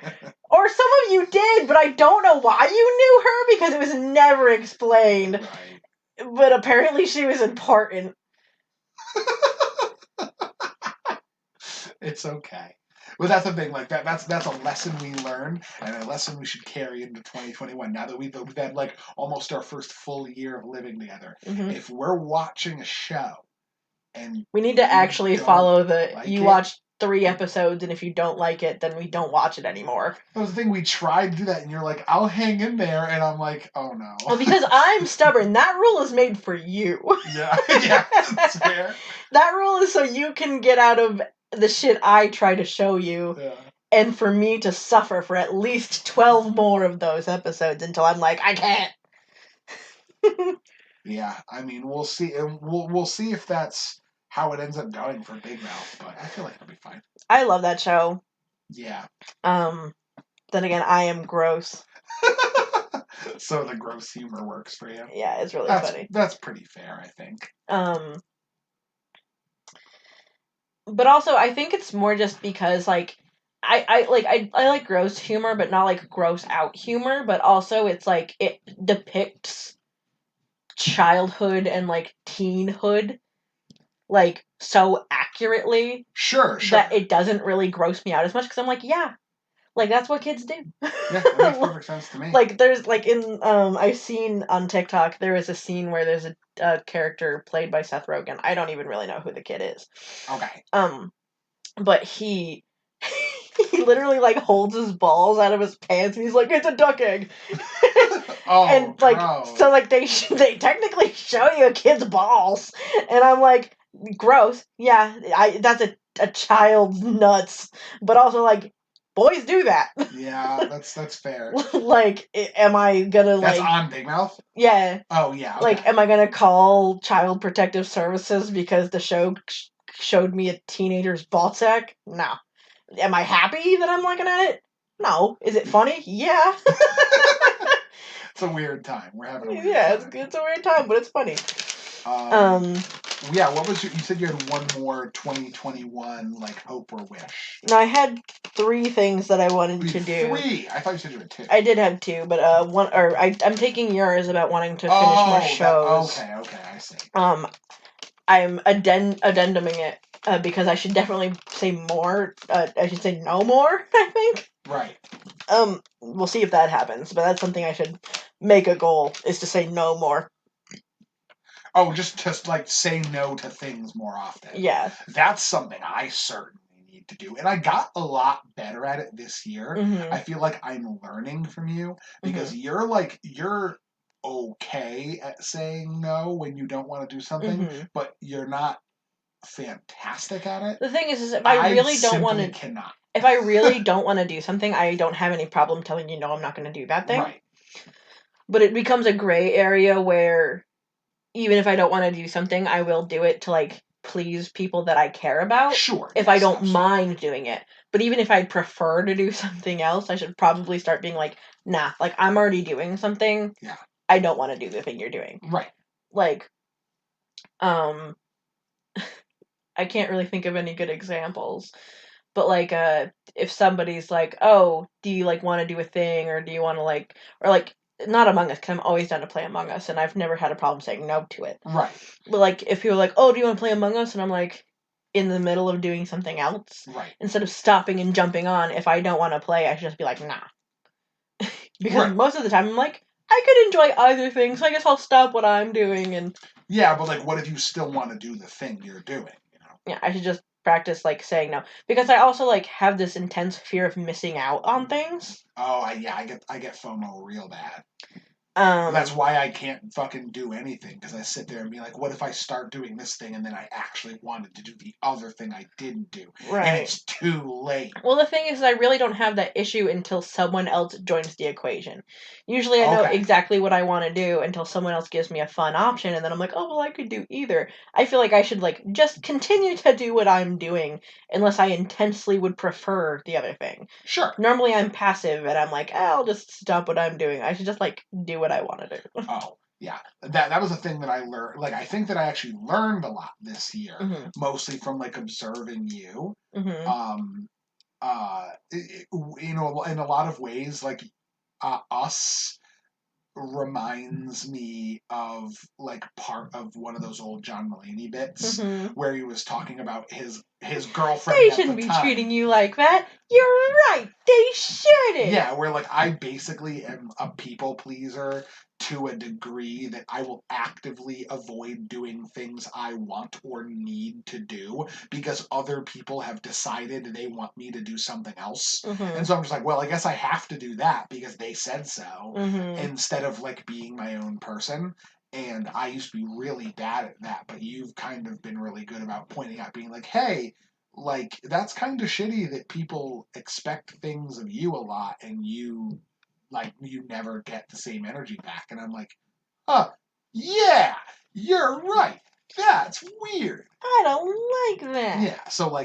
Or some of you did, but I don't know why you knew her, because it was never explained. Right. But apparently she was important. It's okay. But that's the thing, like that's a lesson we learned, and a lesson we should carry into 2021. Now that we've had like almost our first full year of living together, if we're watching a show, and we need to actually follow you watch 3 episodes, and if you don't like it, then we don't watch it anymore. That was the thing, we tried to do that, and you're like, I'll hang in there, and I'm like, oh no. Well, because I'm stubborn. That rule is made for you. Yeah, that's fair. That rule is so you can get out of the shit I try to show you, and for me to suffer for at least 12 more of those episodes until I'm like, I can't. Yeah, I mean, we'll see. We'll see if that's how it ends up going for Big Mouth, but I feel like it'll be fine. I love that show. Yeah. Then again, I am gross. So the gross humor works for you. Yeah, it's really funny. That's pretty fair, I think. But also, I think it's more just because, like, I like gross humor, but not like gross out humor. But also, it's like it depicts childhood and like teenhood like so accurately. Sure. That it doesn't really gross me out as much because I'm like, yeah, like that's what kids do. Yeah, that makes perfect sense to me. Like there's like in I've seen on TikTok there is a scene where there's a character played by Seth Rogen. I don't even really know who the kid is. Okay. But he he literally like holds his balls out of his pants and he's like, it's a duck egg. And like gross. so like they technically show you a kid's balls and I'm like, gross. Yeah, that's a child's nuts, but also like boys do that. Yeah, that's fair. Like, am I gonna That's like on Big Mouth? Yeah. Oh yeah. Okay. Like, am I gonna call Child Protective Services because the show showed me a teenager's ball sack? No. Am I happy that I'm looking at it? No. Is it funny? Yeah. It's a weird time. We're having a weird time. It's a weird time, but it's funny. Yeah, what was you said you had one more 2021 like hope or wish? No, I had 3 things that I wanted to do. 3? I thought you said you had 2. I did have 2, but I'm taking yours about wanting to finish more shows. Okay, I see. I'm addenduming it because I should definitely say more. I should say no more, I think. Right. We'll see if that happens, but that's something I should make a goal, is to say no more. Oh, just like say no to things more often. Yeah. That's something I certainly need to do. And I got a lot better at it this year. Mm-hmm. I feel like I'm learning from you because you're okay at saying no when you don't want to do something, but you're not fantastic at it. The thing is if I really don't want to cannot. If I really don't want to do something, I don't have any problem telling you no, I'm not going to do that thing. Right. But it becomes a gray area where even if I don't want to do something, I will do it to like please people that I care about. Sure. If I don't mind doing it. But even if I'd prefer to do something else, I should probably start being like, nah, like I'm already doing something. Yeah. I don't want to do the thing you're doing. Right. Like, I can't really think of any good examples. But like, if somebody's like, oh, do you like want to do a thing, or do you want to like, or like, not Among Us, because I'm always down to play Among Us, and I've never had a problem saying no to it. Right. But like, if you're like, oh, do you want to play Among Us, and I'm like, in the middle of doing something else, right. Instead of stopping and jumping on, if I don't want to play, I should just be like, nah. Because most of the time I'm like, I could enjoy either thing, so I guess I'll stop what I'm doing and. Yeah, but like, what if you still want to do the thing you're doing? You know. Yeah, I should just practice like saying no, because I also like have this intense fear of missing out on things. Oh, I get FOMO real bad. That's why I can't fucking do anything, because I sit there and be like, what if I start doing this thing and then I actually wanted to do the other thing I didn't do? Right. And it's too late. Well, the thing is, I really don't have that issue until someone else joins the equation. Usually I know exactly what I want to do until someone else gives me a fun option, and then I'm like, oh, well, I could do either. I feel like I should, like, just continue to do what I'm doing, unless I intensely would prefer the other thing. Sure. Normally I'm passive, and I'm like, I'll just stop what I'm doing. I should just, like, do what I want to do. Oh, yeah. That was a thing that I learned. Like, I think that I actually learned a lot this year, mostly from, like, observing you. You know, in a lot of ways, like, us reminds me of like part of one of those old John Mulaney bits where he was talking about his girlfriend. They shouldn't be treating you like that. You're right. They shouldn't. Yeah, where like I basically am a people pleaser to a degree that I will actively avoid doing things I want or need to do because other people have decided they want me to do something else. And so I'm just like, well, I guess I have to do that because they said so, instead of like being my own person. And I used to be really bad at that, but you've kind of been really good about pointing out, being like, hey, like, that's kind of shitty that people expect things of you a lot and you never get the same energy back. And I'm like, yeah, you're right. Yeah, it's weird. I don't like that. Yeah, so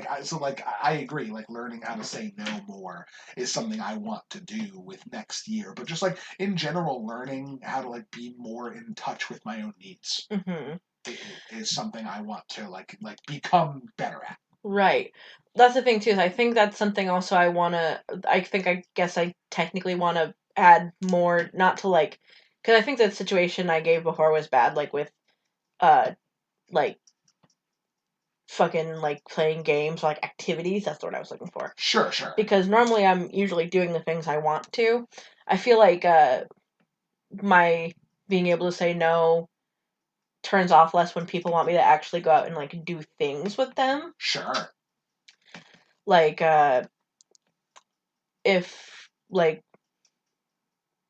I agree. Like learning how to say no more is something I want to do with next year. But just like in general, learning how to like be more in touch with my own needs Hmm. is something I want to like become better at. Right. That's the thing too. Is I think that's something also I wanna. I guess I technically want to add more, not to like, because I think the situation I gave before was bad, like with uh like fucking like playing games, like activities. That's the word I was looking for. Sure, sure. Because normally I'm usually doing the things I want to. I feel like my being able to say no turns off less when people want me to actually go out and like do things with them. Sure. Like if like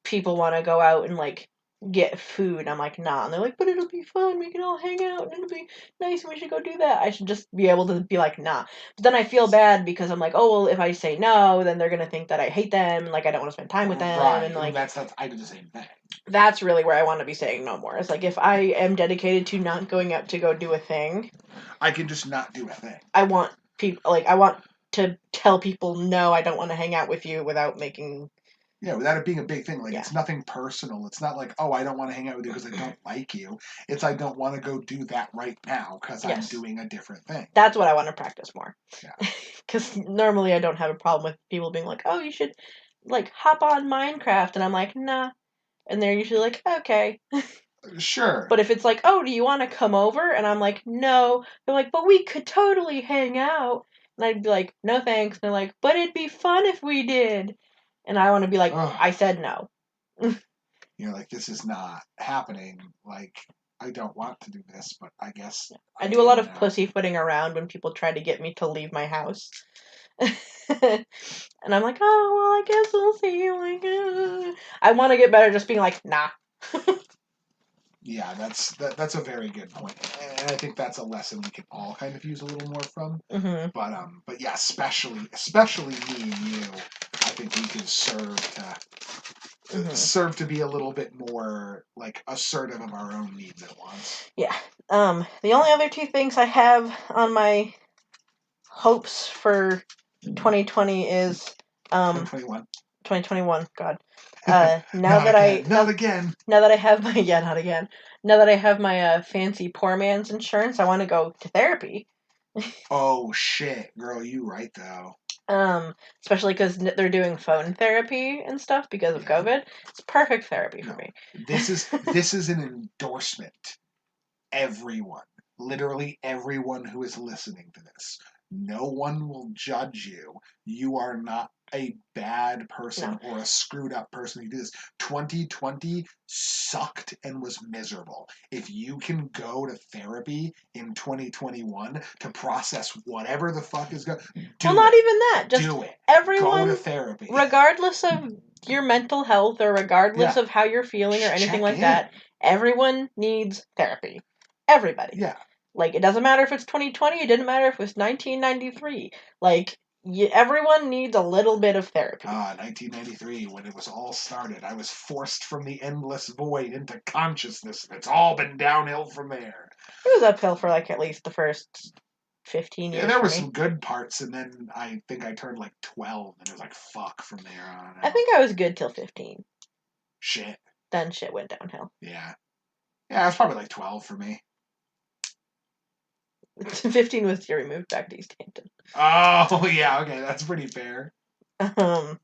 people want to go out and like get food, I'm like nah, and they're like, but it'll be fun, we can all hang out and it'll be nice and we should go do that. I should just be able to be like nah. But then I feel bad because I'm like, oh well, if I say no, then they're gonna think that I hate them and like I don't want to spend time with them, and Right. Well, like that's I do the same thing. that's really where I want to be saying no more. It's like if I am dedicated to not going out to go do a thing, I can just not do a thing. I want people like I want to tell people no, I don't want to hang out with you without making Yeah, without it being a big thing. Like yeah. it's nothing personal. It's not like, oh, I don't want to hang out with you because I don't like you. It's I don't want to go do that right now because I'm Yes. doing a different thing. That's what I want to practice more. Yeah. Because normally I don't have a problem with people being like, oh, you should like hop on Minecraft, and I'm like, nah, and they're usually like, okay. Sure. But if it's like, oh, do you want to come over? And I'm like, no. They're like, but we could totally hang out. And I'd be like, no thanks. And they're like, but it'd be fun if we did. And I want to be like, Ugh. I said no. Like this is not happening. Like I don't want to do this, but I guess I I do a lot am of now. pussyfooting around when people try to get me to leave my house. And I'm like, oh, well, I guess we'll see. Like, I want to get better just being like, nah. Yeah, that's a very good point, and I think that's a lesson we can all kind of use a little more from. Hmm. But yeah, especially me and you, I think we can Hmm. serve to be a little bit more like assertive of our own needs at once. Yeah. The only other two things I have on my hopes for 2020 is 2021. 2021. God. Not again. Not again. Now that I have my yeah, not again. Now that I have my fancy poor man's insurance, I want to go to therapy. Oh shit, girl, you right though. Especially because they're doing phone therapy and stuff because of Yeah. COVID. It's perfect therapy for No. me. This is an endorsement. Everyone, literally everyone who is listening to this, no one will judge you. You are not a bad person No. or a screwed up person who did this. 2020 sucked and was miserable. If you can go to therapy in 2021 to process whatever the fuck is going, Well, do not it. even that. Just Do it. Go to everyone, therapy. regardless of your mental health or regardless Yeah. of how you're feeling or anything Check like in. that, everyone needs therapy. Everybody. Yeah. Like, it doesn't matter if it's 2020, it didn't matter if it was 1993. Like, everyone needs a little bit of therapy. 1993, when it was all started, I was forced from the endless void into consciousness, and it's all been downhill from there. It was uphill for, like, at least the first 15 Yeah, years there for were me. some good parts, and then I think I turned like 12, and it was like, fuck from there on I out. think I was good till 15. Shit. Then shit went downhill. Yeah. Yeah, it's probably like 12 for me. 15 was your moved back to East Hampton. Oh, yeah, okay, that's pretty fair. Um,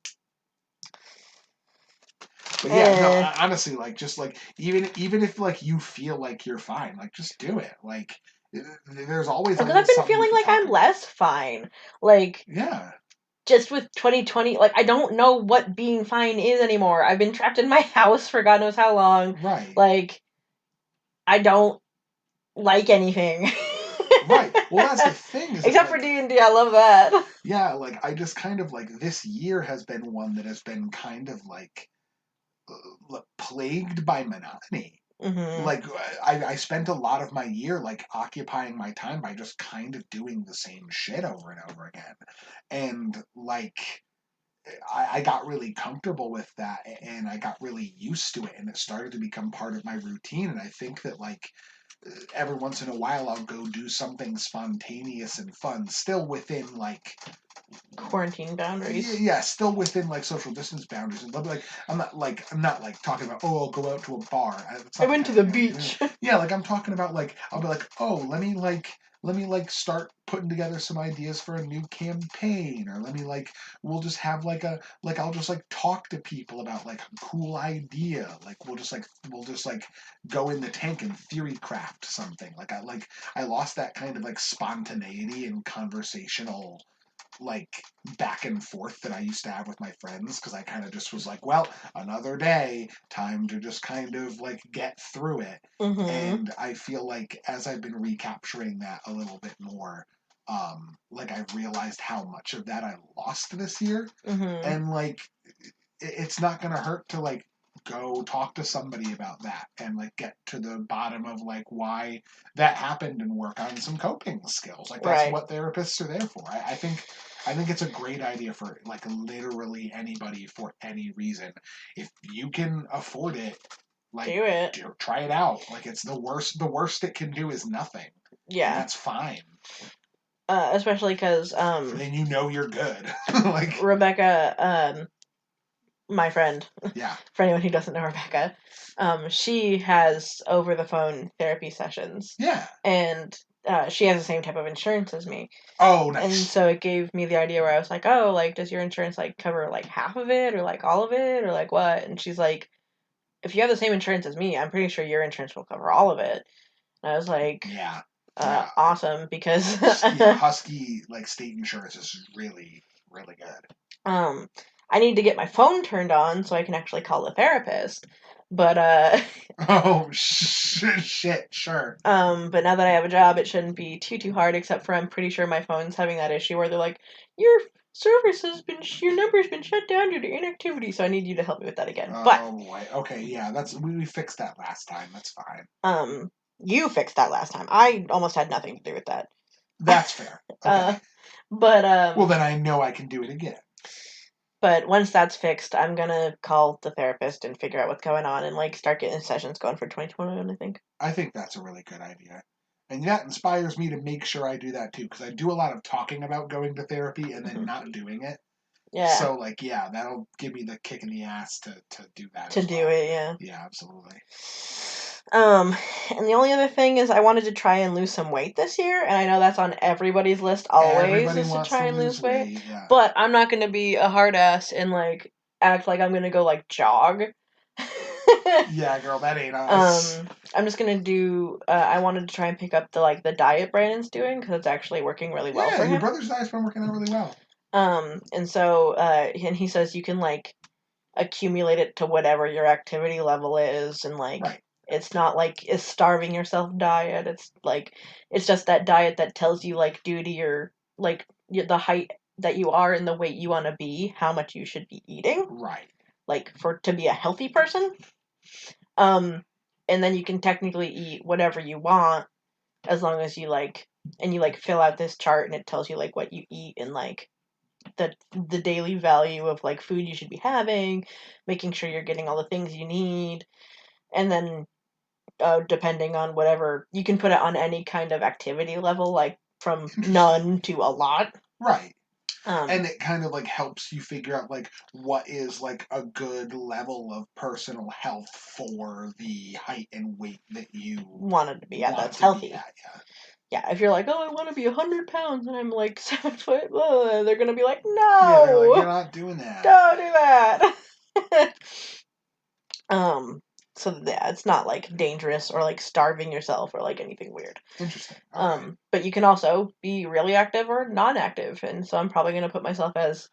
But yeah, no, eh. honestly, like, just like, even if like you feel like you're fine, like, just do it. Like, there's always a Because little I've been something you feeling can like talk I'm about. less fine. Like, Yeah. just with 2020, like, I don't know what being fine is anymore. I've been trapped in my house for God knows how long. Right. Like, I don't like anything. Right. Well, that's the thing is that Except for like D&D, I love that. yeah, like I just kind of like this year has been one that has been kind of like plagued by monotony. Hmm. Like I spent a lot of my year like occupying my time by just kind of doing the same shit over and over again, and like I got really comfortable with that and I got really used to it and it started to become part of my routine and I think that like every once in a while I'll go do something spontaneous and fun, still within like quarantine boundaries. yeah, still within like social distance boundaries. And they'll be like, I'm not like talking about, oh, I'll go out to a bar. That's I not the went to kind of the thing I'm doing. beach. Yeah, like I'm talking about like I'll be like, oh, let me like start putting together some ideas for a new campaign, or let me like we'll just have like a like I'll just like talk to people about like a cool idea. Like we'll just like go in the tank and theory craft something. I lost that kind of like spontaneity and conversational like back and forth that I used to have with my friends because I kind of just was like, well, another day, time to just kind of like get through it. Mm-hmm. And I feel like as I've been recapturing that a little bit more, like I've realized how much of that I lost this year. Mm-hmm. And like, it's not going to hurt to like go talk to somebody about that and like get to the bottom of like why that happened and work on some coping skills. Like that's Right. what therapists are there for. I think it's a great idea for like literally anybody for any reason. If you can afford it, like Do it. try it out. Like it's the worst it can do is nothing. And Yeah. that's fine. Especially because Then you know you're good. Like Rebecca, my friend, yeah. for anyone who doesn't know Rebecca, she has over the phone therapy sessions, Yeah. and she has the same type of insurance as me, Oh, and nice. so it gave me the idea where I was like, oh, like does your insurance like cover like half of it or like all of it or like what? And she's like, if you have the same insurance as me, I'm pretty sure your insurance will cover all of it. And I was like, Yeah. Yeah. awesome, because Yeah, Husky like state insurance is really really good. um I need to get my phone turned on so I can actually call the therapist. But Oh shit, sure. but now that I have a job, it shouldn't be too hard. Except for I'm pretty sure my phone's having that issue where they're like, your service has been, your number's been shut down due to inactivity. So I need you to help me with that again. But Oh boy. Okay, yeah, that's we fixed that last time. That's fine. um, you fixed that last time. I almost had nothing to do with that. That's fair. Okay. uh, but Well, then I know I can do it again. But once that's fixed, I'm gonna call the therapist and figure out what's going on and like start getting sessions going for 2021. I think. I think that's a really good idea. And that inspires me to make sure I do that too, because I do a lot of talking about going to therapy and then Hmm. not doing it. Yeah. So, like, yeah, that'll give me the kick in the ass to do that To as do well. it, yeah. Yeah, absolutely. And the only other thing is I wanted to try and lose some weight this year, and I know that's on everybody's list always Everybody is to wants try to and lose lose weight. weight. Yeah. But I'm not gonna be a hard ass and like act like I'm gonna go like jog. Yeah, girl, that ain't us. I'm just gonna do. I wanted to try and pick up the like the diet Brandon's doing because it's actually working really well Yeah, for your him. brother's diet's been working out really well. And so and he says you can like accumulate it to whatever your activity level is, and like Right. it's not like a starving yourself diet. It's like it's just that diet that tells you like due to your like the height that you are and the weight you want to be, how much you should be eating, Right. like for to be a healthy person. Um, and then you can technically eat whatever you want as long as you like and you like fill out this chart and it tells you like what you eat and like the daily value of like food you should be having, making sure you're getting all the things you need, and then depending on whatever you can put it on any kind of activity level, like from Interesting. none to a lot. Right. Um, And it kind of like helps you figure out like what is like a good level of personal health for the height and weight that you wanted to be at want that's to be healthy. at. Yeah. Yeah, if you're like, oh, I want to be 100 pounds and I'm like 7 foot, they're gonna be like, Yeah, they're like, no, you're not doing that. don't do that. um, so yeah, it's not like dangerous or like starving yourself or like anything weird. Interesting. Okay. But you can also be really active or non-active, and so I'm probably gonna put myself as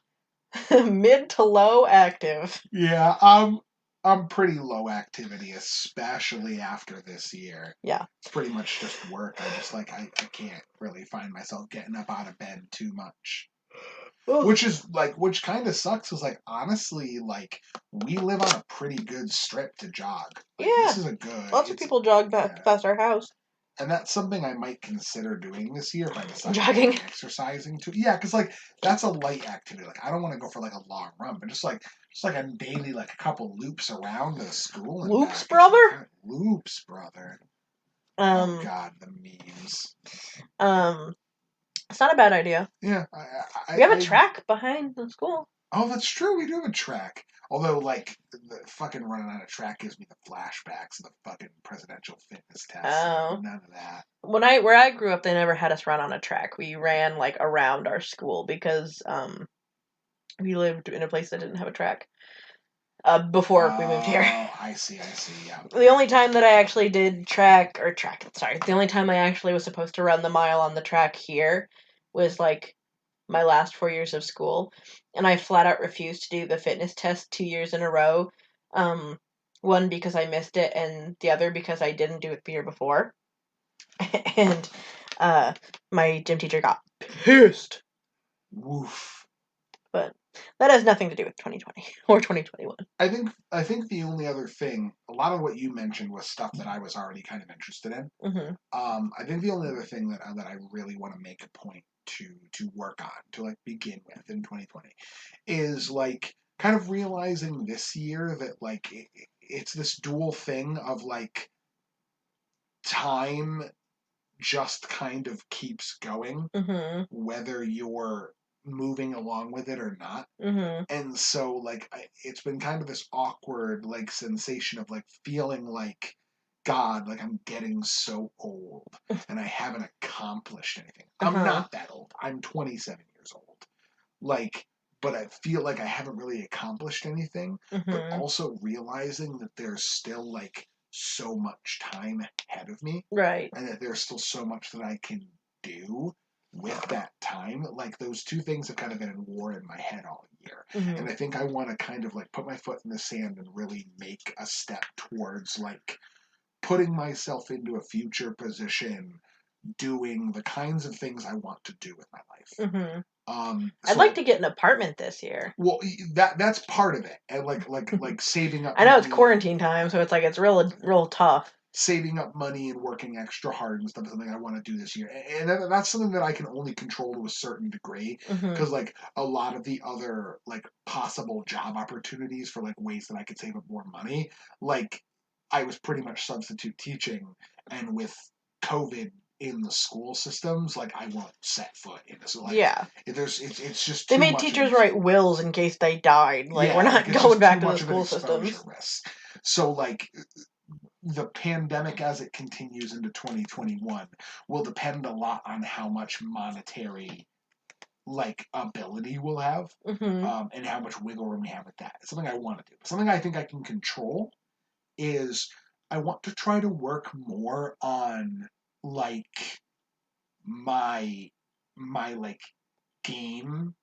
mid to low active. Yeah, I'm pretty low activity, especially after this year. Yeah. It's pretty much just work. I just like I can't really find myself getting up out of bed too much. Ugh. Which kind of sucks is like honestly like we live on a pretty good strip to jog. Like this Yeah. is a good Lots of it's people jog yeah. past our house. And that's something I might consider doing this year if I decide to Jogging. be exercising too. Yeah, because like that's a light activity. Like I don't want to go for like a long run, but just like a daily like a couple loops around the school and Loops, back is brother? like loops, brother. Oh Um, God, the memes. it's not a bad idea. Yeah, We have a I track behind the school. oh, that's true. We do have a track. Although, like, the fucking running on a track gives me the flashbacks of the fucking presidential fitness test. Oh. None of that. Where I grew up, they never had us run on a track. We ran like around our school because we lived in a place that didn't have a track. Before we moved here. Oh, I see, yeah. The only time that I actually did the only time I actually was supposed to run the mile on the track here was like my last 4 years of school, and I flat out refused to do the fitness test 2 years in a row. Um, one because I missed it, and the other because I didn't do it the year before. And uh, my gym teacher got pissed. Woof. But that has nothing to do with 2020 or 2021. I think the only other thing, a lot of what you mentioned was stuff that I was already kind of interested in. Mm-hmm. I think the only other thing that I really want to make a point to work on, to like begin with in 2020, is like kind of realizing this year that like it's this dual thing of like time just kind of keeps going, Mm-hmm. whether you're moving along with it or not. Mm-hmm. And so, like, it's been kind of this awkward, like, sensation of, like, feeling like, God, like, I'm getting so old and I haven't accomplished anything. I'm Uh-huh. not that old. I'm 27 years old. Like, but I feel like I haven't really accomplished anything, but Mm-hmm. also realizing that there's still, like, so much time ahead of me Right. and that there's still so much that I can do with that time. Like those two things have kind of been in war in my head all year. Mm-hmm. And I think I want to kind of like put my foot in the sand and really make a step towards like putting myself into a future position doing the kinds of things I want to do with my life. Mm-hmm. I'd So like to get an apartment this year. well that's part of it. And like saving up I know it's money quarantine time, so it's like it's real tough. saving up money and working extra hard and stuff is something I want to do this year. And that's something that I can only control to a certain degree Mm-hmm. because like a lot of the other like possible job opportunities for like ways that I could save up more money, like I was pretty much substitute teaching and with COVID in the school systems, like I won't set foot in this. So like Yeah. it's just They too made much of teachers an write wills in case they died. Like we're yeah, like not it's going just too back to the much of an school exposure systems. risk. So like the pandemic as it continues into 2021 will depend a lot on how much monetary like ability we'll have Mm-hmm. and how much wiggle room we have with that. It's something I want to do. Something I think I can control is I want to try to work more on like my like game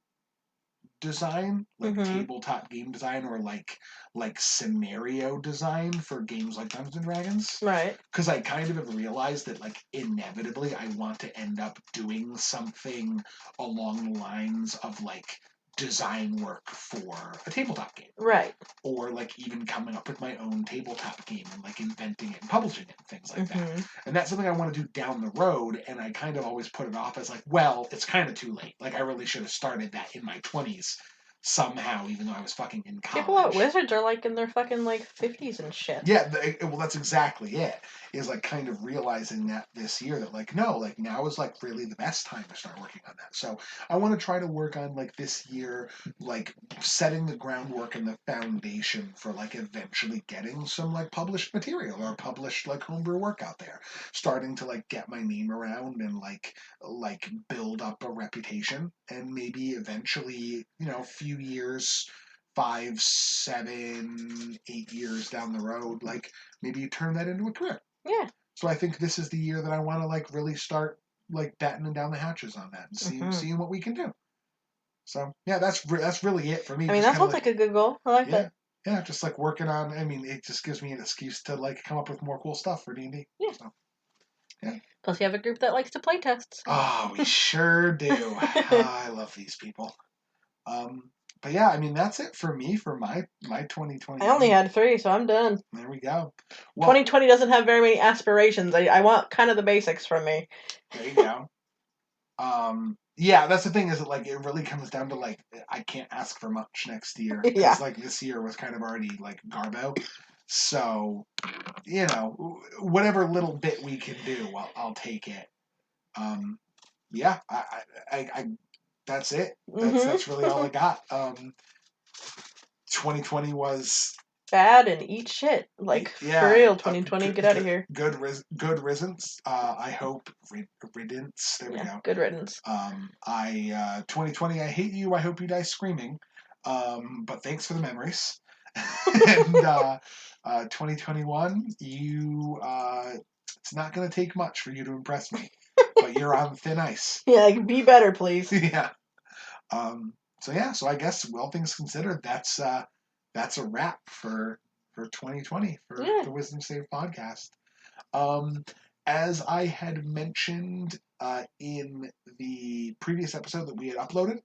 design, like Mm-hmm. tabletop game design or like scenario design for games like Dungeons and Dragons. Right. Because I kind of have realized that like inevitably I want to end up doing something along the lines of like design work for a tabletop game Right. or like even coming up with my own tabletop game and like inventing it and publishing it and things like that. Mm-hmm. And that's something I want to do down the road. And I kind of always put it off as like, well, it's kind of too late. Like I really should have started that in my 20s somehow, even though I was fucking in People at college. Wizards are like in their fucking like 50s and shit. Yeah, well, that's exactly it. Is like kind of realizing that this year that like no, like now is like really the best time to start working on that. So I want to try to work on like this year, like setting the groundwork and the foundation for like eventually getting some like published material or published like homebrew work out there, starting to like get my name around and like build up a reputation and maybe eventually a few years 5, 7, 8 years down the road, like maybe you turn that into a career. Yeah. So I think this is the year that I want to like really start like battening down the hatches on that and Mm-hmm. seeing what we can do. So yeah, that's really it for me. I mean, Just that kind of sounds like like a good goal. I like yeah, that. yeah, just like working on. I mean, it just gives me an excuse to like come up with more cool stuff for D&D. Yeah. So yeah. Plus, you have a group that likes to play tests. Oh, we sure do. I love these people. Um, but yeah, I mean that's it for me for my I only 2021. had 3, so I'm done. There we go. Well, 2020 doesn't have very many aspirations. I want kind of the basics from me. there you go. Yeah, that's the thing is that like it really comes down to like I can't ask for much next year Yeah. because like this year was kind of already like garbo. So, whatever little bit we can do, I'll take it. Um, yeah, I that's it. That's really all I Mm-hmm. got. 2020 was Bad and eat shit. Like, for yeah, real, 2020, get out of here. good riddance. I hope riddance. There we Yeah, go. good riddance. 2020, I hate you. I hope you die screaming. But thanks for the memories. And 2021, it's not going to take much for you to impress me, but you're on thin ice. Yeah, be better, please. Yeah. So I guess all things considered, that's a wrap for 2020 for Yeah. the Wisdom Save podcast. Um, as I had mentioned in the previous episode that we had uploaded,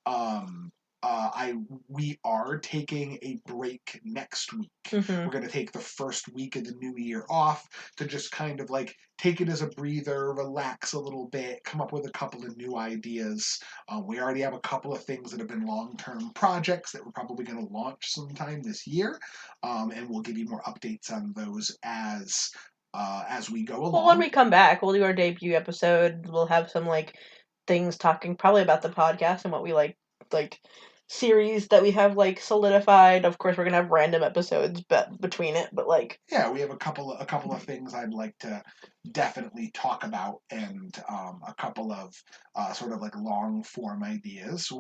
um, I we are taking a break next week. Mm-hmm. We're going to take the first week of the new year off to just kind of like take it as a breather, relax a little bit, come up with a couple of new ideas. We already have a couple of things that have been long-term projects that we're probably going to launch sometime this year, and we'll give you more updates on those as we go Well, when along. we come back, we'll do our debut episode. We'll have some like things talking probably about the podcast and what we like series that we have like solidified. Of course, we're gonna have random episodes between it, but like Yeah, we have a couple of things I'd like to definitely talk about, and a couple of sort of like long form ideas.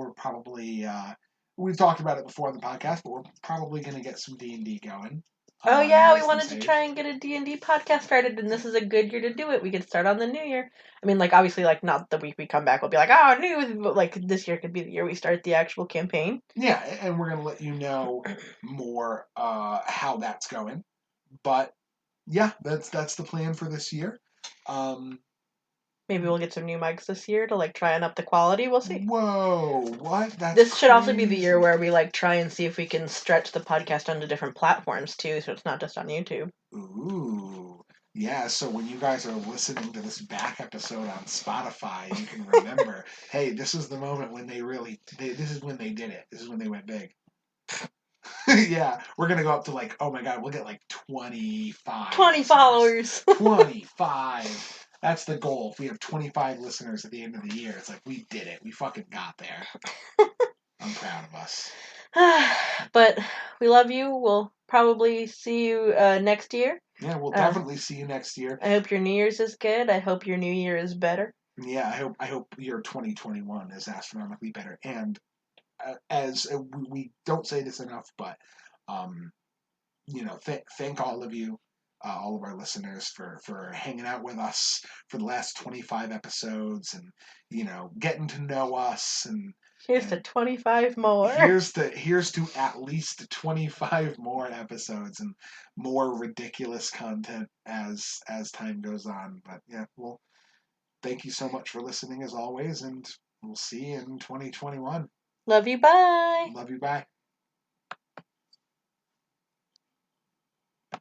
We've talked about it before on the podcast, but we're probably going to get some D&D going oh in the yeah, we Wisdom wanted to Save. try and get a D&D podcast started, and this is a good year to do it. We could start on the new year. I mean, like obviously, like not the week we come back, we'll be like, oh, new, but like this year could be the year we start the actual campaign. Yeah, and we're going to let you know more how that's going. But yeah, that's the plan for this year. Um, Maybe we'll get some new mics this year to like try and up the quality. We'll see. Whoa, what? That's This should also be the year crazy. where we like try and see if we can stretch the podcast onto different platforms too, so it's not just on YouTube. Ooh. Yeah, so when you guys are listening to this back episode on Spotify, you can remember, hey, this is the moment when this is when they did it. This is when they went big. Yeah, we're going to go up to like, oh my God, we'll get like 25 20 listeners. followers. 25. That's the goal. If we have 25 listeners at the end of the year, it's like, we did it. We fucking got there. I'm proud of us. But we love you. We'll probably see you next year. Yeah, we'll definitely see you next year. I hope your New Year's is good. I hope your New Year is better. Yeah, I hope your 2021 is astronomically better. And as we don't say this enough, but um, thank all of you, all of our listeners for hanging out with us for the last 25 episodes, and getting to know us, Here's to and 25 more. here's to at least 25 more episodes and more ridiculous content as time goes on. But yeah, well, thank you so much for listening as always, and we'll see you in 2021. Love you. Bye. Love you. Bye.